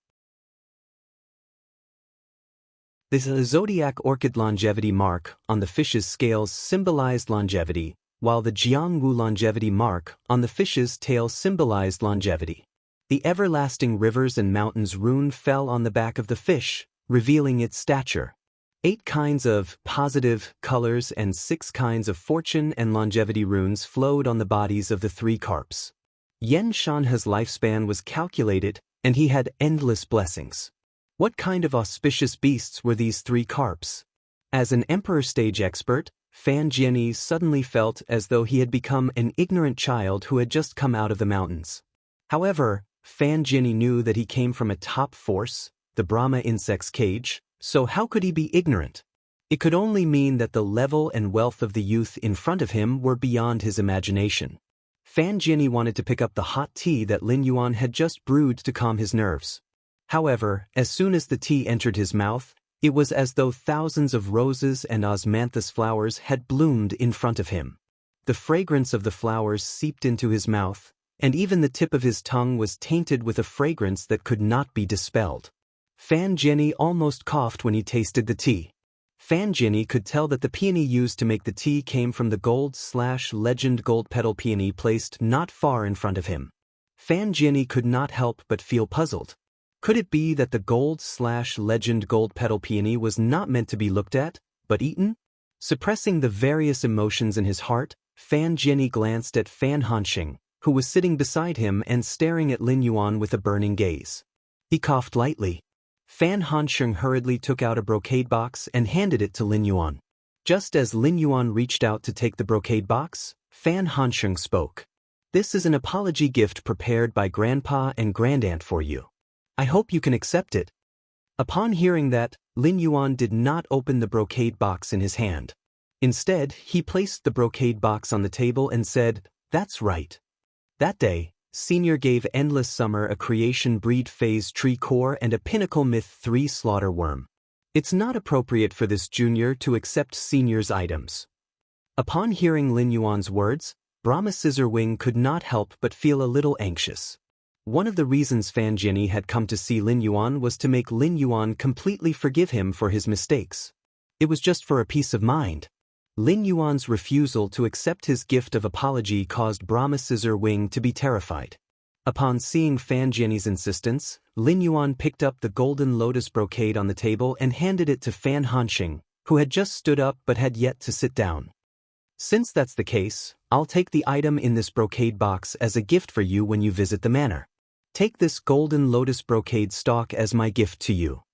The zodiac orchid longevity mark on the fish's scales symbolized longevity, while the Jiangwu longevity mark on the fish's tail symbolized longevity. The everlasting rivers and mountains rune fell on the back of the fish, revealing its stature. 8 kinds of positive colors and 6 kinds of fortune and longevity runes flowed on the bodies of the 3 carps. Yen Shanha's lifespan was calculated, and he had endless blessings. What kind of auspicious beasts were these 3 carps? As an emperor stage expert, Fan Jianyi suddenly felt as though he had become an ignorant child who had just come out of the mountains. However, Fan Jianyi knew that he came from a top force, the Brahma insect's cage, so how could he be ignorant? It could only mean that the level and wealth of the youth in front of him were beyond his imagination. Fan Jianyi wanted to pick up the hot tea that Lin Yuan had just brewed to calm his nerves. However, as soon as the tea entered his mouth, it was as though thousands of roses and osmanthus flowers had bloomed in front of him. The fragrance of the flowers seeped into his mouth, and even the tip of his tongue was tainted with a fragrance that could not be dispelled. Fan Jianyi almost coughed when he tasted the tea. Fan Jianyi could tell that the peony used to make the tea came from the gold/legend gold petal peony placed not far in front of him. Fan Jianyi could not help but feel puzzled. Could it be that the gold/legend gold petal peony was not meant to be looked at, but eaten? Suppressing the various emotions in his heart, Fan Jianyi glanced at Fan Hanxing, who was sitting beside him and staring at Lin Yuan with a burning gaze. He coughed lightly. Fan Hanxing hurriedly took out a brocade box and handed it to Lin Yuan. Just as Lin Yuan reached out to take the brocade box, Fan Hanxing spoke. "This is an apology gift prepared by Grandpa and Grandaunt for you. I hope you can accept it." Upon hearing that, Lin Yuan did not open the brocade box in his hand. Instead, he placed the brocade box on the table and said, "That's right." That day, Senior gave Endless Summer a Creation Breed Phase Tree Core and a Pinnacle Myth 3 Slaughter Worm. It's not appropriate for this junior to accept Senior's items. Upon hearing Lin Yuan's words, Brahma Scissorwing could not help but feel a little anxious. One of the reasons Fan Jianyi had come to see Lin Yuan was to make Lin Yuan completely forgive him for his mistakes. It was just for a peace of mind. Lin Yuan's refusal to accept his gift of apology caused Brahma Scissorwing to be terrified. Upon seeing Fan Jianyi's insistence, Lin Yuan picked up the golden lotus brocade on the table and handed it to Fan Hanxing, who had just stood up but had yet to sit down. "Since that's the case, I'll take the item in this brocade box as a gift for you when you visit the manor. Take this golden lotus brocade stalk as my gift to you."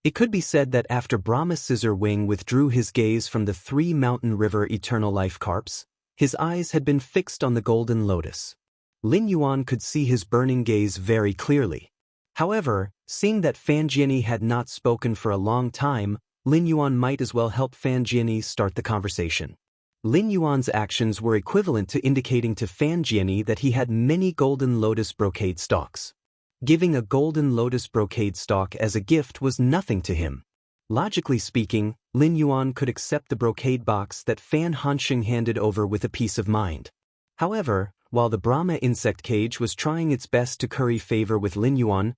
It could be said that after Brahma Scissorwing withdrew his gaze from the 3 Mountain River Eternal Life carps, his eyes had been fixed on the golden lotus. Lin Yuan could see his burning gaze very clearly. However, seeing that Fan Jianyi had not spoken for a long time, Lin Yuan might as well help Fan Jianyi start the conversation. Lin Yuan's actions were equivalent to indicating to Fan Jianyi that he had many golden lotus brocade stalks. Giving a golden lotus brocade stalk as a gift was nothing to him. Logically speaking, Lin Yuan could accept the brocade box that Fan Hanxing handed over with a peace of mind. However, while the Brahma insect cage was trying its best to curry favor with Lin Yuan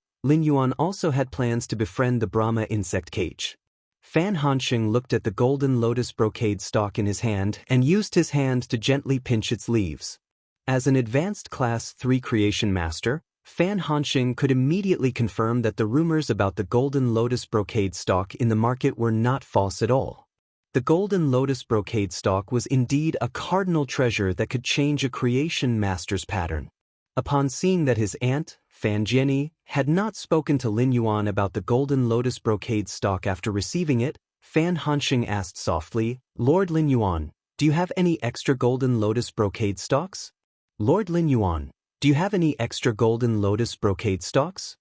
also had plans to befriend the Brahma insect cage. Fan Hanxing looked at the golden lotus brocade stalk in his hand and used his hand to gently pinch its leaves. As an advanced Class 3 creation master, Fan Hanxing could immediately confirm that the rumors about the golden lotus brocade stalk in the market were not false at all. The golden lotus brocade stalk was indeed a cardinal treasure that could change a creation master's pattern. Upon seeing that his aunt, Fan Jianyi, had not spoken to Lin Yuan about the golden lotus brocade stalk after receiving it, Fan Hanxing asked softly, "Lord Lin Yuan, do you have any extra golden lotus brocade stalks? Lord Lin Yuan, do you have any extra golden lotus brocade stalks?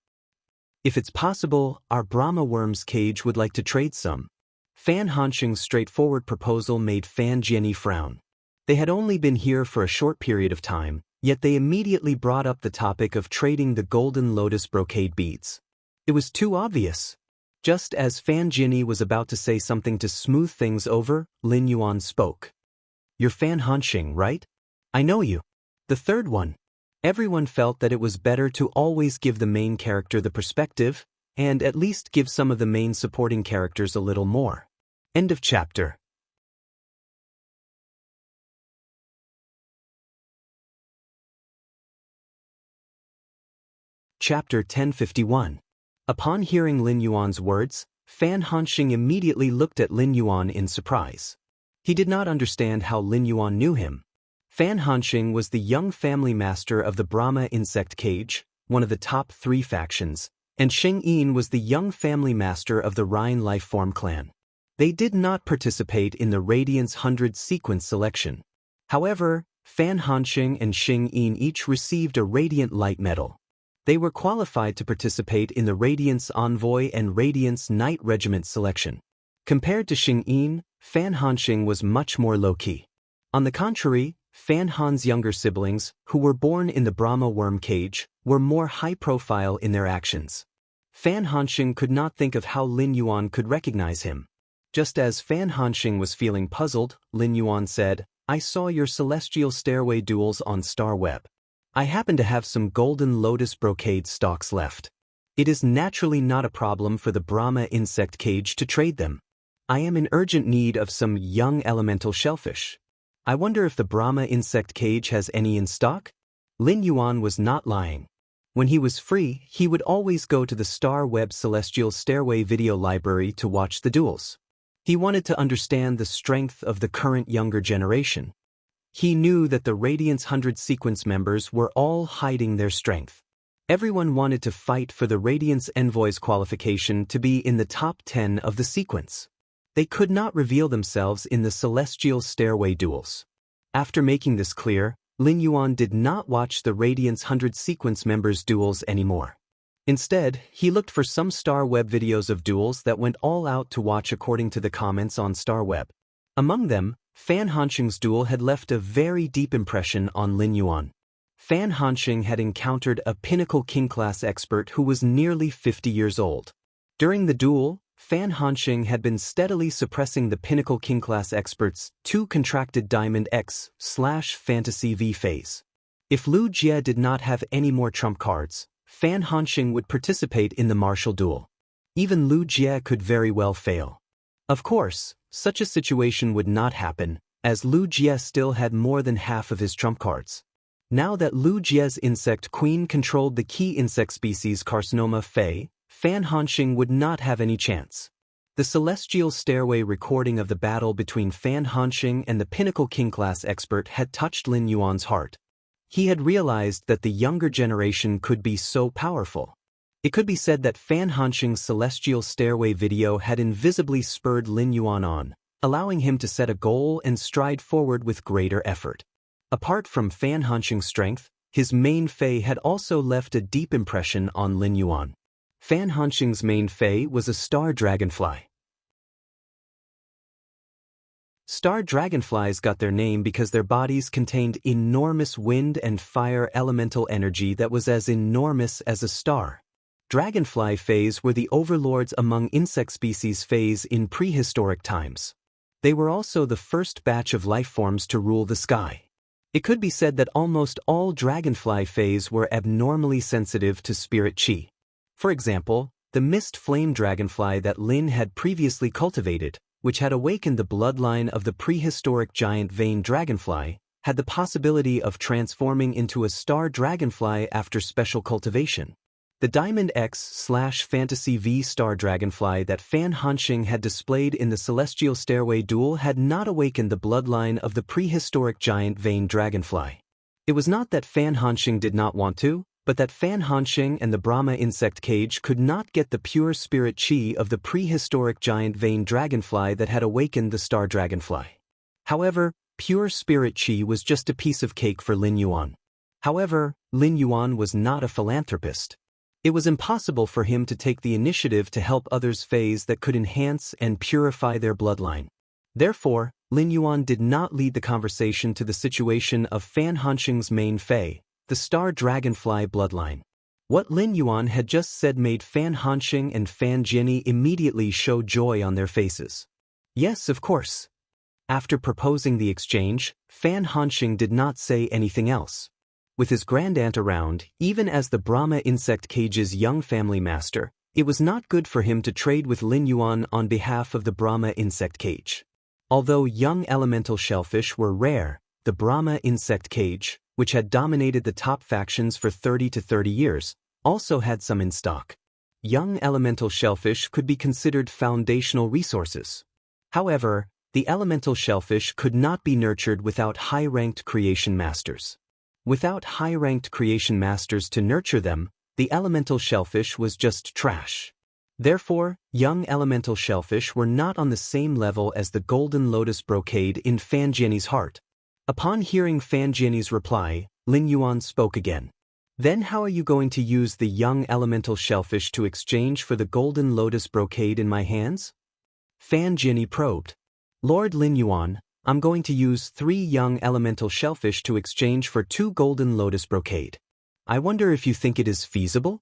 If it's possible, our Brahma worm's cage would like to trade some." Fan Hanxing's straightforward proposal made Fan Jianyi frown. They had only been here for a short period of time, yet they immediately brought up the topic of trading the golden lotus brocade beads. It was too obvious. Just as Fan Jianyi was about to say something to smooth things over, Lin Yuan spoke. "You're Fan Hanxing, right? I know you. The third one." Everyone felt that it was better to always give the main character the perspective, and at least give some of the main supporting characters a little more. End of chapter. Chapter 1051. Upon hearing Lin Yuan's words, Fan Hanxing immediately looked at Lin Yuan in surprise. He did not understand how Lin Yuan knew him. Fan Hanxing was the young family master of the Brahma insect cage, one of the top 3 factions, and Xianxia was the young family master of the Rhine Lifeform clan. They did not participate in the Radiance 100 sequence selection. However, Fan Hanxing and Xianxia each received a Radiant Light Medal. They were qualified to participate in the Radiance Envoy and Radiance Knight Regiment selection. Compared to Xianxia, Fan Hanxing was much more low-key. On the contrary, Fan Han's younger siblings, who were born in the Brahma worm cage, were more high-profile in their actions. Fan Hanxing could not think of how Lin Yuan could recognize him. Just as Fan Hanxing was feeling puzzled, Lin Yuan said, "I saw your celestial stairway duels on Star Web. I happen to have some golden lotus brocade stalks left. It is naturally not a problem for the Brahma insect cage to trade them. I am in urgent need of some young elemental shellfish. I wonder if the Brahma insect cage has any in stock? Lin Yuan was not lying. When he was free, he would always go to the Star Web Celestial Stairway video library to watch the duels. He wanted to understand the strength of the current younger generation. He knew that the Radiance 100 sequence members were all hiding their strength. Everyone wanted to fight for the Radiance Envoy's qualification to be in the top 10 of the sequence. They could not reveal themselves in the Celestial Stairway duels. After making this clear, Lin Yuan did not watch the Radiance 100 sequence members' duels anymore. Instead, he looked for some Star Web videos of duels that went all out to watch according to the comments on Star Web. Among them, Fan Hanxing's duel had left a very deep impression on Lin Yuan. Fan Hanxing had encountered a pinnacle king-class expert who was nearly 50 years old. During the duel, Fan Hanxing had been steadily suppressing the pinnacle king-class expert's 2 contracted Diamond X/Fantasy V phase. If Lu Jie did not have any more trump cards, Fan Hanxing would participate in the martial duel. Even Lu Jie could very well fail. Of course, such a situation would not happen, as Lu Jie still had more than half of his trump cards. Now that Lu Jie's insect queen controlled the key insect species Carcinoma Fei, Fan Hanxing would not have any chance. The Celestial Stairway recording of the battle between Fan Hanxing and the Pinnacle King-class expert had touched Lin Yuan's heart. He had realized that the younger generation could be so powerful. It could be said that Fan Hanxing's Celestial Stairway video had invisibly spurred Lin Yuan on, allowing him to set a goal and stride forward with greater effort. Apart from Fan Hanxing's strength, his main Fei had also left a deep impression on Lin Yuan. Fan Hanxing's main Fei was a star dragonfly. Star dragonflies got their name because their bodies contained enormous wind and fire elemental energy that was as enormous as a star. Dragonfly Feis were the overlords among insect species Feis in prehistoric times. They were also the first batch of life forms to rule the sky. It could be said that almost all dragonfly Feis were abnormally sensitive to spirit chi. For example, the mist flame dragonfly that Lin had previously cultivated, which had awakened the bloodline of the prehistoric giant vein dragonfly, had the possibility of transforming into a star dragonfly after special cultivation. The Diamond X/Fantasy V star dragonfly that Fan Hanxing had displayed in the Celestial Stairway duel had not awakened the bloodline of the prehistoric giant vein dragonfly. It was not that Fan Hanxing did not want to, but that Fan Hanxing and the Brahma insect cage could not get the pure spirit chi of the prehistoric giant vein dragonfly that had awakened the star dragonfly. However, pure spirit chi was just a piece of cake for Lin Yuan. However, Lin Yuan was not a philanthropist. It was impossible for him to take the initiative to help others phase that could enhance and purify their bloodline. Therefore, Lin Yuan did not lead the conversation to the situation of Fan Hanxing's main Fei, the star dragonfly bloodline. What Lin Yuan had just said made Fan Hanxing and Fan Jianyi immediately show joy on their faces. Yes, of course. After proposing the exchange, Fan Hanxing did not say anything else. With his grandaunt around, even as the Brahma insect cage's young family master, it was not good for him to trade with Lin Yuan on behalf of the Brahma insect cage. Although young elemental shellfish were rare, the Brahma insect cage, which had dominated the top factions for 30 to 30 years, also had some in stock. Young elemental shellfish could be considered foundational resources. However, the elemental shellfish could not be nurtured without high-ranked creation masters. Without high-ranked creation masters to nurture them, the elemental shellfish was just trash. Therefore, young elemental shellfish were not on the same level as the golden lotus brocade in Fan Jianyi's heart. Upon hearing Fan Jianyi's reply, Lin Yuan spoke again. Then how are you going to use the young elemental shellfish to exchange for the golden lotus brocade in my hands? Fan Jianyi probed. Lord Lin Yuan, I'm going to use 3 young elemental shellfish to exchange for 2 golden lotus brocade. I wonder if you think it is feasible?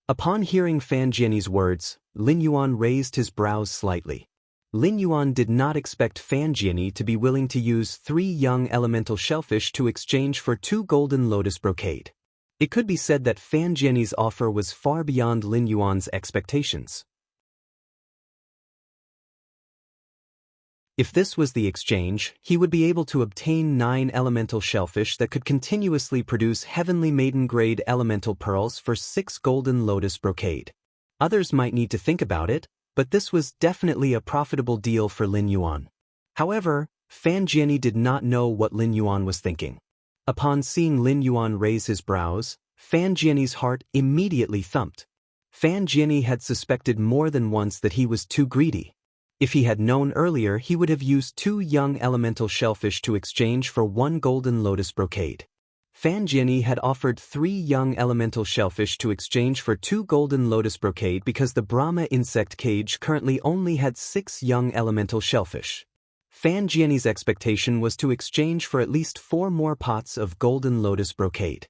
Upon hearing Fan Jianyi's words, Lin Yuan raised his brows slightly. Lin Yuan did not expect Fan Jianyi to be willing to use 3 young elemental shellfish to exchange for 2 golden lotus brocade. It could be said that Fan Jianyi's offer was far beyond Lin Yuan's expectations. If this was the exchange, he would be able to obtain 9 elemental shellfish that could continuously produce heavenly maiden-grade elemental pearls for 6 golden lotus brocade. Others might need to think about it, but this was definitely a profitable deal for Lin Yuan. However, Fan Jianyi did not know what Lin Yuan was thinking. Upon seeing Lin Yuan raise his brows, Fan Jianyi's heart immediately thumped. Fan Jianyi had suspected more than once that he was too greedy. If he had known earlier, he would have used 2 young elemental shellfish to exchange for 1 golden lotus brocade. Fan Jianyi had offered 3 young elemental shellfish to exchange for 2 golden lotus brocade because the Brahma insect cage currently only had 6 young elemental shellfish. Fan Jianyi's expectation was to exchange for at least 4 more pots of golden lotus brocade.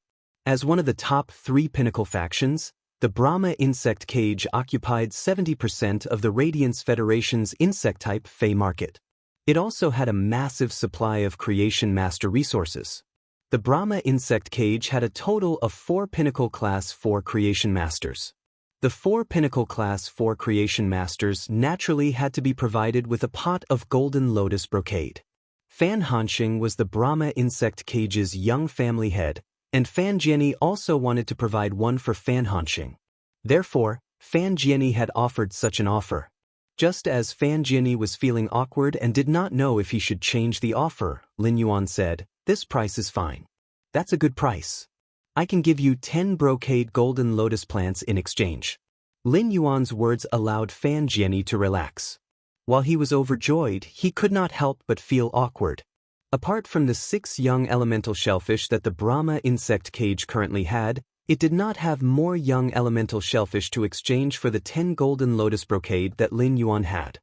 As one of the top 3 pinnacle factions, the Brahma insect cage occupied 70% of the Radiance Federation's insect-type Fey market. It also had a massive supply of Creation Master resources. The Brahma insect cage had a total of 4 Pinnacle Class 4 Creation Masters. The 4 Pinnacle Class 4 Creation Masters naturally had to be provided with a pot of golden lotus brocade. Fan Hanxing was the Brahma insect cage's young family head, and Fan Jianyi also wanted to provide one for Fan Hanxing. Therefore, Fan Jianyi had offered such an offer. Just as Fan Jianyi was feeling awkward and did not know if he should change the offer, Lin Yuan said, "This price is fine. That's a good price. I can give you 10 brocade golden lotus plants in exchange." Lin Yuan's words allowed Fan Jianyi to relax. While he was overjoyed, he could not help but feel awkward. Apart from the 6 young elemental shellfish that the Brahma insect cage currently had, it did not have more young elemental shellfish to exchange for the 10 golden lotus brocade that Lin Yuan had.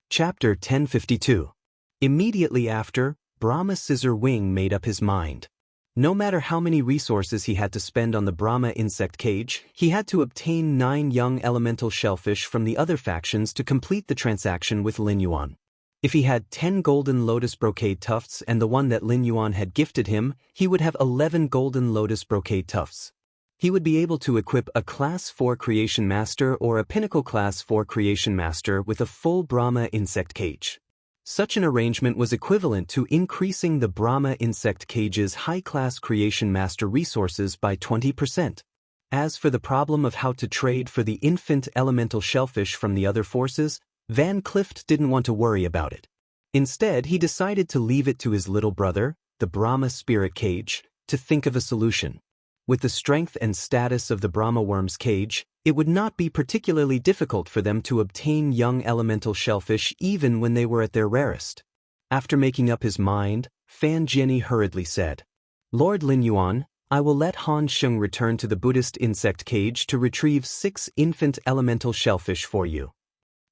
Chapter 1052. Immediately after, Brahma Scissor Wing made up his mind. No matter how many resources he had to spend on the Brahma insect cage, he had to obtain 9 young elemental shellfish from the other factions to complete the transaction with Lin Yuan. If he had 10 golden lotus brocade tufts and the one that Lin Yuan had gifted him, he would have 11 golden lotus brocade tufts. He would be able to equip a Class 4 Creation Master or a Pinnacle Class 4 Creation Master with a full Brahma insect cage. Such an arrangement was equivalent to increasing the Brahma insect cage's high-class Creation Master resources by 20%. As for the problem of how to trade for the infant elemental shellfish from the other forces, Van Clift didn't want to worry about it. Instead, he decided to leave it to his little brother, the Brahma spirit cage, to think of a solution. With the strength and status of the Brahma worm's cage, it would not be particularly difficult for them to obtain young elemental shellfish even when they were at their rarest. After making up his mind, Fan Jianyi hurriedly said, "Lord Lin Yuan, I will let Han Sheng return to the Buddhist insect cage to retrieve 6 infant elemental shellfish for you.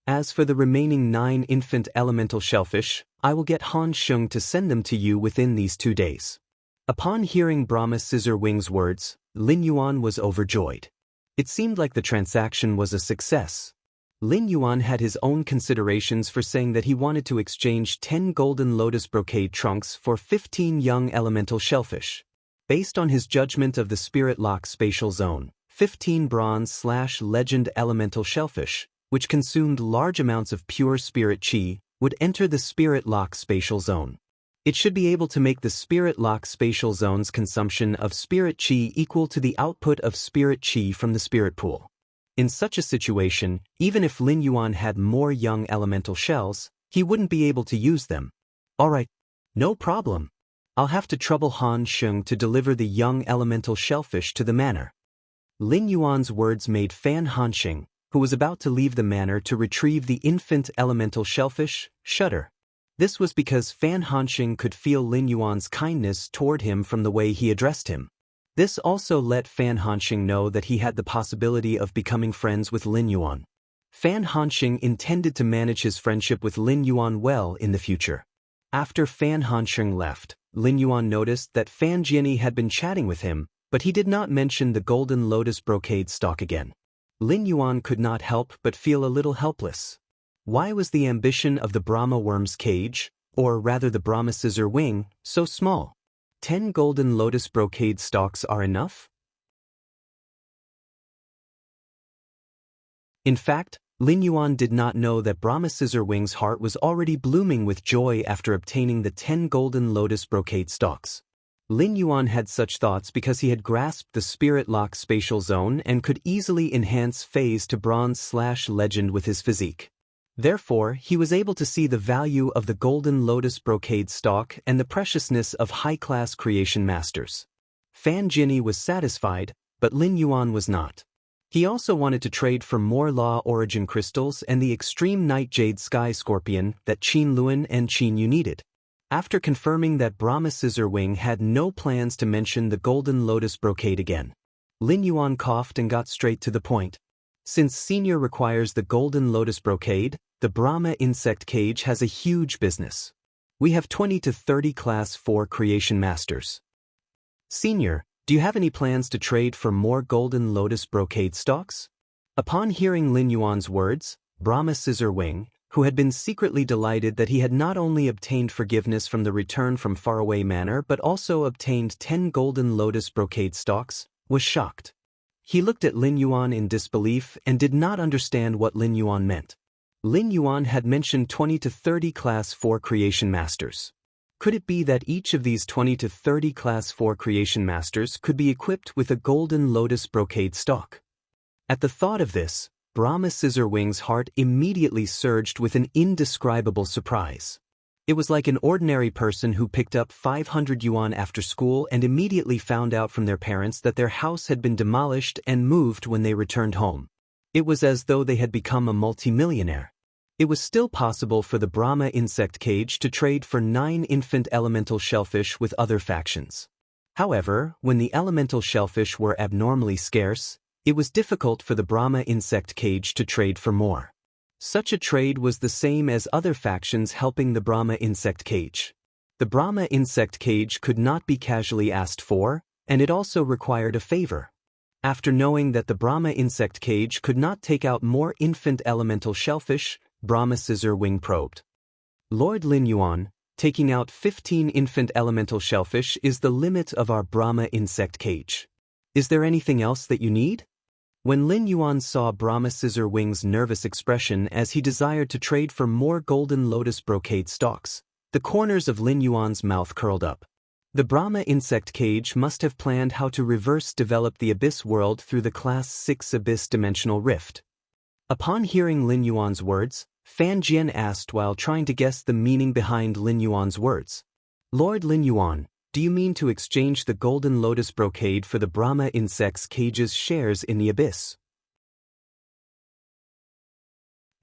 As for the remaining 9 infant elemental shellfish, I will get Han Sheng to send them to you within these 2 days." Upon hearing Brahma Scissor Wing's words, Lin Yuan was overjoyed. It seemed like the transaction was a success. Lin Yuan had his own considerations for saying that he wanted to exchange 10 golden lotus brocade trunks for 15 young elemental shellfish. Based on his judgment of the Spirit Lock spatial zone, 15 bronze/legend elemental shellfish, which consumed large amounts of pure spirit chi, would enter the Spirit Lock spatial zone. It should be able to make the Spirit Lock spatial zone's consumption of spirit chi equal to the output of spirit chi from the spirit pool. In such a situation, even if Lin Yuan had more young elemental shells, he wouldn't be able to use them. "Alright, no problem. I'll have to trouble Han Sheng to deliver the young elemental shellfish to the manor." Lin Yuan's words made Fan Hanxing, who was about to leave the manor to retrieve the infant elemental shellfish, shudder. This was because Fan Hanxing could feel Lin Yuan's kindness toward him from the way he addressed him. This also let Fan Hanxing know that he had the possibility of becoming friends with Lin Yuan. Fan Hanxing intended to manage his friendship with Lin Yuan well in the future. After Fan Hanxing left, Lin Yuan noticed that Fan Jianyi had been chatting with him, but he did not mention the golden lotus brocade stalk again. Lin Yuan could not help but feel a little helpless. Why was the ambition of the Brahma worm's cage, or rather the Brahma scissor wing, so small? 10 golden lotus brocade stalks are enough? In fact, Lin Yuan did not know that Brahma scissor wing's heart was already blooming with joy after obtaining the 10 golden lotus brocade stalks. Lin Yuan had such thoughts because he had grasped the spirit lock spatial zone and could easily enhance phase to bronze/legend with his physique. Therefore, he was able to see the value of the golden lotus brocade stalk and the preciousness of high-class creation masters. Fan Jinyi was satisfied, but Lin Yuan was not. He also wanted to trade for more Law Origin crystals and the extreme Night Jade Sky Scorpion that Qin Luan and Qin Yu needed. After confirming that Brahma Scissor Wing had no plans to mention the golden lotus brocade again, Lin Yuan coughed and got straight to the point. Since Senior requires the golden lotus brocade, the Brahma insect cage has a huge business. We have 20 to 30 Class 4 creation masters. Senior, do you have any plans to trade for more golden lotus brocade stalks? Upon hearing Lin Yuan's words, Brahma Scissor Wing, who had been secretly delighted that he had not only obtained forgiveness from the return from faraway manor but also obtained 10 golden lotus brocade stalks, was shocked. He looked at Lin Yuan in disbelief and did not understand what Lin Yuan meant. Lin Yuan had mentioned 20 to 30 Class 4 creation masters. Could it be that each of these 20 to 30 Class 4 creation masters could be equipped with a golden lotus brocade stalk? At the thought of this, Brahma Scissor Wing's heart immediately surged with an indescribable surprise. It was like an ordinary person who picked up 500 yuan after school and immediately found out from their parents that their house had been demolished and moved when they returned home. It was as though they had become a multimillionaire. It was still possible for the Brahma insect cage to trade for 9 infant elemental shellfish with other factions. However, when the elemental shellfish were abnormally scarce, it was difficult for the Brahma insect cage to trade for more. Such a trade was the same as other factions helping the Brahma insect cage. The Brahma insect cage could not be casually asked for, and it also required a favor. After knowing that the Brahma insect cage could not take out more infant elemental shellfish, Brahma Scissor Wing probed. Lord Lin Yuan, taking out 15 infant elemental shellfish is the limit of our Brahma insect cage. Is there anything else that you need? When Lin Yuan saw Brahma Scissor Wing's nervous expression as he desired to trade for more golden lotus brocade stalks, the corners of Lin Yuan's mouth curled up. The Brahma insect cage must have planned how to reverse develop the Abyss world through the Class 6 Abyss dimensional rift. Upon hearing Lin Yuan's words, Fan Jian asked while trying to guess the meaning behind Lin Yuan's words. Lord Lin Yuan, do you mean to exchange the golden lotus brocade for the Brahma insect's cage's shares in the Abyss?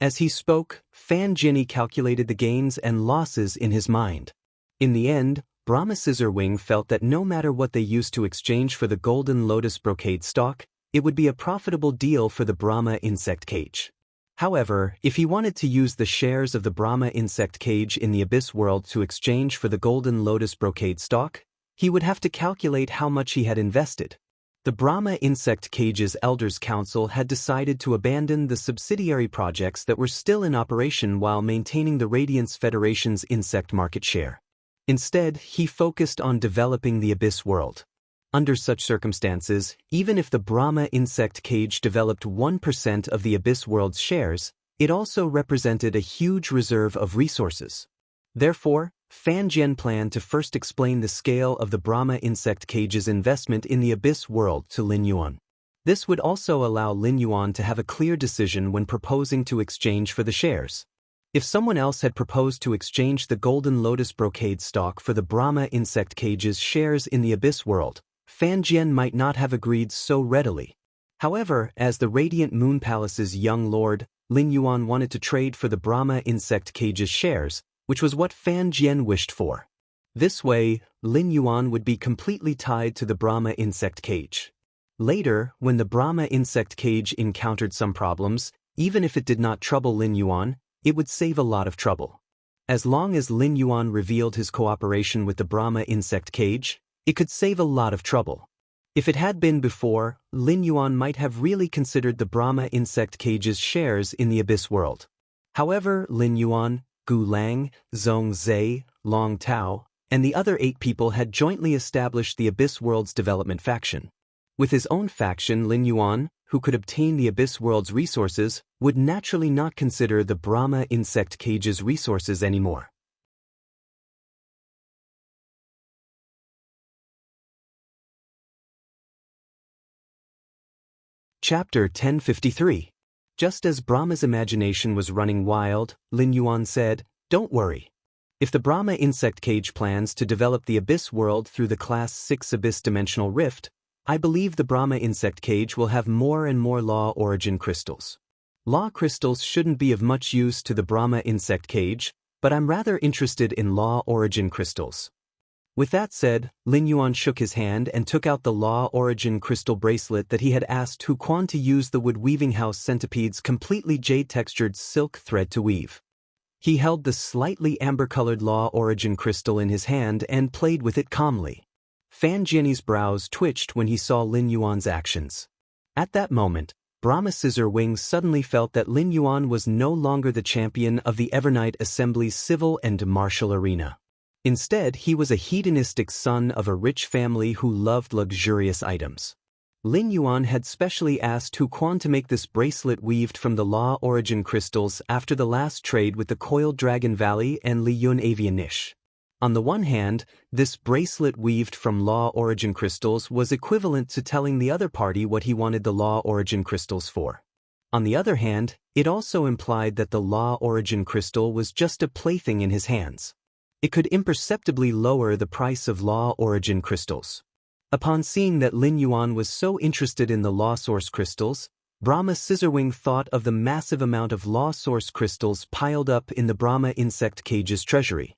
As he spoke, Fan Jinyi calculated the gains and losses in his mind. In the end, Brahma Scissor Wing felt that no matter what they used to exchange for the golden lotus brocade stalk, it would be a profitable deal for the Brahma insect cage. However, if he wanted to use the shares of the Brahma insect cage in the Abyss world to exchange for the golden lotus brocade stalk, he would have to calculate how much he had invested. The Brahma insect cage's Elders Council had decided to abandon the subsidiary projects that were still in operation while maintaining the Radiance Federation's insect market share. Instead, he focused on developing the Abyss world. Under such circumstances, even if the Brahma insect cage developed 1% of the Abyss world's shares, it also represented a huge reserve of resources. Therefore, Fan Jian planned to first explain the scale of the Brahma insect cage's investment in the Abyss world to Lin Yuan. This would also allow Lin Yuan to have a clear decision when proposing to exchange for the shares. If someone else had proposed to exchange the golden lotus brocade stalk for the Brahma insect cage's shares in the Abyss world, Fan Jian might not have agreed so readily. However, as the Radiant Moon Palace's young lord, Lin Yuan wanted to trade for the Brahma insect cage's shares, which was what Fan Jian wished for. This way, Lin Yuan would be completely tied to the Brahma insect cage. Later, when the Brahma insect cage encountered some problems, even if it did not trouble Lin Yuan, it would save a lot of trouble. As long as Lin Yuan revealed his cooperation with the Brahma insect cage, it could save a lot of trouble. If it had been before, Lin Yuan might have really considered the Brahma insect cage's shares in the Abyss world. However, Lin Yuan, Gu Lang, Zhong Zhe, Long Tao, and the other 8 people had jointly established the Abyss World's development faction. With his own faction, Lin Yuan, who could obtain the Abyss World's resources, would naturally not consider the Brahma insect cage's resources anymore. Chapter 1053. Just as Brahma's imagination was running wild, Lin Yuan said, "Don't worry. If the Brahma insect cage plans to develop the Abyss world through the Class 6 Abyss Dimensional Rift, I believe the Brahma insect cage will have more and more law origin crystals. Law crystals shouldn't be of much use to the Brahma insect cage, but I'm rather interested in law origin crystals." With that said, Lin Yuan shook his hand and took out the Law Origin crystal bracelet that he had asked Hu Quan to use the wood weaving house centipede's completely jade-textured silk thread to weave. He held the slightly amber-colored Law Origin crystal in his hand and played with it calmly. Fan Jianyi's brows twitched when he saw Lin Yuan's actions. At that moment, Brahma Scissor Wings suddenly felt that Lin Yuan was no longer the champion of the Evernight Assembly's civil and martial arena. Instead, he was a hedonistic son of a rich family who loved luxurious items. Lin Yuan had specially asked Hu Quan to make this bracelet weaved from the Law Origin crystals after the last trade with the Coiled Dragon Valley and Li Yun Avian Niche. On the one hand, this bracelet weaved from Law Origin crystals was equivalent to telling the other party what he wanted the Law Origin crystals for. On the other hand, it also implied that the Law Origin crystal was just a plaything in his hands. It could imperceptibly lower the price of Law Origin crystals. Upon seeing that Lin Yuan was so interested in the Law Source crystals, Brahma Scissorwing thought of the massive amount of Law Source crystals piled up in the Brahma insect cage's treasury.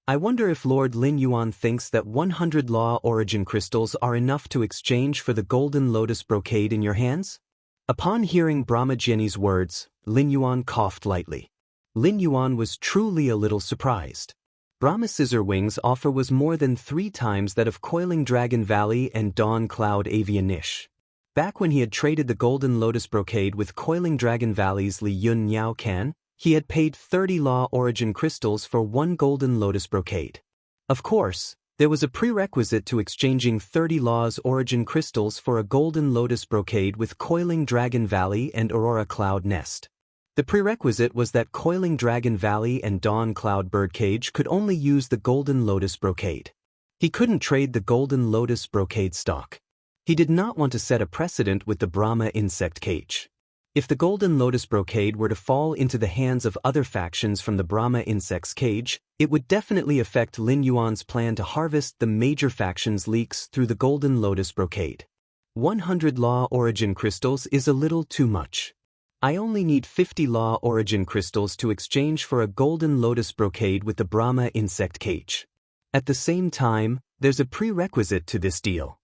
I wonder if Lord Lin Yuan thinks that 100 Law Origin crystals are enough to exchange for the golden lotus brocade in your hands? Upon hearing Brahma Jianyi's words, Lin Yuan coughed lightly. Lin Yuan was truly a little surprised. Brahma Scissorwing's offer was more than 3 times that of Coiling Dragon Valley and Dawn Cloud Avian Niche. Back when he had traded the Golden Lotus Brocade with Coiling Dragon Valley's Li Yun Niao Can, he had paid 30 Law Origin crystals for 1 Golden Lotus Brocade. Of course, there was a prerequisite to exchanging 30 Law's Origin crystals for a Golden Lotus Brocade with Coiling Dragon Valley and Aurora Cloud Nest. The prerequisite was that Coiling Dragon Valley and Dawn Cloud Birdcage could only use the Golden Lotus Brocade. He couldn't trade the Golden Lotus Brocade stock. He did not want to set a precedent with the Brahma insect cage. If the Golden Lotus Brocade were to fall into the hands of other factions from the Brahma insect's cage, it would definitely affect Lin Yuan's plan to harvest the major factions' leaks through the Golden Lotus Brocade. 100 Law Origin crystals is a little too much. I only need 50 Law Origin crystals to exchange for a Golden Lotus Brocade with the Brahma insect cage. At the same time, there's a prerequisite to this deal.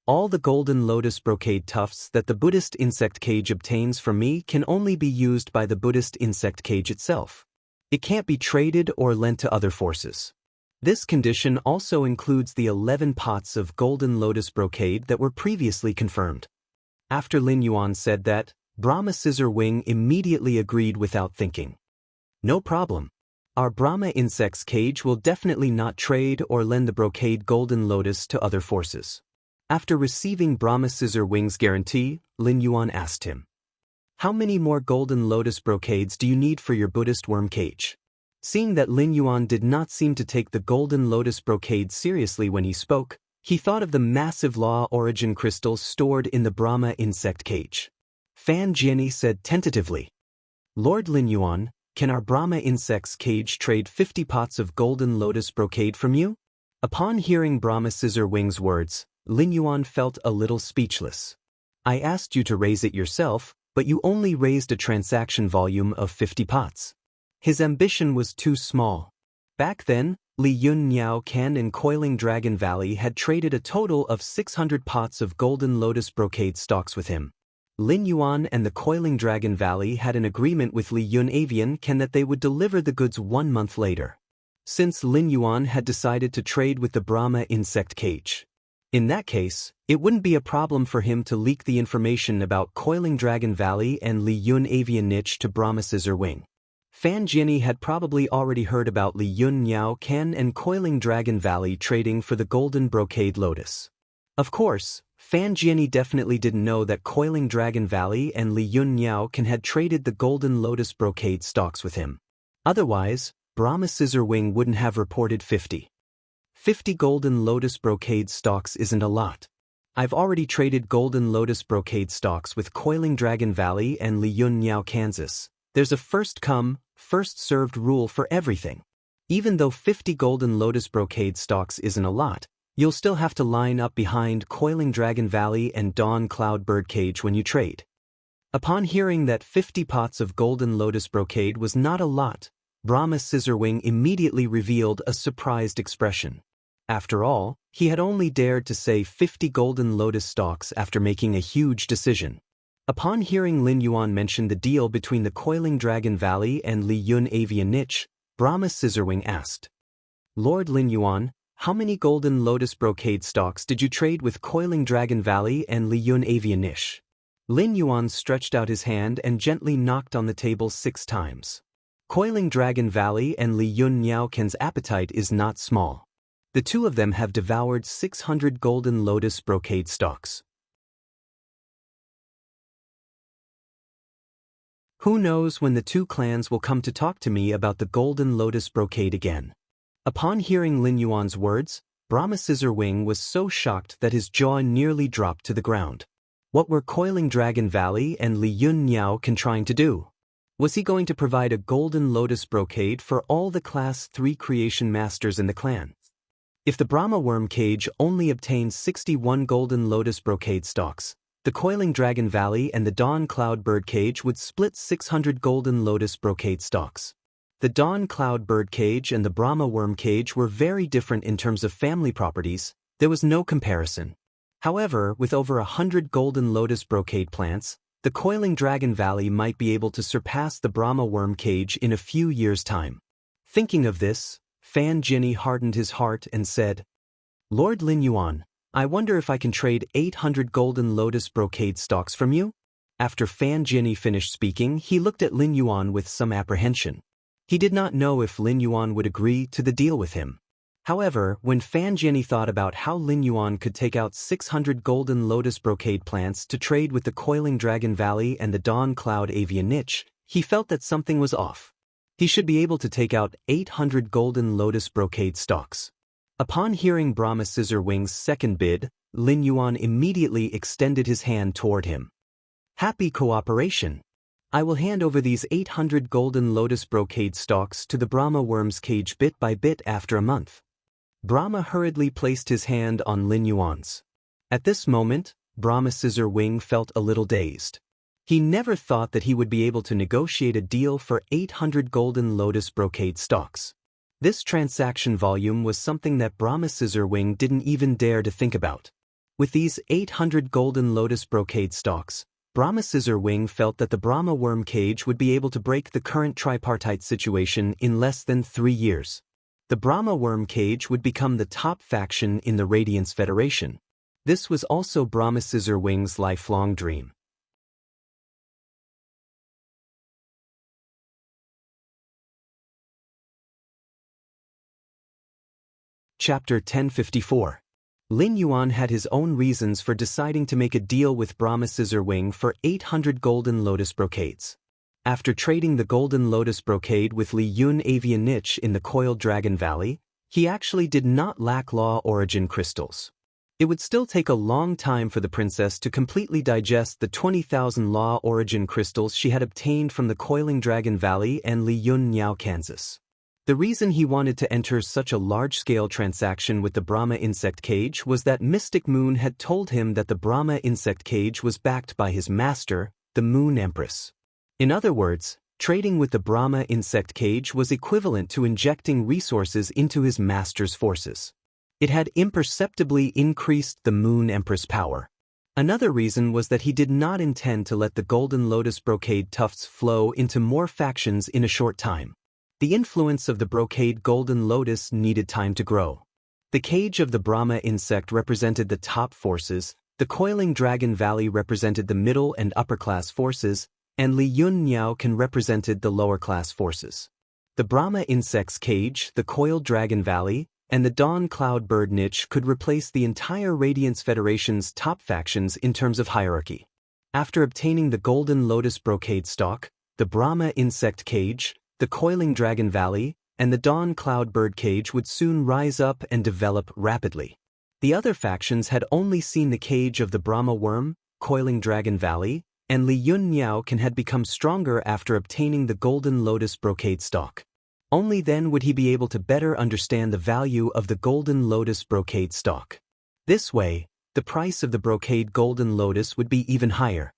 All the Golden Lotus Brocade tufts that the Buddhist insect cage obtains from me can only be used by the Buddhist insect cage itself. It can't be traded or lent to other forces. This condition also includes the 11 pots of Golden Lotus Brocade that were previously confirmed. After Lin Yuan said that, Brahma Scissor Wing immediately agreed without thinking. No problem. Our Brahma insect's cage will definitely not trade or lend the Brocade Golden Lotus to other forces. After receiving Brahma Scissor Wing's guarantee, Lin Yuan asked him, "How many more Golden Lotus Brocades do you need for your Buddhist worm cage?" Seeing that Lin Yuan did not seem to take the Golden Lotus Brocade seriously when he spoke, he thought of the massive Law Origin crystals stored in the Brahma insect cage. Fan Jianyi said tentatively, "Lord Lin Yuan, can our Brahma insect's cage trade 50 pots of Golden Lotus Brocade from you?" Upon hearing Brahma Scissor Wing's words, Lin Yuan felt a little speechless. "I asked you to raise it yourself, but you only raised a transaction volume of 50 pots. His ambition was too small. Back then, Li Yun Niao Can and Coiling Dragon Valley had traded a total of 600 pots of Golden Lotus Brocade stocks with him. Lin Yuan and the Coiling Dragon Valley had an agreement with Li Yun Avian Can that they would deliver the goods 1 month later. since Lin Yuan had decided to trade with the Brahma insect cage. In that case, it wouldn't be a problem for him to leak the information about Coiling Dragon Valley and Li Yun Avian Niche to Brahma Scissor Wing. Fan Jianyi had probably already heard about Li Yun Niao Ken and Coiling Dragon Valley trading for the Golden Brocade Lotus. Of course, Fan Jianyi definitely didn't know that Coiling Dragon Valley and Li Yun Niao Ken had traded the Golden Lotus Brocade stocks with him. Otherwise, Brahma Scissor Wing wouldn't have reported 50 Golden Lotus Brocade stocks isn't a lot. I've already traded Golden Lotus Brocade stocks with Coiling Dragon Valley and Li Yun Niao Kansas. There's a first come, first served rule for everything. Even though 50 Golden Lotus Brocade stocks isn't a lot, you'll still have to line up behind Coiling Dragon Valley and Dawn Cloud Birdcage when you trade. Upon hearing that 50 pots of Golden Lotus Brocade was not a lot, Brahma Scissorwing immediately revealed a surprised expression. After all, he had only dared to say 50 Golden Lotus stocks after making a huge decision. Upon hearing Lin Yuan mention the deal between the Coiling Dragon Valley and Li Yun Avian Niche, Brahma Scissorwing asked, "Lord Lin Yuan, how many Golden Lotus Brocade stocks did you trade with Coiling Dragon Valley and Li Yun Avian Niche?" Lin Yuan stretched out his hand and gently knocked on the table 6 times. Coiling Dragon Valley and Li Yun Niao Ken's appetite is not small. The two of them have devoured 600 Golden Lotus Brocade stocks. Who knows when the two clans will come to talk to me about the Golden Lotus Brocade again. Upon hearing Lin Yuan's words, Brahma Scissor Wing was so shocked that his jaw nearly dropped to the ground. What were Coiling Dragon Valley and Li Yun Niao Ken trying to do? Was he going to provide a Golden Lotus Brocade for all the Class 3 creation masters in the clan? If the Brahma Worm Cage only obtained 61 Golden Lotus Brocade stocks, the Coiling Dragon Valley and the Dawn Cloud Bird Cage would split 600 Golden Lotus Brocade stocks. The Dawn Cloud Bird Cage and the Brahma Worm Cage were very different in terms of family properties. There was no comparison. However, with over 100 Golden Lotus Brocade plants, the Coiling Dragon Valley might be able to surpass the Brahma Worm Cage in a few years' time. Thinking of this, Fan Jianyi hardened his heart and said, "Lord Lin Yuan, I wonder if I can trade 800 Golden Lotus Brocade stocks from you?" After Fan Jianyi finished speaking, he looked at Lin Yuan with some apprehension. He did not know if Lin Yuan would agree to the deal with him. However, when Fan Jianyi thought about how Lin Yuan could take out 600 Golden Lotus Brocade plants to trade with the Coiling Dragon Valley and the Dawn Cloud Avian Niche, he felt that something was off. He should be able to take out 800 Golden Lotus Brocade stocks. Upon hearing Brahma Scissor Wing's second bid, Lin Yuan immediately extended his hand toward him. "Happy cooperation. I will hand over these 800 Golden Lotus Brocade stocks to the Brahma Worm's Cage bit by bit after a month." Brahma hurriedly placed his hand on Lin Yuan's. At this moment, Brahma Scissor Wing felt a little dazed. He never thought that he would be able to negotiate a deal for 800 Golden Lotus Brocade stocks. This transaction volume was something that Brahma Scissor Wing didn't even dare to think about. With these 800 Golden Lotus Brocade stocks, Brahma Scissor Wing felt that the Brahma Worm Cage would be able to break the current tripartite situation in less than 3 years. The Brahma Worm Cage would become the top faction in the Radiance Federation. This was also Brahma Scissor Wing's lifelong dream. Chapter 1054. Lin Yuan had his own reasons for deciding to make a deal with Brahma Scissor Wing for 800 Golden Lotus Brocades. After trading the Golden Lotus Brocade with Li Yun Avian Niche in the Coiled Dragon Valley, he actually did not lack Law Origin crystals. It would still take a long time for the princess to completely digest the 20,000 Law Origin crystals she had obtained from the Coiling Dragon Valley and Li Yun Niao Kansas. The reason he wanted to enter such a large-scale transaction with the Brahma Insect Cage was that Mystic Moon had told him that the Brahma Insect Cage was backed by his master, the Moon Empress. In other words, trading with the Brahma Insect Cage was equivalent to injecting resources into his master's forces. It had imperceptibly increased the Moon Empress' power. Another reason was that he did not intend to let the Golden Lotus Brocade tufts flow into more factions in a short time. The influence of the brocade golden lotus needed time to grow. The cage of the Brahma insect represented the top forces, the coiling dragon valley represented the middle and upper class forces, and Li Yun Niao can represented the lower class forces. The Brahma insect's cage, the coiled dragon valley, and the dawn cloud bird niche could replace the entire Radiance Federation's top factions in terms of hierarchy. After obtaining the golden lotus brocade stalk, the Brahma insect cage, the coiling dragon valley, and the dawn cloud bird cage would soon rise up and develop rapidly. The other factions had only seen the cage of the Brahma worm, coiling dragon valley, and Li Yun Niao had become stronger after obtaining the golden lotus brocade stalk. Only then would he be able to better understand the value of the golden lotus brocade stalk. This way, the price of the brocade golden lotus would be even higher.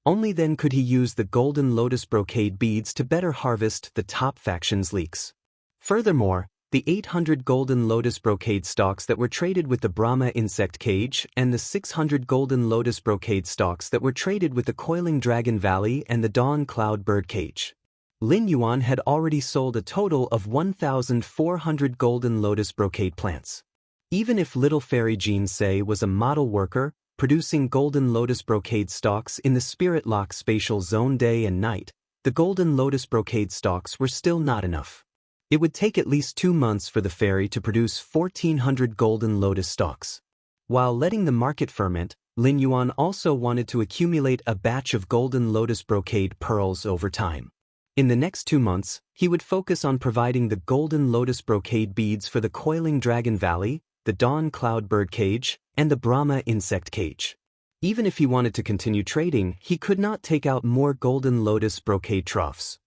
Only then could he use the golden lotus brocade beads to better harvest the top faction's leaks. Furthermore, the 800 golden lotus brocade stalks that were traded with the Brahma insect cage and the 600 golden lotus brocade stalks that were traded with the coiling dragon valley and the dawn cloud bird cage. Lin Yuan had already sold a total of 1,400 golden lotus brocade plants. Even if little fairy Jean Sei was a model worker, producing golden lotus brocade stalks in the Spirit Lock spatial zone day and night, the golden lotus brocade stalks were still not enough. It would take at least 2 months for the fairy to produce 1,400 golden lotus stalks. While letting the market ferment, Lin Yuan also wanted to accumulate a batch of golden lotus brocade pearls over time. In the next 2 months, he would focus on providing the golden lotus brocade beads for the coiling dragon valley, the dawn cloud bird cage, and the Brahma insect cage. Even if he wanted to continue trading, he could not take out more golden lotus brocade troughs.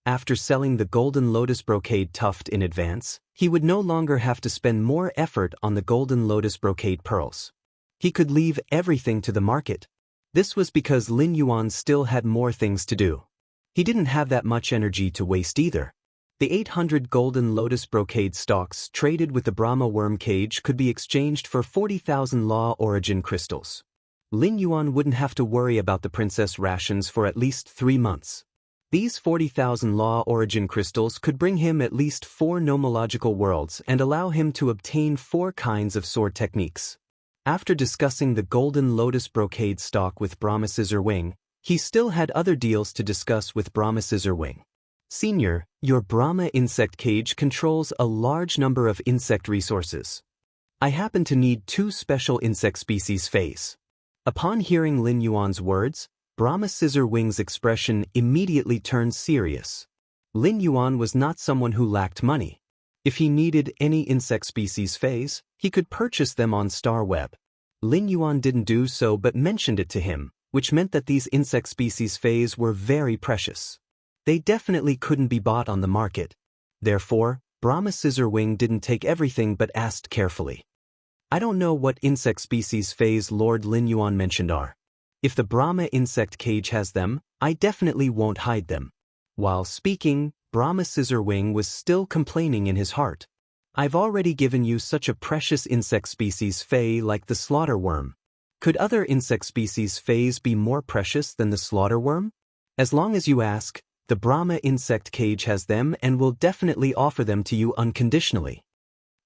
After selling the golden lotus brocade tuft in advance, he would no longer have to spend more effort on the golden lotus brocade pearls. He could leave everything to the market. This was because Lin Yuan still had more things to do. He didn't have that much energy to waste either. The 800 golden lotus brocade stalks traded with the Brahma worm cage could be exchanged for 40,000 law origin crystals. Lin Yuan wouldn't have to worry about the princess rations for at least 3 months. These 40,000 law origin crystals could bring him at least 4 nomological worlds and allow him to obtain 4 kinds of sword techniques. After discussing the golden lotus brocade stalk with Brahma Scissorwing, he still had other deals to discuss with Brahma Scissorwing. Senior, your Brahma insect cage controls a large number of insect resources. I happen to need 2 special insect species phase. Upon hearing Lin Yuan's words, Brahma Scissorwing's expression immediately turned serious. Lin Yuan was not someone who lacked money. If he needed any insect species phase, he could purchase them on StarWeb. Lin Yuan didn't do so but mentioned it to him, which meant that these insect species phase were very precious. They definitely couldn't be bought on the market. Therefore, Brahma Scissorwing didn't take everything but asked carefully. I don't know what insect species phase Lord Lin Yuan mentioned are. If the Brahma insect cage has them, I definitely won't hide them. While speaking, Brahma Scissorwing was still complaining in his heart. I've already given you such a precious insect species phase like the slaughterworm. Could other insect species phase be more precious than the slaughterworm? As long as you ask, the Brahma insect cage has them and will definitely offer them to you unconditionally.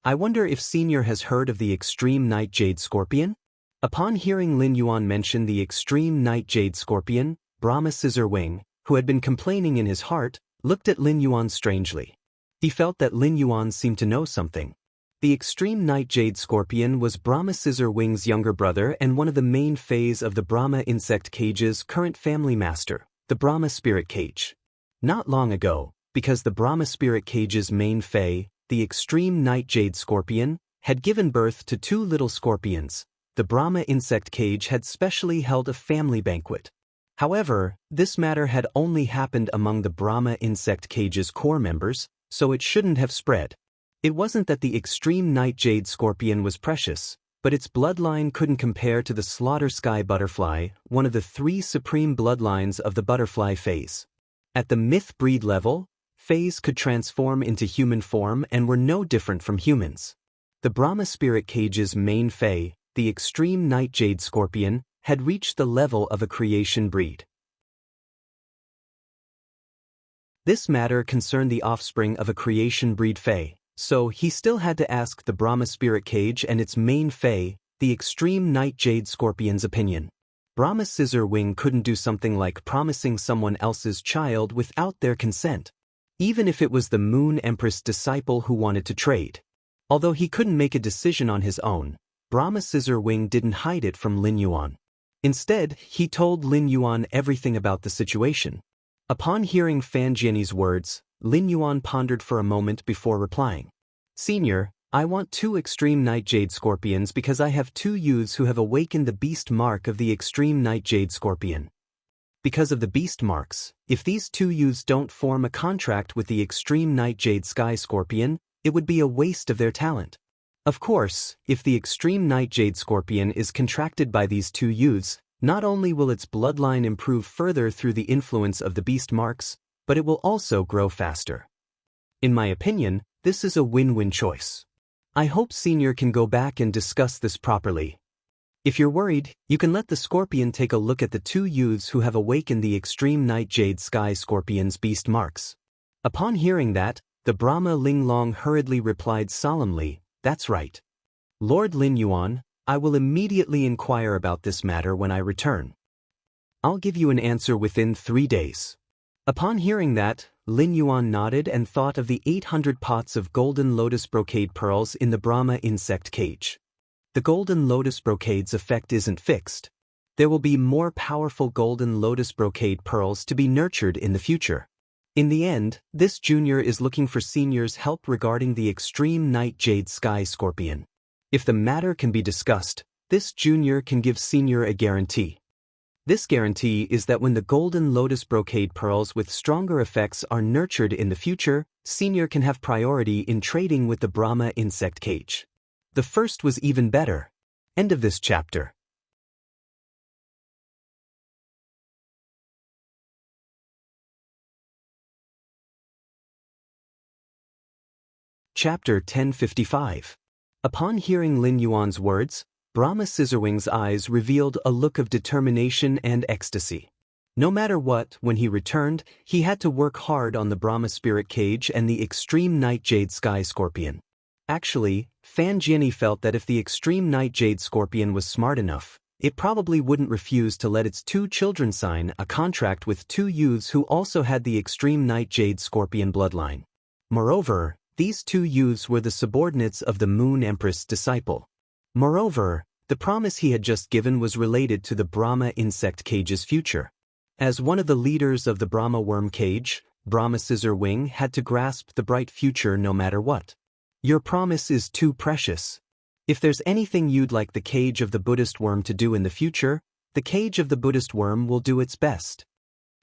I wonder if Senior has heard of the extreme night jade scorpion? Upon hearing Lin Yuan mention the extreme night jade scorpion, Brahma Scissorwing, who had been complaining in his heart, looked at Lin Yuan strangely. He felt that Lin Yuan seemed to know something. The extreme night jade scorpion was Brahma Scissorwing's younger brother and one of the main phase of the Brahma insect cage's current family master, the Brahma spirit cage. Not long ago, because the Brahma spirit cage's main fae, the extreme night jade scorpion, had given birth to 2 little scorpions, the Brahma insect cage had specially held a family banquet. However, this matter had only happened among the Brahma insect cage's core members, so it shouldn't have spread. It wasn't that the extreme night jade scorpion was precious, but its bloodline couldn't compare to the slaughter sky butterfly, one of the 3 supreme bloodlines of the butterfly phase. At the myth breed level, fays could transform into human form and were no different from humans. The Brahma spirit cage's main fae, the extreme night jade scorpion, had reached the level of a creation breed. This matter concerned the offspring of a creation breed Fae, so he still had to ask the Brahma spirit cage and its main Fae, the extreme night jade scorpion's opinion. Brahma Scissor Wing couldn't do something like promising someone else's child without their consent, even if it was the Moon Empress disciple who wanted to trade. Although he couldn't make a decision on his own, Brahma Scissor Wing didn't hide it from Lin Yuan. Instead, he told Lin Yuan everything about the situation. Upon hearing Fan Jianyi's words, Lin Yuan pondered for a moment before replying. Senior, I want 2 extreme night jade scorpions because I have 2 youths who have awakened the beast mark of the extreme night jade scorpion. Because of the beast marks, if these 2 youths don't form a contract with the extreme night jade sky scorpion, it would be a waste of their talent. Of course, if the extreme night jade scorpion is contracted by these 2 youths, not only will its bloodline improve further through the influence of the beast marks, but it will also grow faster. In my opinion, this is a win-win choice. I hope Senior can go back and discuss this properly. If you're worried, you can let the scorpion take a look at the 2 youths who have awakened the extreme night jade sky scorpion's beast marks. Upon hearing that, the Brahma Ling Long hurriedly replied solemnly, That's right. Lord Lin Yuan, I will immediately inquire about this matter when I return. I'll give you an answer within 3 days. Upon hearing that, Lin Yuan nodded and thought of the 800 pots of golden lotus brocade pearls in the Brahma insect cage. The golden lotus brocade's effect isn't fixed. There will be more powerful golden lotus brocade pearls to be nurtured in the future. In the end, this junior is looking for Senior's help regarding the extreme night jade sky scorpion. If the matter can be discussed, this junior can give Senior a guarantee. This guarantee is that when the golden lotus brocade pearls with stronger effects are nurtured in the future, Senior can have priority in trading with the Brahma insect cage. The first was even better. End of this chapter. Chapter 1055. Upon hearing Lin Yuan's words, Brahma Scissorwing's eyes revealed a look of determination and ecstasy. No matter what, when he returned, he had to work hard on the Brahma spirit cage and the extreme night jade sky scorpion. Actually, Fan Jianyi felt that if the extreme night jade scorpion was smart enough, it probably wouldn't refuse to let its 2 children sign a contract with 2 youths who also had the extreme night jade scorpion bloodline. Moreover, these 2 youths were the subordinates of the Moon Empress disciple. Moreover, the promise he had just given was related to the Brahma insect cage's future. As one of the leaders of the Brahma worm cage, Brahma Scissor Wing had to grasp the bright future no matter what. Your promise is too precious. If there's anything you'd like the cage of the Buddhist worm to do in the future, the cage of the Buddhist worm will do its best.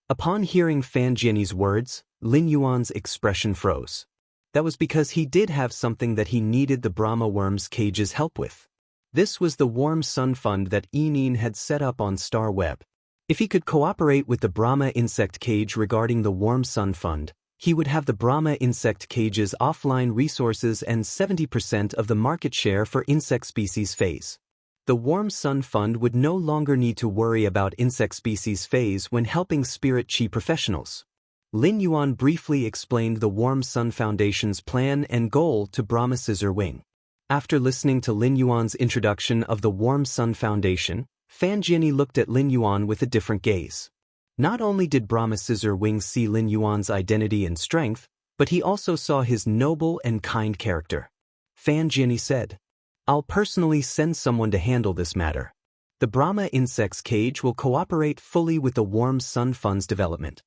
Upon hearing Fan Jianyi's words, Lin Yuan's expression froze. That was because he did have something that he needed the Brahma worm's cage's help with. This was the Warm Sun Fund that Enin had set up on Star Web. If he could cooperate with the Brahma insect cage regarding the Warm Sun Fund, he would have the Brahma insect cage's offline resources and 70% of the market share for insect species phase. The Warm Sun Fund would no longer need to worry about insect species phase when helping spirit chi professionals. Lin Yuan briefly explained the Warm Sun Foundation's plan and goal to Brahma Scissor Wing. After listening to Lin Yuan's introduction of the Warm Sun Foundation, Fan Jianyi looked at Lin Yuan with a different gaze. Not only did Brahma Scissor Wing see Lin Yuan's identity and strength, but he also saw his noble and kind character. Fan Jianyi said, I'll personally send someone to handle this matter. The Brahma Insect's cage will cooperate fully with the Warm Sun Fund's development.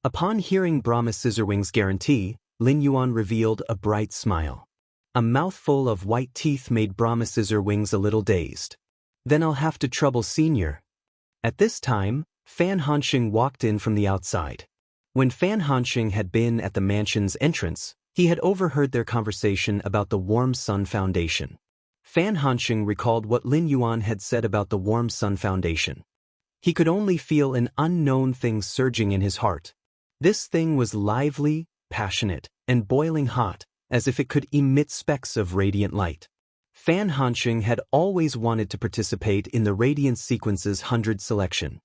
Upon hearing Brahma Scissorwing's guarantee, Lin Yuan revealed a bright smile. A mouthful of white teeth made Brahma Scissorwings a little dazed. Then I'll have to trouble Senior. At this time, Fan Hanxing walked in from the outside. When Fan Hanxing had been at the mansion's entrance, he had overheard their conversation about the Warm Sun Foundation. Fan Hanxing recalled what Lin Yuan had said about the Warm Sun Foundation. He could only feel an unknown thing surging in his heart. This thing was lively, passionate, and boiling hot, as if it could emit specks of radiant light. Fan Hanxing had always wanted to participate in the Radiance Sequence's 100 selection.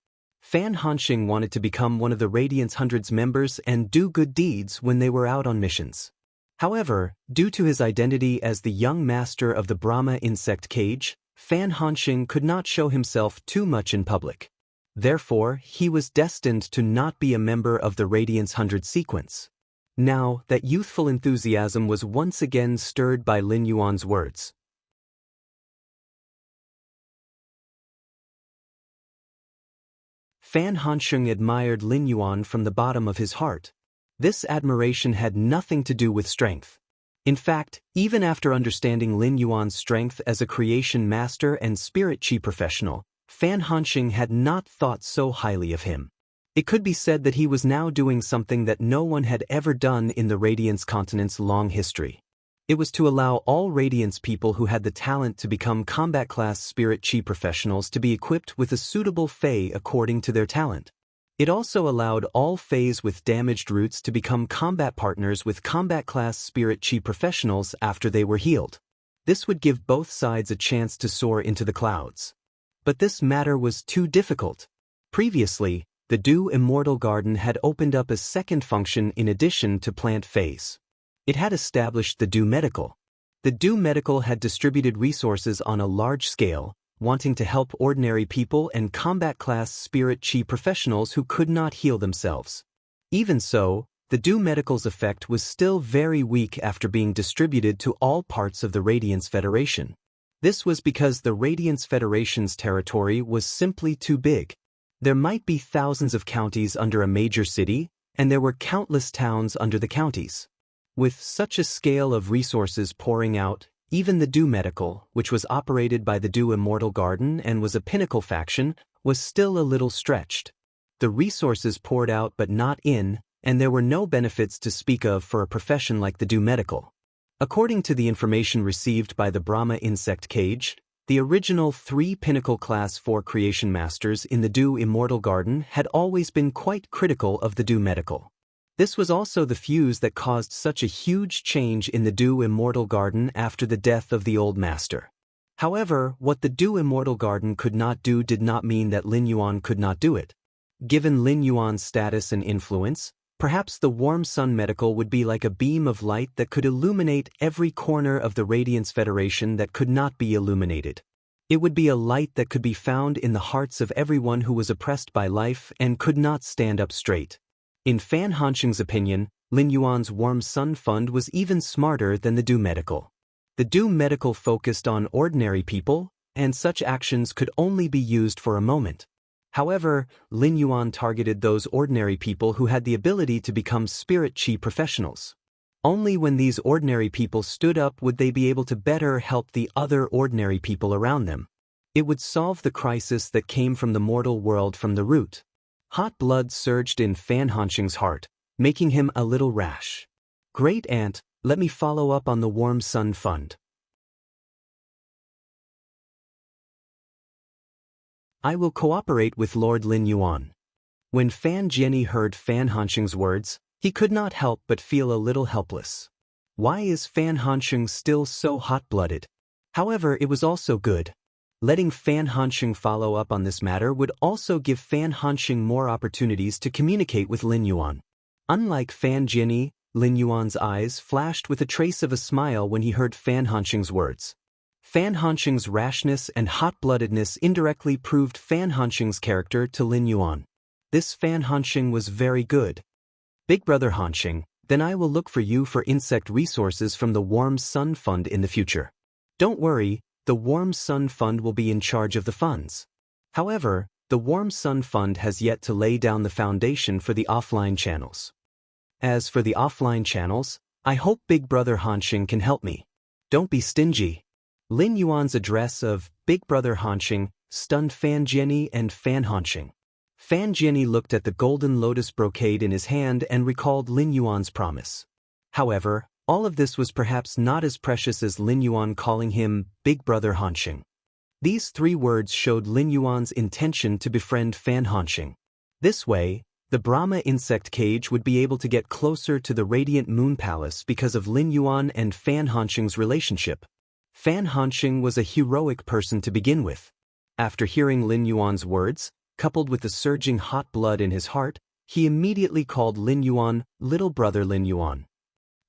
Fan Hanxing wanted to become one of the Radiance Hundred's members and do good deeds when they were out on missions. However, due to his identity as the young master of the Brahma insect cage, Fan Hanxing could not show himself too much in public. Therefore, he was destined to not be a member of the Radiance Hundred sequence. Now, that youthful enthusiasm was once again stirred by Lin Yuan's words. Fan Hanxing admired Lin Yuan from the bottom of his heart. This admiration had nothing to do with strength. In fact, even after understanding Lin Yuan's strength as a creation master and spirit chi professional, Fan Hanxing had not thought so highly of him. It could be said that he was now doing something that no one had ever done in the Radiance continent's long history. It was to allow all Radiance people who had the talent to become combat-class spirit chi professionals to be equipped with a suitable Fey according to their talent. It also allowed all Feys with damaged roots to become combat partners with combat-class spirit chi professionals after they were healed. This would give both sides a chance to soar into the clouds. But this matter was too difficult. Previously, the Du Immortal Garden had opened up a second function in addition to plant Feys. It had established the Du Medical. The Du Medical had distributed resources on a large scale, wanting to help ordinary people and combat-class spirit chi professionals who could not heal themselves. Even so, the Du Medical's effect was still very weak after being distributed to all parts of the Radiance Federation. This was because the Radiance Federation's territory was simply too big. There might be thousands of counties under a major city, and there were countless towns under the counties. With such a scale of resources pouring out, even the Du Medical, which was operated by the Du Immortal Garden and was a pinnacle faction, was still a little stretched. The resources poured out but not in, and there were no benefits to speak of for a profession like the Du Medical. According to the information received by the Brahma insect cage, the original 3 Pinnacle Class 4 creation masters in the Du Immortal Garden had always been quite critical of the Du Medical. This was also the fuse that caused such a huge change in the Du Immortal Garden after the death of the old master. However, what the Du Immortal Garden could not do did not mean that Lin Yuan could not do it. Given Lin Yuan's status and influence, perhaps the Warm Sun Medical would be like a beam of light that could illuminate every corner of the Radiance Federation that could not be illuminated. It would be a light that could be found in the hearts of everyone who was oppressed by life and could not stand up straight. In Fan Hanxing's opinion, Lin Yuan's Warm Sun Fund was even smarter than the Du Medical. The Du Medical focused on ordinary people, and such actions could only be used for a moment. However, Lin Yuan targeted those ordinary people who had the ability to become spirit chi professionals. Only when these ordinary people stood up would they be able to better help the other ordinary people around them. It would solve the crisis that came from the mortal world from the root. Hot blood surged in Fan Hanxing's heart, making him a little rash. Great Aunt, let me follow up on the Warm Sun Fund. I will cooperate with Lord Lin Yuan. When Fan Jianyi heard Fan Hanxing's words, he could not help but feel a little helpless. Why is Fan Hanxing still so hot-blooded? However, it was also good. Letting Fan Hanxing follow up on this matter would also give Fan Hanxing more opportunities to communicate with Lin Yuan. Unlike Fan Jianyi, Lin Yuan's eyes flashed with a trace of a smile when he heard Fan Hanxing's words. Fan Hanxing's rashness and hot-bloodedness indirectly proved Fan Hanxing's character to Lin Yuan. This Fan Hanxing was very good. Big Brother Hanxing, then I will look for you for insect resources from the Warm Sun Fund in the future. Don't worry, the Warm Sun Fund will be in charge of the funds. However, the Warm Sun Fund has yet to lay down the foundation for the offline channels. As for the offline channels, I hope Big Brother Hanxing can help me. Don't be stingy. Lin Yuan's address of Big Brother Hanxing stunned Fan Jianyi and Fan Hanxing. Fan Jianyi looked at the golden lotus brocade in his hand and recalled Lin Yuan's promise. However, all of this was perhaps not as precious as Lin Yuan calling him Big Brother Hanxing. These 3 words showed Lin Yuan's intention to befriend Fan Hanxing. This way, the Brahma insect cage would be able to get closer to the Radiant Moon Palace because of Lin Yuan and Fan Hanxing's relationship. Fan Hanxing was a heroic person to begin with. After hearing Lin Yuan's words, coupled with the surging hot blood in his heart, he immediately called Lin Yuan little brother Lin Yuan.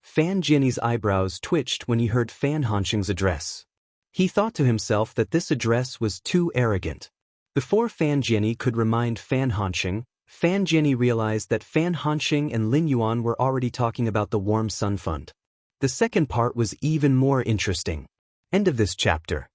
Fan Jianyi's eyebrows twitched when he heard Fan Hanxing's address. He thought to himself that this address was too arrogant. Before Fan Jianyi could remind Fan Hanxing, Fan Jianyi realized that Fan Hanxing and Lin Yuan were already talking about the Warm Sun Fund. The second part was even more interesting. End of this chapter.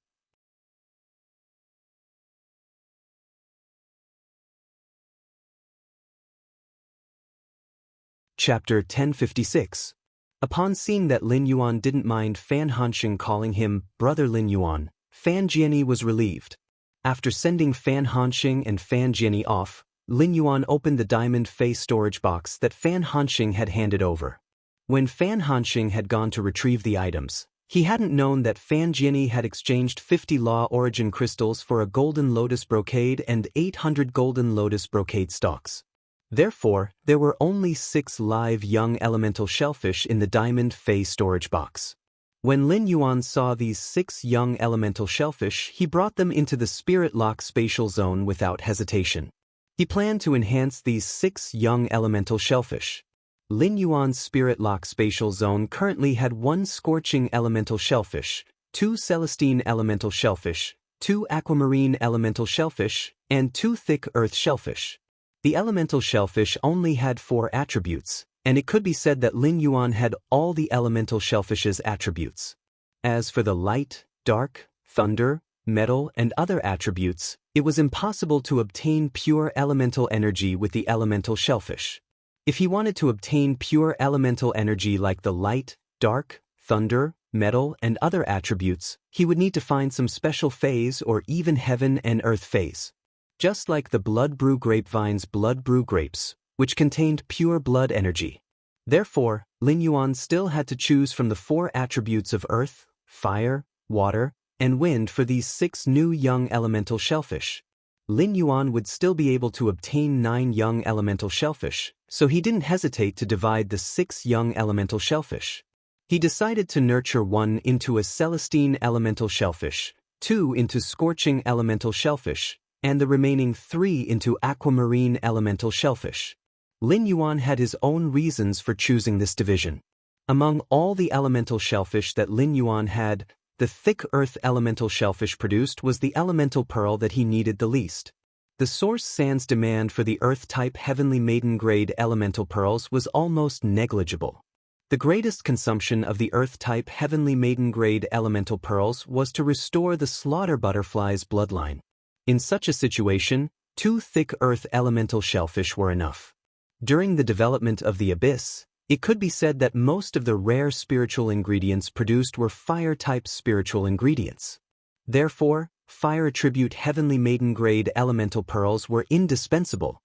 Chapter 1056. Upon seeing that Lin Yuan didn't mind Fan Hanxing calling him Brother Lin Yuan, Fan Jianyi was relieved. After sending Fan Hanxing and Fan Jianyi off, Lin Yuan opened the diamond face storage box that Fan Hanxing had handed over. When Fan Hanxing had gone to retrieve the items, he hadn't known that Fan Jianyi had exchanged 50 Law Origin crystals for a golden lotus brocade and 800 golden lotus brocade stalks. Therefore, there were only 6 live young elemental shellfish in the diamond face storage box. When Lin Yuan saw these 6 young elemental shellfish, he brought them into the Spirit Lock spatial zone without hesitation. He planned to enhance these 6 young elemental shellfish. Lin Yuan's Spirit Lock spatial zone currently had 1 scorching elemental shellfish, 2 celestine elemental shellfish, 2 aquamarine elemental shellfish, and 2 thick earth shellfish. The elemental shellfish only had 4 attributes, and it could be said that Lin Yuan had all the elemental shellfish's attributes. As for the light, dark, thunder, metal, and other attributes, it was impossible to obtain pure elemental energy with the elemental shellfish. If he wanted to obtain pure elemental energy like the light, dark, thunder, metal, and other attributes, he would need to find some special phase or even heaven and earth phase. Just like the blood brew grapevine's blood brew grapes, which contained pure blood energy. Therefore, Lin Yuan still had to choose from the 4 attributes of earth, fire, water, and wind for these 6 new young elemental shellfish. Lin Yuan would still be able to obtain 9 young elemental shellfish, so he didn't hesitate to divide the 6 young elemental shellfish. He decided to nurture 1 into a celestine elemental shellfish, 2 into scorching elemental shellfish, and the remaining 3 into aquamarine elemental shellfish. Lin Yuan had his own reasons for choosing this division. Among all the elemental shellfish that Lin Yuan had, the thick earth elemental shellfish produced was the elemental pearl that he needed the least. The source sand's demand for the earth-type heavenly maiden-grade elemental pearls was almost negligible. The greatest consumption of the earth-type heavenly maiden-grade elemental pearls was to restore the slaughter butterfly's bloodline. In such a situation, 2 thick earth elemental shellfish were enough. During the development of the abyss, it could be said that most of the rare spiritual ingredients produced were fire-type spiritual ingredients. Therefore, fire-attribute heavenly maiden-grade elemental pearls were indispensable.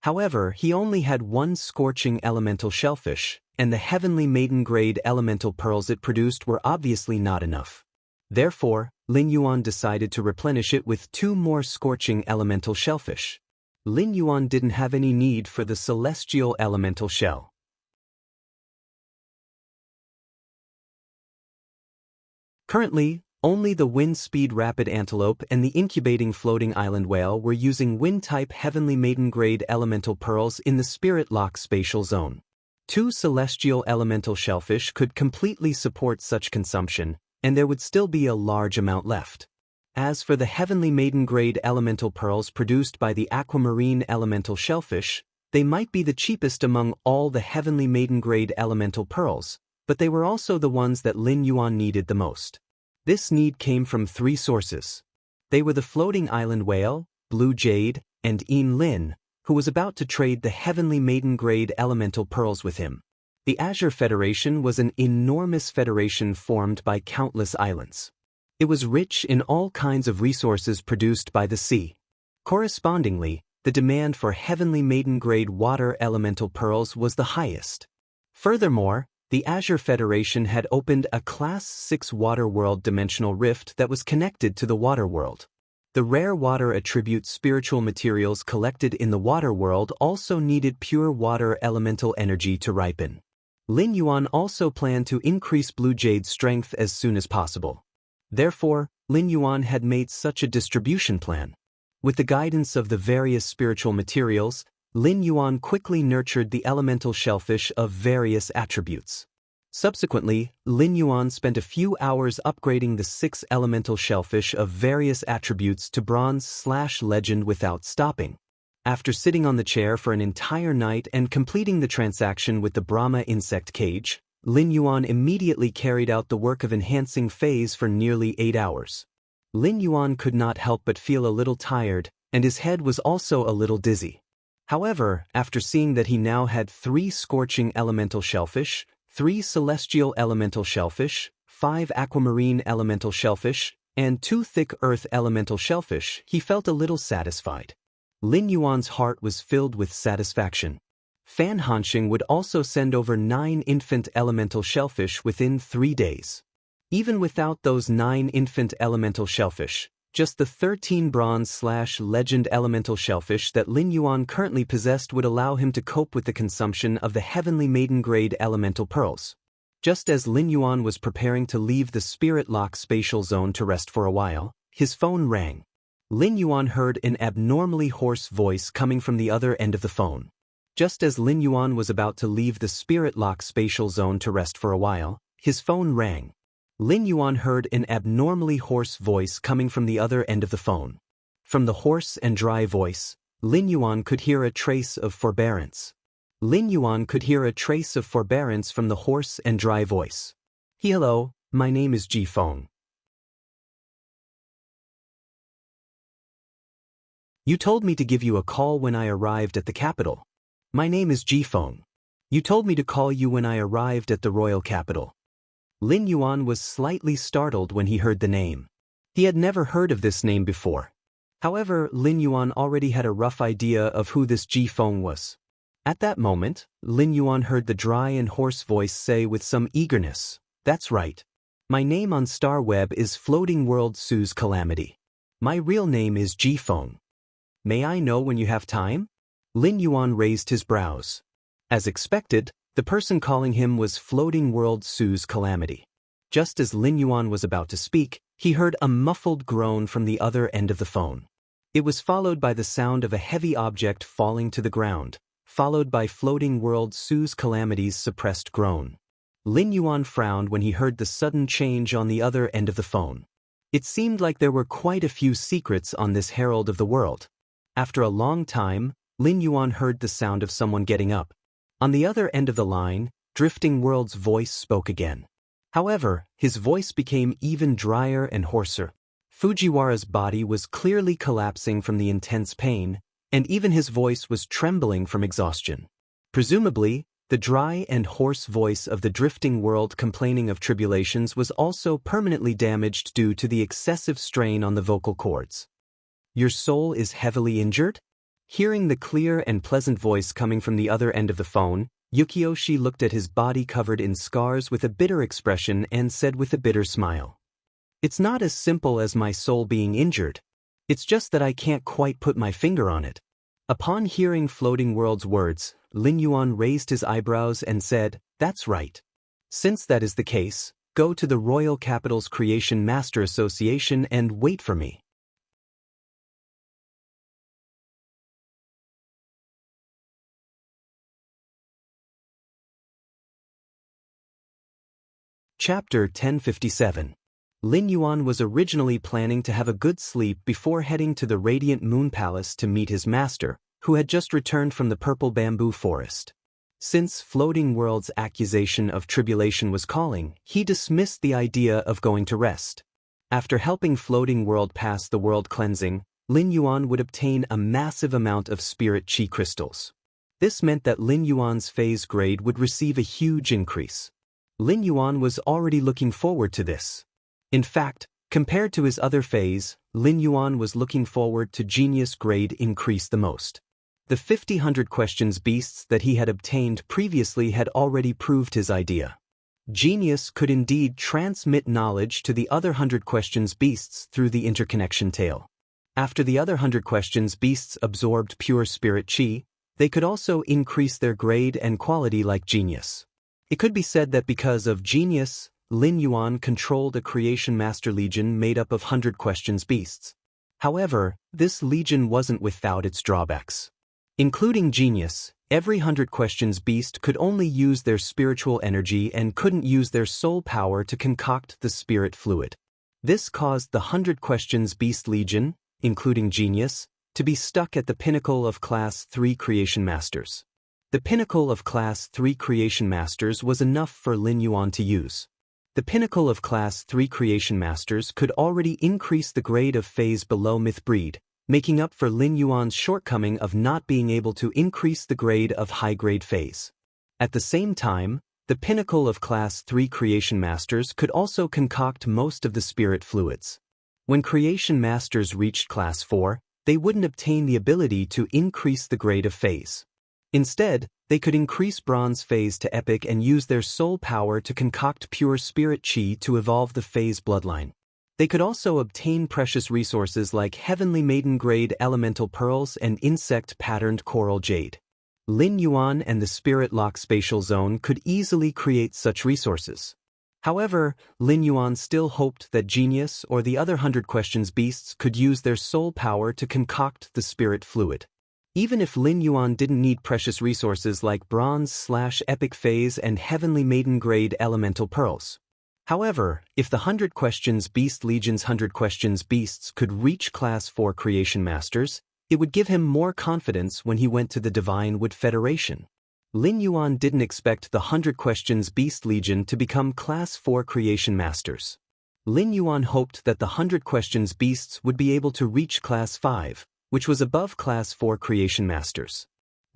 However, he only had 1 scorching elemental shellfish, and the heavenly maiden-grade elemental pearls it produced were obviously not enough. Therefore, Lin Yuan decided to replenish it with 2 more scorching elemental shellfish. Lin Yuan didn't have any need for the celestial elemental shell. Currently, only the wind-speed rapid antelope and the incubating floating island whale were using wind-type heavenly maiden-grade elemental pearls in the Spirit Lock spatial zone. 2 celestial elemental shellfish could completely support such consumption, and there would still be a large amount left. As for the heavenly maiden-grade elemental pearls produced by the aquamarine elemental shellfish, they might be the cheapest among all the heavenly maiden-grade elemental pearls, but they were also the ones that Lin Yuan needed the most. This need came from 3 sources. They were the floating island whale, Blue Jade, and Lin, who was about to trade the heavenly maiden-grade elemental pearls with him. The Azure Federation was an enormous federation formed by countless islands. It was rich in all kinds of resources produced by the sea. Correspondingly, the demand for heavenly maiden-grade water elemental pearls was the highest. Furthermore, the Azure Federation had opened a Class 6 water world dimensional rift that was connected to the water world. The rare water attribute spiritual materials collected in the water world also needed pure water elemental energy to ripen. Lin Yuan also planned to increase Blue Jade's strength as soon as possible. Therefore, Lin Yuan had made such a distribution plan. With the guidance of the various spiritual materials, Lin Yuan quickly nurtured the elemental shellfish of various attributes. Subsequently, Lin Yuan spent a few hours upgrading the 6 elemental shellfish of various attributes to bronze/legend without stopping. After sitting on the chair for an entire night and completing the transaction with the Brahma insect cage, Lin Yuan immediately carried out the work of enhancing phase for nearly 8 hours. Lin Yuan could not help but feel a little tired, and his head was also a little dizzy. However, after seeing that he now had 3 scorching elemental shellfish, 3 celestial elemental shellfish, 5 aquamarine elemental shellfish, and 2 thick earth elemental shellfish, he felt a little satisfied. Lin Yuan's heart was filled with satisfaction. Fan Hanxing would also send over 9 infant elemental shellfish within 3 days. Even without those 9 infant elemental shellfish, just the 13 bronze/legend elemental shellfish that Lin Yuan currently possessed would allow him to cope with the consumption of the heavenly maiden grade elemental pearls. Just as Lin Yuan was preparing to leave the spirit lock spatial zone to rest for a while, his phone rang. Lin Yuan heard an abnormally hoarse voice coming from the other end of the phone. Just as Lin Yuan was about to leave the spirit lock spatial zone to rest for a while, his phone rang. Lin Yuan heard an abnormally hoarse voice coming from the other end of the phone. From the hoarse and dry voice, Lin Yuan could hear a trace of forbearance. Lin Yuan could hear a trace of forbearance from the hoarse and dry voice. Hello, my name is Ji Feng. You told me to give you a call when I arrived at the capital. My name is Ji Feng. You told me to call you when I arrived at the royal capital. Lin Yuan was slightly startled when he heard the name. He had never heard of this name before. However, Lin Yuan already had a rough idea of who this Ji Feng was. At that moment, Lin Yuan heard the dry and hoarse voice say with some eagerness, "That's right. My name on Star Web is Floating World Sue's Calamity. My real name is Ji Feng. May I know when you have time?" Lin Yuan raised his brows. As expected, the person calling him was Floating World Sue's Calamity. Just as Lin Yuan was about to speak, he heard a muffled groan from the other end of the phone. It was followed by the sound of a heavy object falling to the ground, followed by Floating World Sue's Calamity's suppressed groan. Lin Yuan frowned when he heard the sudden change on the other end of the phone. It seemed like there were quite a few secrets on this herald of the world. After a long time, Lin Yuan heard the sound of someone getting up. On the other end of the line, Drifting World's voice spoke again. However, his voice became even drier and hoarser. Fujiwara's body was clearly collapsing from the intense pain, and even his voice was trembling from exhaustion. Presumably, the dry and hoarse voice of the Drifting World complaining of tribulations was also permanently damaged due to the excessive strain on the vocal cords. Your soul is heavily injured? Hearing the clear and pleasant voice coming from the other end of the phone, Yukiyoshi looked at his body covered in scars with a bitter expression and said with a bitter smile, "It's not as simple as my soul being injured. It's just that I can't quite put my finger on it." Upon hearing Floating World's words, Lin Yuan raised his eyebrows and said, "That's right. Since that is the case, go to the Royal Capital's Creation Master Association and wait for me." Chapter 1057. Lin Yuan was originally planning to have a good sleep before heading to the Radiant Moon Palace to meet his master, who had just returned from the Purple Bamboo Forest. Since Floating World's accusation of tribulation was calling, he dismissed the idea of going to rest. After helping Floating World pass the world cleansing, Lin Yuan would obtain a massive amount of spirit chi crystals. This meant that Lin Yuan's phase grade would receive a huge increase. Lin Yuan was already looking forward to this. In fact, compared to his other phase, Lin Yuan was looking forward to genius grade increase the most. The 50-100 questions beasts that he had obtained previously had already proved his idea. Genius could indeed transmit knowledge to the other 100 questions beasts through the interconnection tail. After the other 100 questions beasts absorbed pure spirit chi, they could also increase their grade and quality like genius. It could be said that because of genius, Lin Yuan controlled a creation master legion made up of 100 questions beasts. However, this legion wasn't without its drawbacks. Including genius, every 100 questions beast could only use their spiritual energy and couldn't use their soul power to concoct the spirit fluid. This caused the 100 questions beast legion, including genius, to be stuck at the pinnacle of Class 3 Creation Masters. The pinnacle of Class 3 Creation Masters was enough for Lin Yuan to use. The pinnacle of Class 3 Creation Masters could already increase the grade of phase below Myth Breed, making up for Lin Yuan's shortcoming of not being able to increase the grade of high-grade phase. At the same time, the pinnacle of Class 3 Creation Masters could also concoct most of the spirit fluids. When Creation Masters reached Class 4, they wouldn't obtain the ability to increase the grade of phase. Instead, they could increase bronze phase to epic and use their soul power to concoct pure spirit chi to evolve the phase bloodline. They could also obtain precious resources like heavenly maiden grade elemental pearls and insect patterned coral jade. Lin Yuan and the Spirit Lock Spatial Zone could easily create such resources. However, Lin Yuan still hoped that Genius or the other 100 Questions beasts could use their soul power to concoct the spirit fluid. Even if Lin Yuan didn't need precious resources like bronze/epic phase and heavenly maiden grade elemental pearls. However, if the 100 Questions Beast Legion's 100 Questions Beasts could reach Class 4 Creation Masters, it would give him more confidence when he went to the Divine Wood Federation. Lin Yuan didn't expect the 100 Questions Beast Legion to become Class 4 Creation Masters. Lin Yuan hoped that the 100 Questions Beasts would be able to reach Class 5, which was above Class 4 Creation Masters.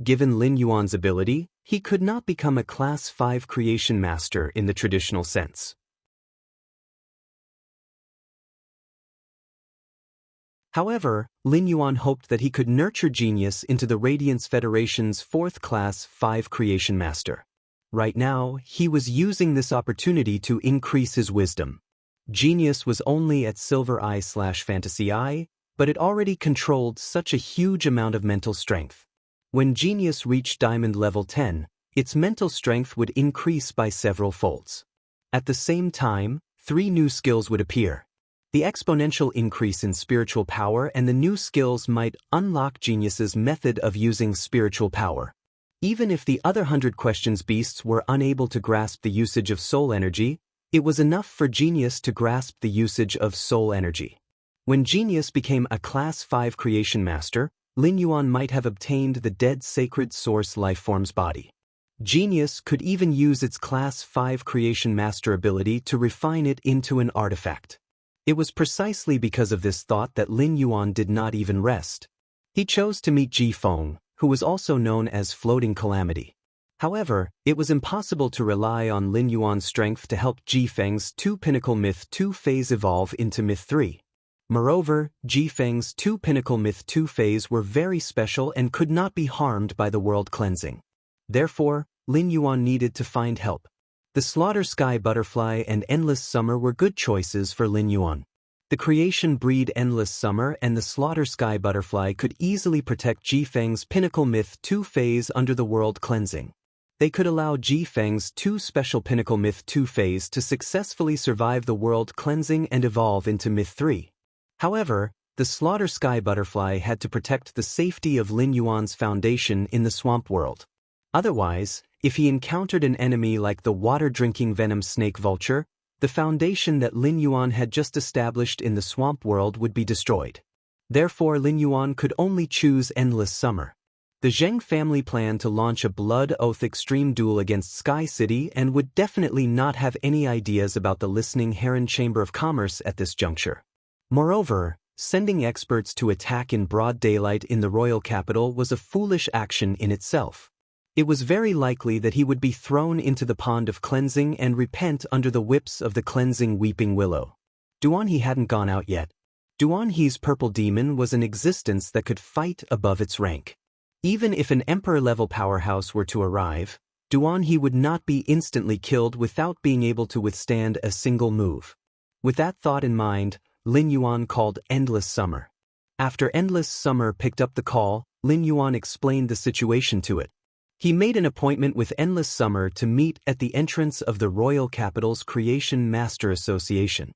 Given Lin Yuan's ability, he could not become a Class 5 Creation Master in the traditional sense. However, Lin Yuan hoped that he could nurture Genius into the Radiance Federation's 4th Class 5 Creation Master. Right now, he was using this opportunity to increase his wisdom. Genius was only at Silver Eye/Fantasy Eye, but it already controlled such a huge amount of mental strength. When Genius reached Diamond Level 10, its mental strength would increase by several folds. At the same time, 3 new skills would appear. The exponential increase in spiritual power and the new skills might unlock Genius's method of using spiritual power. Even if the other 100 Questions beasts were unable to grasp the usage of soul energy, it was enough for Genius to grasp the usage of soul energy. When Genius became a Class 5 Creation Master, Lin Yuan might have obtained the Dead Sacred Source Lifeform's body. Genius could even use its Class 5 Creation Master ability to refine it into an artifact. It was precisely because of this thought that Lin Yuan did not even rest. He chose to meet Ji Feng, who was also known as Floating Calamity. However, it was impossible to rely on Lin Yuan's strength to help Ji Feng's 2 Pinnacle Myth 2 phase evolve into Myth 3. Moreover, Ji Feng's 2 Pinnacle Myth 2 phase were very special and could not be harmed by the world cleansing. Therefore, Lin Yuan needed to find help. The Slaughter Sky Butterfly and Endless Summer were good choices for Lin Yuan. The Creation Breed Endless Summer and the Slaughter Sky Butterfly could easily protect Ji Feng's Pinnacle Myth 2 phase under the world cleansing. They could allow Ji Feng's 2 special Pinnacle Myth 2 phase to successfully survive the world cleansing and evolve into Myth 3. However, the Slaughter Sky Butterfly had to protect the safety of Lin Yuan's foundation in the swamp world. Otherwise, if he encountered an enemy like the water-drinking venom snake vulture, the foundation that Lin Yuan had just established in the swamp world would be destroyed. Therefore, Lin Yuan could only choose Endless Summer. The Zheng family planned to launch a Blood Oath Extreme duel against Sky City and would definitely not have any ideas about the Listening Heron Chamber of Commerce at this juncture. Moreover, sending experts to attack in broad daylight in the royal capital was a foolish action in itself. It was very likely that he would be thrown into the pond of cleansing and repent under the whips of the cleansing weeping willow. Duanhe hadn't gone out yet. Duanhe's purple demon was an existence that could fight above its rank. Even if an emperor-level powerhouse were to arrive, Duanhe would not be instantly killed without being able to withstand a single move. With that thought in mind, Lin Yuan called Endless Summer. After Endless Summer picked up the call, Lin Yuan explained the situation to it. He made an appointment with Endless Summer to meet at the entrance of the Royal Capital's Creation Master Association.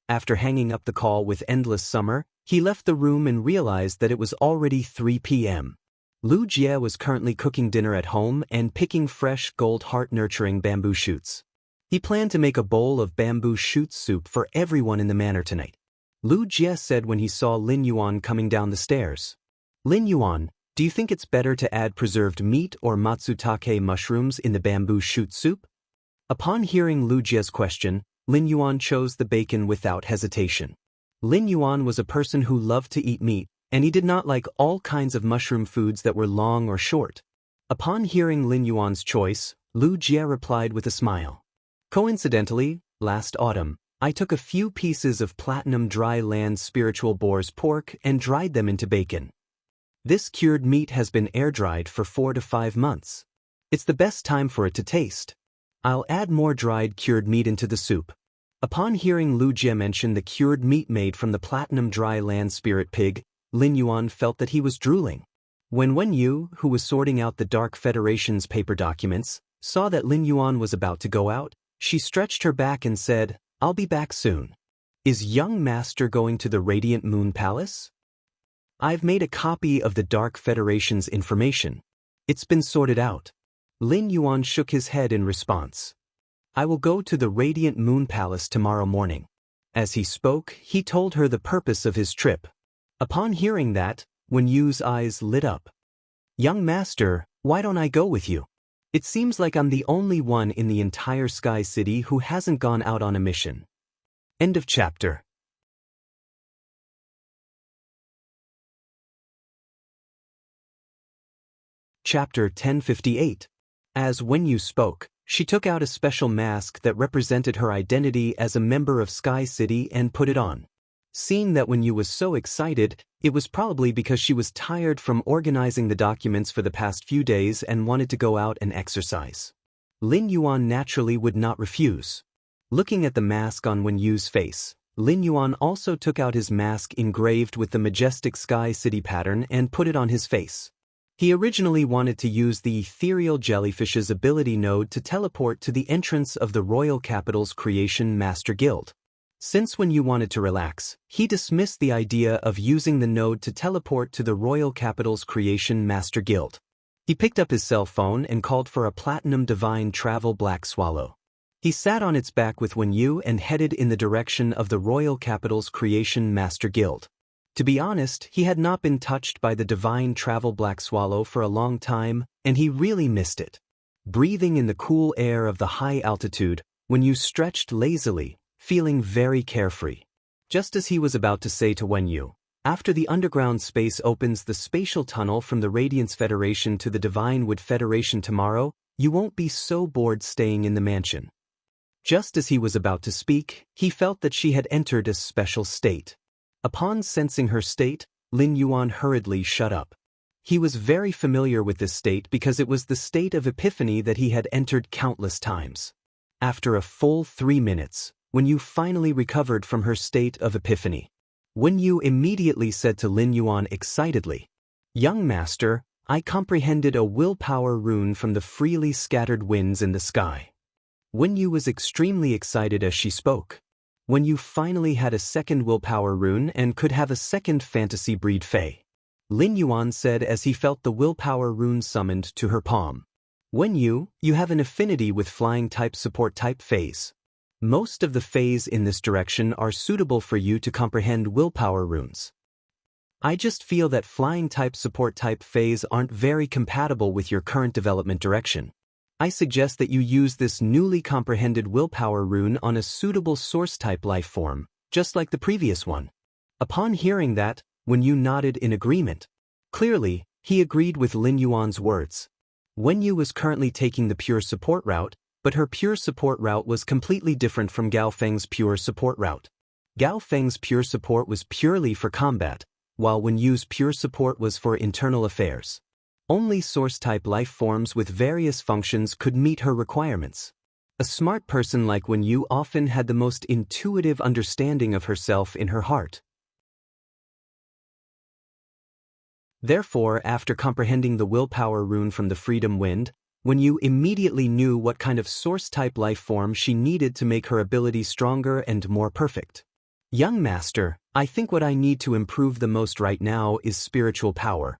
After hanging up the call with Endless Summer, he left the room and realized that it was already 3 p.m. Lu Jie was currently cooking dinner at home and picking fresh gold heart-nurturing bamboo shoots. He planned to make a bowl of bamboo shoot soup for everyone in the manor tonight. Lu Jie said when he saw Lin Yuan coming down the stairs. Lin Yuan, do you think it's better to add preserved meat or matsutake mushrooms in the bamboo shoot soup? Upon hearing Lu Jie's question, Lin Yuan chose the bacon without hesitation. Lin Yuan was a person who loved to eat meat, and he did not like all kinds of mushroom foods that were long or short. Upon hearing Lin Yuan's choice, Lu Jie replied with a smile. Coincidentally, last autumn, I took a few pieces of platinum dry land spiritual boar's pork and dried them into bacon. This cured meat has been air-dried for 4 to 5 months. It's the best time for it to taste. I'll add more dried cured meat into the soup. Upon hearing Lu Jie mention the cured meat made from the platinum dry land spirit pig, Lin Yuan felt that he was drooling. When Wen Yu, who was sorting out the Dark Federation's paper documents, saw that Lin Yuan was about to go out, she stretched her back and said, "I'll be back soon. Is young master going to the Radiant Moon Palace? I've made a copy of the Dark Federation's information. It's been sorted out." Lin Yuan shook his head in response. "I will go to the Radiant Moon Palace tomorrow morning." As he spoke, he told her the purpose of his trip. Upon hearing that, Wen Yu's eyes lit up. "Young master, why don't I go with you? It seems like I'm the only one in the entire Sky City who hasn't gone out on a mission." End of chapter. Chapter 1058. As Wen Yu spoke, she took out a special mask that represented her identity as a member of Sky City and put it on. Seeing that Wen Yu was so excited, it was probably because she was tired from organizing the documents for the past few days and wanted to go out and exercise. Lin Yuan naturally would not refuse. Looking at the mask on Wen Yu's face, Lin Yuan also took out his mask engraved with the majestic Sky City pattern and put it on his face. He originally wanted to use the ethereal jellyfish's ability node to teleport to the entrance of the royal capital's Creation Master Guild. Since Wen Yu wanted to relax, he dismissed the idea of using the node to teleport to the royal capital's Creation Master Guild. He picked up his cell phone and called for a platinum divine travel black swallow. He sat on its back with Wen Yu and headed in the direction of the royal capital's Creation Master Guild. To be honest, he had not been touched by the divine travel black swallow for a long time, and he really missed it. Breathing in the cool air of the high altitude, Wen Yu stretched lazily, feeling very carefree. Just as he was about to say to Wen Yu, "After the underground space opens the spatial tunnel from the Radiance Federation to the Divine Wood Federation tomorrow, you won't be so bored staying in the mansion." Just as he was about to speak, he felt that she had entered a special state. Upon sensing her state, Lin Yuan hurriedly shut up. He was very familiar with this state because it was the state of epiphany that he had entered countless times. After a full 3 minutes, Wen Yu finally recovered from her state of epiphany. Wen Yu immediately said to Lin Yuan excitedly, "Young master, I comprehended a willpower rune from the freely scattered winds in the sky." Wen Yu was extremely excited as she spoke. Wen Yu finally had a second willpower rune and could have a second fantasy breed Fae. Lin Yuan said as he felt the willpower rune summoned to her palm. "Wen Yu, you have an affinity with flying type support type Faes. Most of the Faes in this direction are suitable for you to comprehend willpower runes. I just feel that flying type support type Faes aren't very compatible with your current development direction. I suggest that you use this newly comprehended willpower rune on a suitable source-type life form, just like the previous one." Upon hearing that, Wen Yu nodded in agreement. Clearly, he agreed with Lin Yuan's words. Wen Yu was currently taking the pure support route, but her pure support route was completely different from Gao Feng's pure support route. Gao Feng's pure support was purely for combat, while Wen Yu's pure support was for internal affairs. Only source-type life forms with various functions could meet her requirements. A smart person like Wen Yu often had the most intuitive understanding of herself in her heart. Therefore, after comprehending the willpower rune from the Freedom Wind, Wen Yu immediately knew what kind of source-type life form she needed to make her ability stronger and more perfect. Young master, I think what I need to improve the most right now is spiritual power.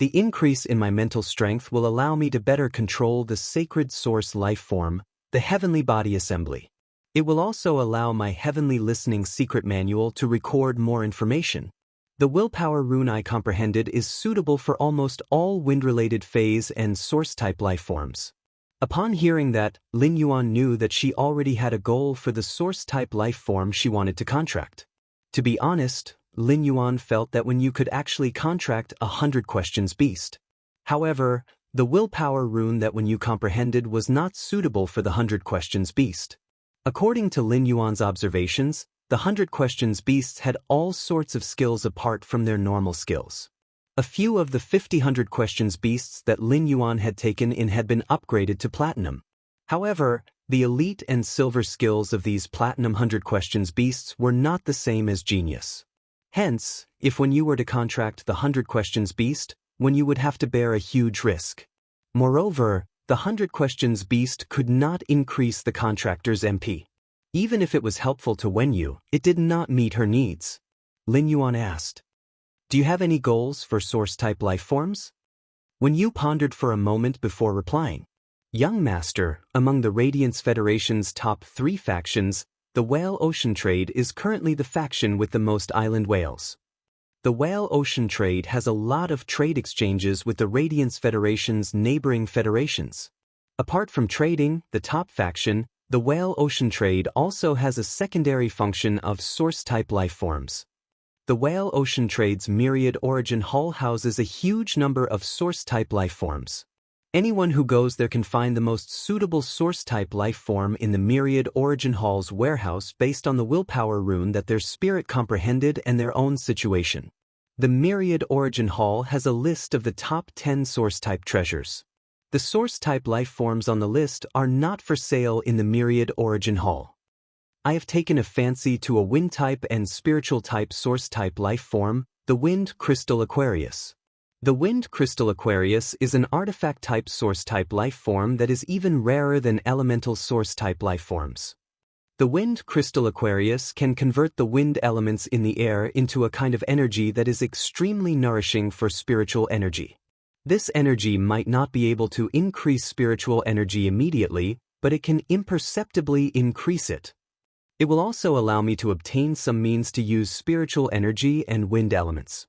The increase in my mental strength will allow me to better control the sacred source life form, the heavenly body assembly. It will also allow my heavenly listening secret manual to record more information. The willpower rune I comprehended is suitable for almost all wind-related phase and source-type life forms. Upon hearing that, Lin Yuan knew that she already had a goal for the source-type life form she wanted to contract. To be honest, Lin Yuan felt that when you could actually contract 100 questions beast. However, the willpower rune that when you comprehended was not suitable for the 100 questions beast. According to Lin Yuan's observations, the 100 questions beasts had all sorts of skills apart from their normal skills. A few of the 50 questions beasts that Lin Yuan had taken in had been upgraded to platinum. However, the elite and silver skills of these platinum 100 questions beasts were not the same as genius. Hence, if when you were to contract the 100 questions beast, when you would have to bear a huge risk. Moreover, the 100 questions beast could not increase the contractor's MP. Even if it was helpful to Wenyu, it did not meet her needs. Lin Yuan asked, "Do you have any goals for source-type life forms?" Wenyu pondered for a moment before replying. Young master, among the Radiance Federation's top 3 factions, the Whale Ocean Trade is currently the faction with the most island whales. The Whale Ocean Trade has a lot of trade exchanges with the Radiance Federation's neighboring federations. Apart from trading, the top faction, the Whale Ocean Trade also has a secondary function of source-type life forms. The Whale Ocean Trade's Myriad Origin Hall houses a huge number of source-type life forms. Anyone who goes there can find the most suitable source-type life form in the Myriad Origin Hall's warehouse based on the willpower rune that their spirit comprehended and their own situation. The Myriad Origin Hall has a list of the top 10 source-type treasures. The source-type life forms on the list are not for sale in the Myriad Origin Hall. I have taken a fancy to a wind-type and spiritual-type source-type life form, the Wind Crystal Aquarius. The Wind Crystal Aquarius is an artifact-type source-type life form that is even rarer than elemental source-type life forms. The Wind Crystal Aquarius can convert the wind elements in the air into a kind of energy that is extremely nourishing for spiritual energy. This energy might not be able to increase spiritual energy immediately, but it can imperceptibly increase it. It will also allow me to obtain some means to use spiritual energy and wind elements.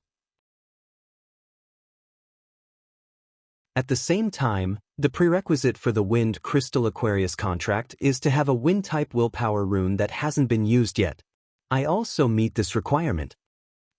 At the same time, the prerequisite for the Wind Crystal Aquarius contract is to have a wind-type willpower rune that hasn't been used yet. I also meet this requirement.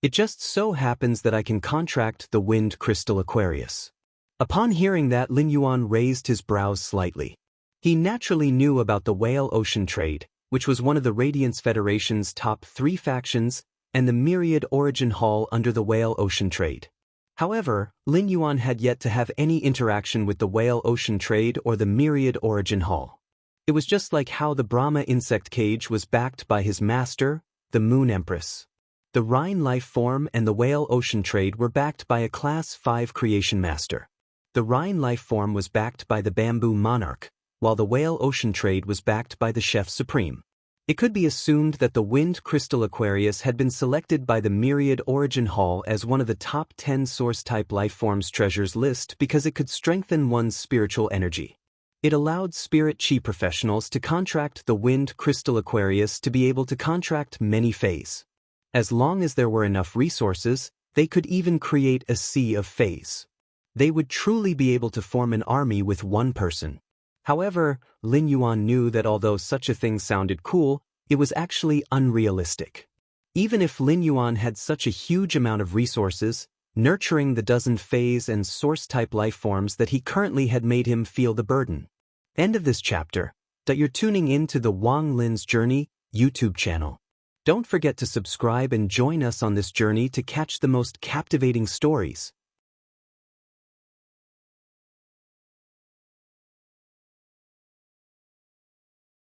It just so happens that I can contract the Wind Crystal Aquarius. Upon hearing that, Lin Yuan raised his brows slightly. He naturally knew about the Whale Ocean Trade, which was one of the Radiance Federation's top 3 factions, and the Myriad Origin Hall under the Whale Ocean Trade. However, Lin Yuan had yet to have any interaction with the Whale Ocean Trade or the Myriad Origin Hall. It was just like how the Brahma insect cage was backed by his master, the Moon Empress. The Rhine life form and the Whale Ocean Trade were backed by a Class 5 creation master. The Rhine life form was backed by the Bamboo Monarch, while the Whale Ocean Trade was backed by the Chef Supreme. It could be assumed that the Wind Crystal Aquarius had been selected by the Myriad Origin Hall as one of the top 10 source-type life forms treasures list because it could strengthen one's spiritual energy. It allowed spirit chi professionals to contract the Wind Crystal Aquarius to be able to contract many phase. As long as there were enough resources, they could even create a sea of phase. They would truly be able to form an army with one person. However, Lin Yuan knew that although such a thing sounded cool, it was actually unrealistic. Even if Lin Yuan had such a huge amount of resources, nurturing the dozen phase and source-type life forms that he currently had made him feel the burden. End of this chapter. That you're tuning in to the Wang Lin's Journey YouTube channel. Don't forget to subscribe and join us on this journey to catch the most captivating stories.